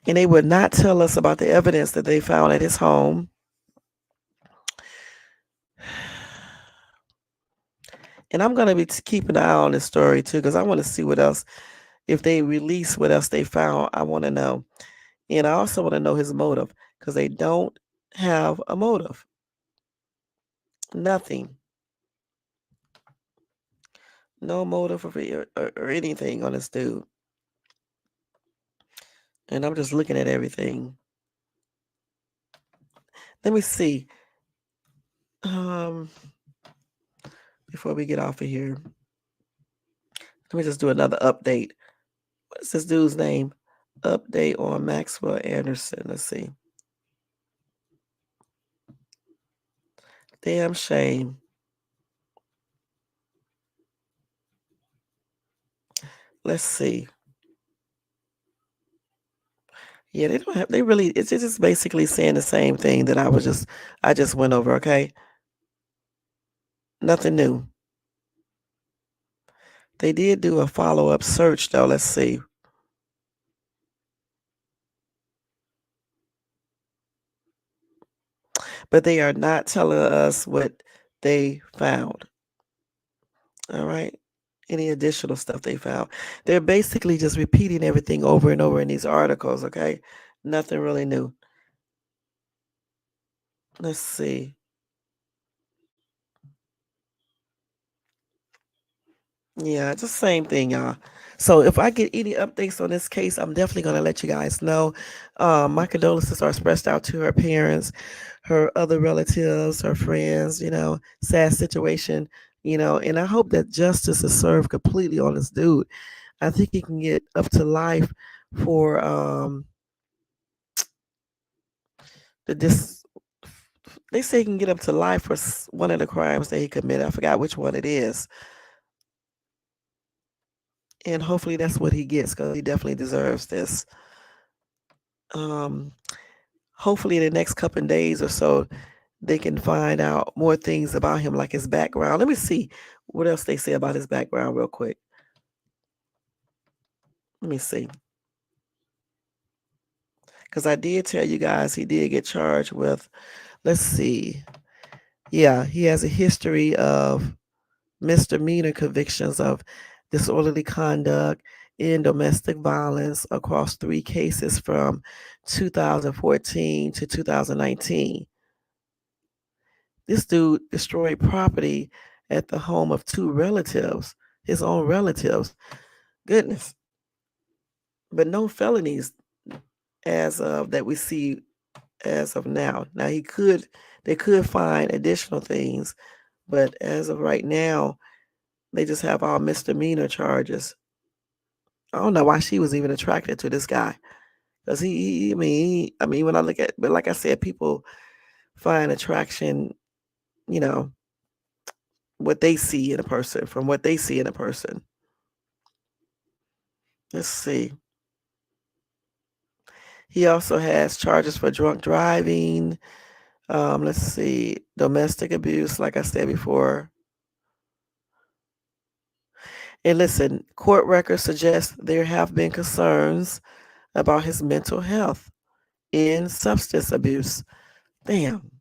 And they would not tell us about the evidence that they found at his home. And I'm going to be keeping an eye on this story too, because I want to see what else, if they release what else they found, I want to know. And I also want to know his motive, because they don't have a motive. Nothing. No motive or anything on this dude. And I'm just looking at everything. Let me see. Before we get off of here, let me just do another update. What's this dude's name? Update on Maxwell Anderson. Let's see. Damn shame. Let's see. Yeah, they don't have. They really. It's just basically saying the same thing that I just went over. Okay. Nothing new. They did do a follow-up search though. Let's see. But they are not telling us what they found. All right. Any additional stuff they found. They're basically just repeating everything over and over in these articles. Okay. Nothing really new. Let's see. Yeah, it's the same thing, y'all. So if I get any updates on this case, I'm definitely going to let you guys know. My condolences are expressed out to her parents, her other relatives, her friends, sad situation, and I hope that justice is served completely on this dude. I think he can get up to life for this. They say he can get up to life for one of the crimes that he committed. I forgot which one it is. And hopefully that's what he gets, because he definitely deserves this. Hopefully in the next couple of days or so, they can find out more things about him, like his background. Let me see what else they say about his background real quick. Let me see. Because I did tell you guys he did get charged with, let's see. Yeah, he has a history of misdemeanor convictions of disorderly conduct and domestic violence across 3 cases from 2014 to 2019. This dude destroyed property at the home of 2 relatives, his own relatives. Goodness. But no felonies. as of that we see as of now. Now they could find additional things, but as of right now, they just have all misdemeanor charges. I don't know why she was even attracted to this guy, because I mean, when I look at, but like I said, people find attraction, you know, what they see in a person from what they see in a person. Let's see. He also has charges for drunk driving. Let's see, domestic abuse, like I said before. And listen, court records suggest there have been concerns about his mental health and substance abuse. Damn.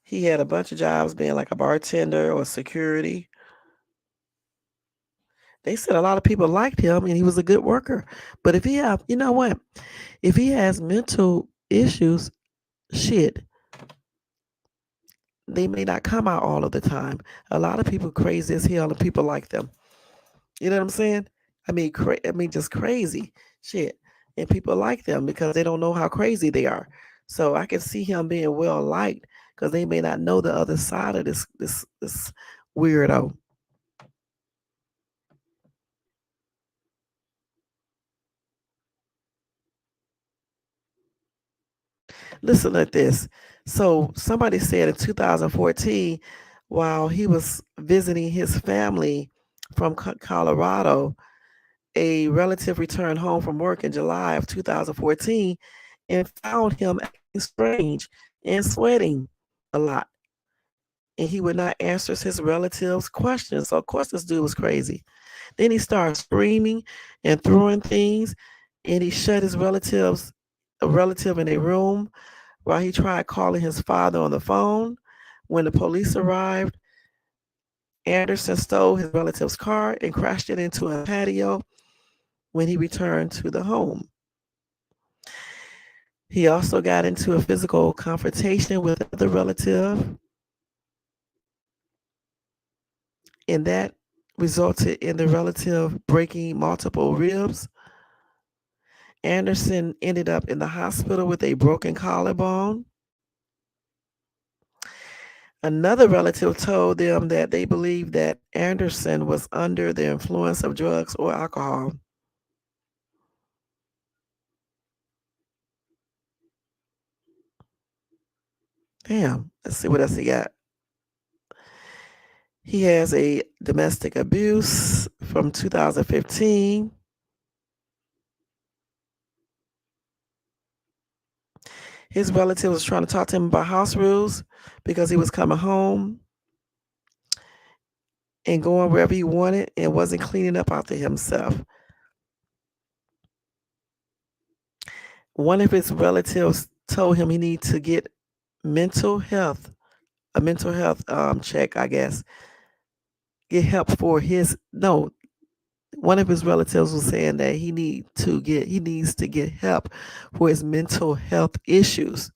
He had a bunch of jobs being like a bartender or security. They said a lot of people liked him and he was a good worker. But if he have, you know what? If he has mental issues, shit, they may not come out all of the time. A lot of people crazy as hell and people like them. You know what I'm saying? I mean, just crazy shit, and people like them because they don't know how crazy they are. So I can see him being well liked because they may not know the other side of this weirdo. Listen to this. So somebody said in 2014, while he was visiting his family from Colorado, a relative returned home from work in July of 2014 and found him acting strange and sweating a lot. And he would not answer his relatives' questions. So, of course, this dude was crazy. Then he started screaming and throwing things, and he shut a relative in a room while he tried calling his father on the phone. When the police arrived, Anderson stole his relative's car and crashed it into a patio when he returned to the home. He also got into a physical confrontation with another relative, and that resulted in the relative breaking multiple ribs. Anderson ended up in the hospital with a broken collarbone. Another relative told them that they believed that Anderson was under the influence of drugs or alcohol. Damn, let's see what else he got. He has a domestic abuse from 2015. His relative was trying to talk to him about house rules because he was coming home and going wherever he wanted and wasn't cleaning up after himself. One of his relatives told him he needed to get mental health, a mental health check, I guess. Get help for his no. One of his relatives was saying that he needs to get help for his mental health issues.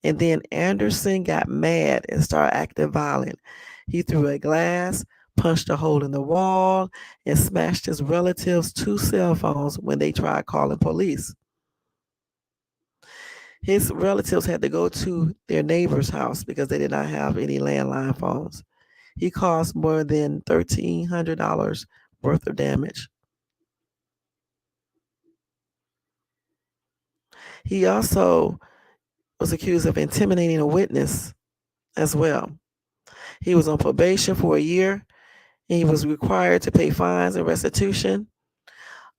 And then Anderson got mad and started acting violent. He threw a glass, punched a hole in the wall, and smashed his relatives' two cell phones when they tried calling police. His relatives had to go to their neighbor's house because they did not have any landline phones. He caused more than $1,300 worth of damage. He also was accused of intimidating a witness as well. He was on probation for a year, and he was required to pay fines and restitution,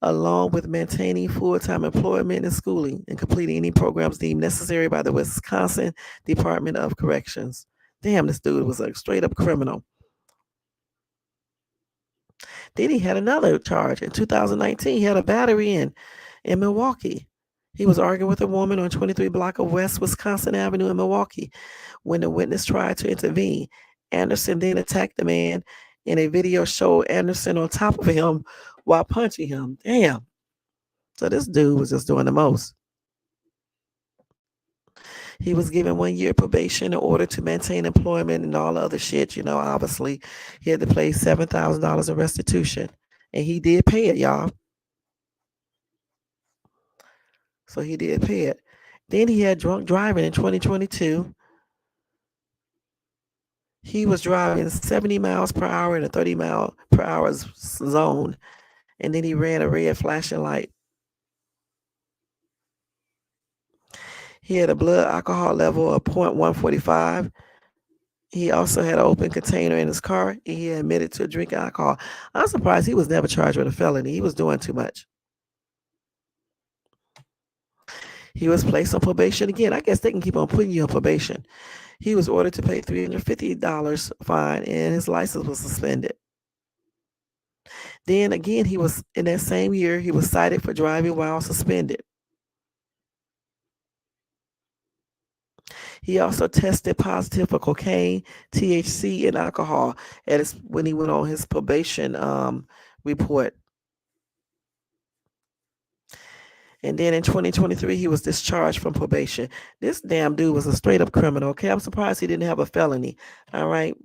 along with maintaining full-time employment and schooling and completing any programs deemed necessary by the Wisconsin Department of Corrections. Damn, this dude was a straight-up criminal. Then he had another charge in 2019. He had a battery in Milwaukee. He was arguing with a woman on 23 block of West Wisconsin Avenue in Milwaukee when the witness tried to intervene. Anderson then attacked the man, and a video showed Anderson on top of him while punching him. Damn. So this dude was just doing the most. He was given 1 year probation in order to maintain employment and all the other shit. You know, obviously, he had to pay $7,000 in restitution. And he did pay it, y'all. So he did pay it. Then he had drunk driving in 2022. He was driving 70 miles per hour in a 30-mile-per-hour zone. And then he ran a red flashing light. He had a blood alcohol level of 0.145. He also had an open container in his car, and he admitted to drinking alcohol. I'm surprised he was never charged with a felony. He was doing too much. He was placed on probation again. I guess they can keep on putting you on probation. He was ordered to pay $350 fine, and his license was suspended. Then again, he was in that same year, he was cited for driving while suspended. He also tested positive for cocaine, THC, and alcohol when he went on his probation report. And then in 2023, he was discharged from probation. This damn dude was a straight up criminal. Okay, I'm surprised he didn't have a felony. All right.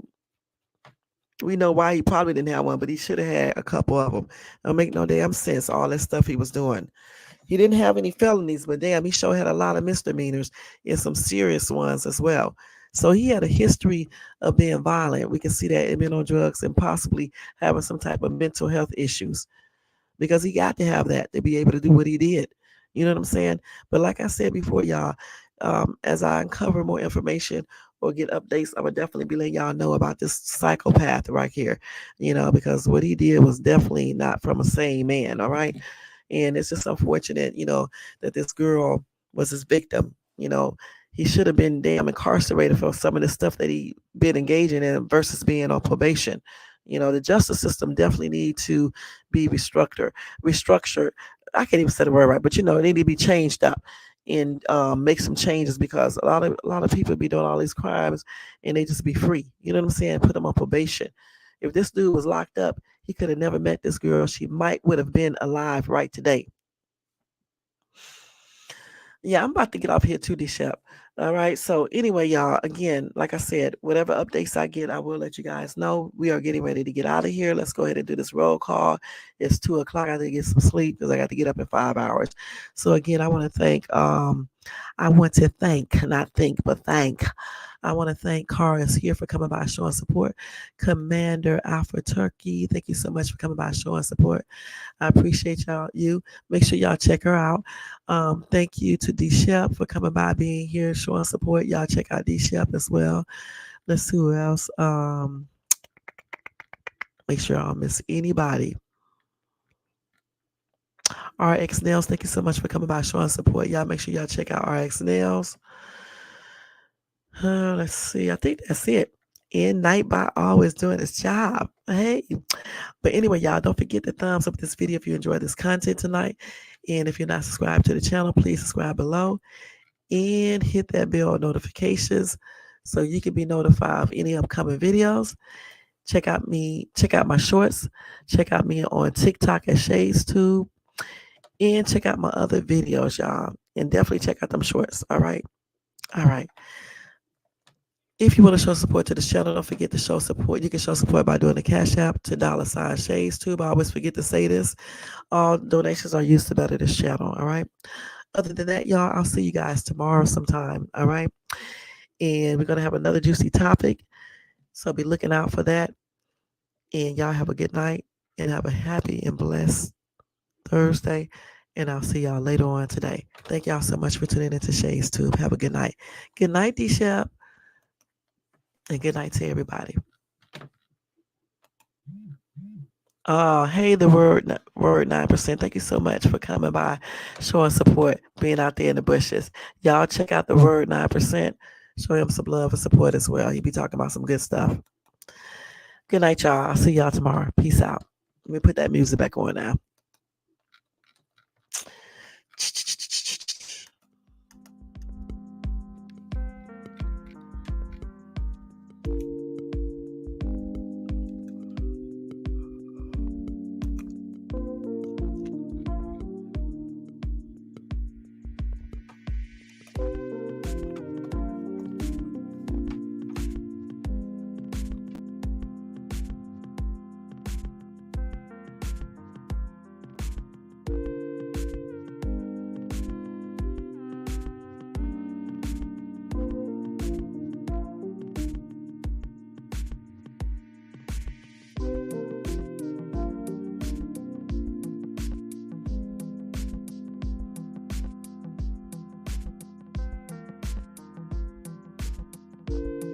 We know why he probably didn't have one, but he should have had a couple of them. Don't make no damn sense, all that stuff he was doing. He didn't have any felonies, but damn, he sure had a lot of misdemeanors and some serious ones as well. So he had a history of being violent. We can see that in being on drugs and possibly having some type of mental health issues, because he got to have that to be able to do what he did. You know what I'm saying? But like I said before, y'all, as I uncover more information or get updates, I would definitely be letting y'all know about this psychopath right here, because what he did was definitely not from a sane man, all right? And it's just unfortunate, that this girl was his victim. He should have been damn incarcerated for some of the stuff that he been engaging in versus being on probation. The justice system definitely need to be restructured. I can't even say the word right, but it need to be changed up and make some changes, because a lot of people be doing all these crimes and they just be free. You know what I'm saying? Put them on probation. If this dude was locked up, he could have never met this girl. She would have been alive right today. Yeah, I'm about to get off here too, D-Shep. All right. So anyway, y'all, again, like I said, whatever updates I get, I will let you guys know. We are getting ready to get out of here. Let's go ahead and do this roll call. It's 2:00. I got to get some sleep because I got to get up in 5 hours. So again, I want to thank, I want to thank Karis here for coming by, showing support. Commander Alpha Turkey, thank you so much for coming by, showing support. I appreciate you. Make sure y'all check her out. Thank you to D-Shep for coming by, being here, showing support. Y'all check out D-Shep as well. Let's see who else. Make sure I don't miss anybody. RX Nails, thank you so much for coming by, showing support. Y'all make sure y'all check out RX Nails. Let's see. I think that's it. In Nightbot always doing his job. Hey. But anyway, y'all, don't forget to thumbs up this video if you enjoyed this content tonight. And if you're not subscribed to the channel, please subscribe below and hit that bell notifications so you can be notified of any upcoming videos. Check out my shorts. Check out me on TikTok at ShadesTube. And check out my other videos, y'all. And definitely check out them shorts. All right. If you want to show support to the channel, don't forget to show support. You can show support by doing the Cash App to $ShadesTube. I always forget to say this. All donations are used to better this channel. All right. Other than that, y'all, I'll see you guys tomorrow sometime. All right. And we're going to have another juicy topic. So be looking out for that. And y'all have a good night and have a happy and blessed Thursday. And I'll see y'all later on today. Thank y'all so much for tuning into ShadesTube. Have a good night. Good night, D-Shep. And good night to everybody. Hey, the word 9%. Thank you so much for coming by, showing support, being out there in the bushes. Y'all check out the word 9%. Show him some love and support as well. He be talking about some good stuff. Good night, y'all. I'll see y'all tomorrow. Peace out. Let me put that music back on now. Bye.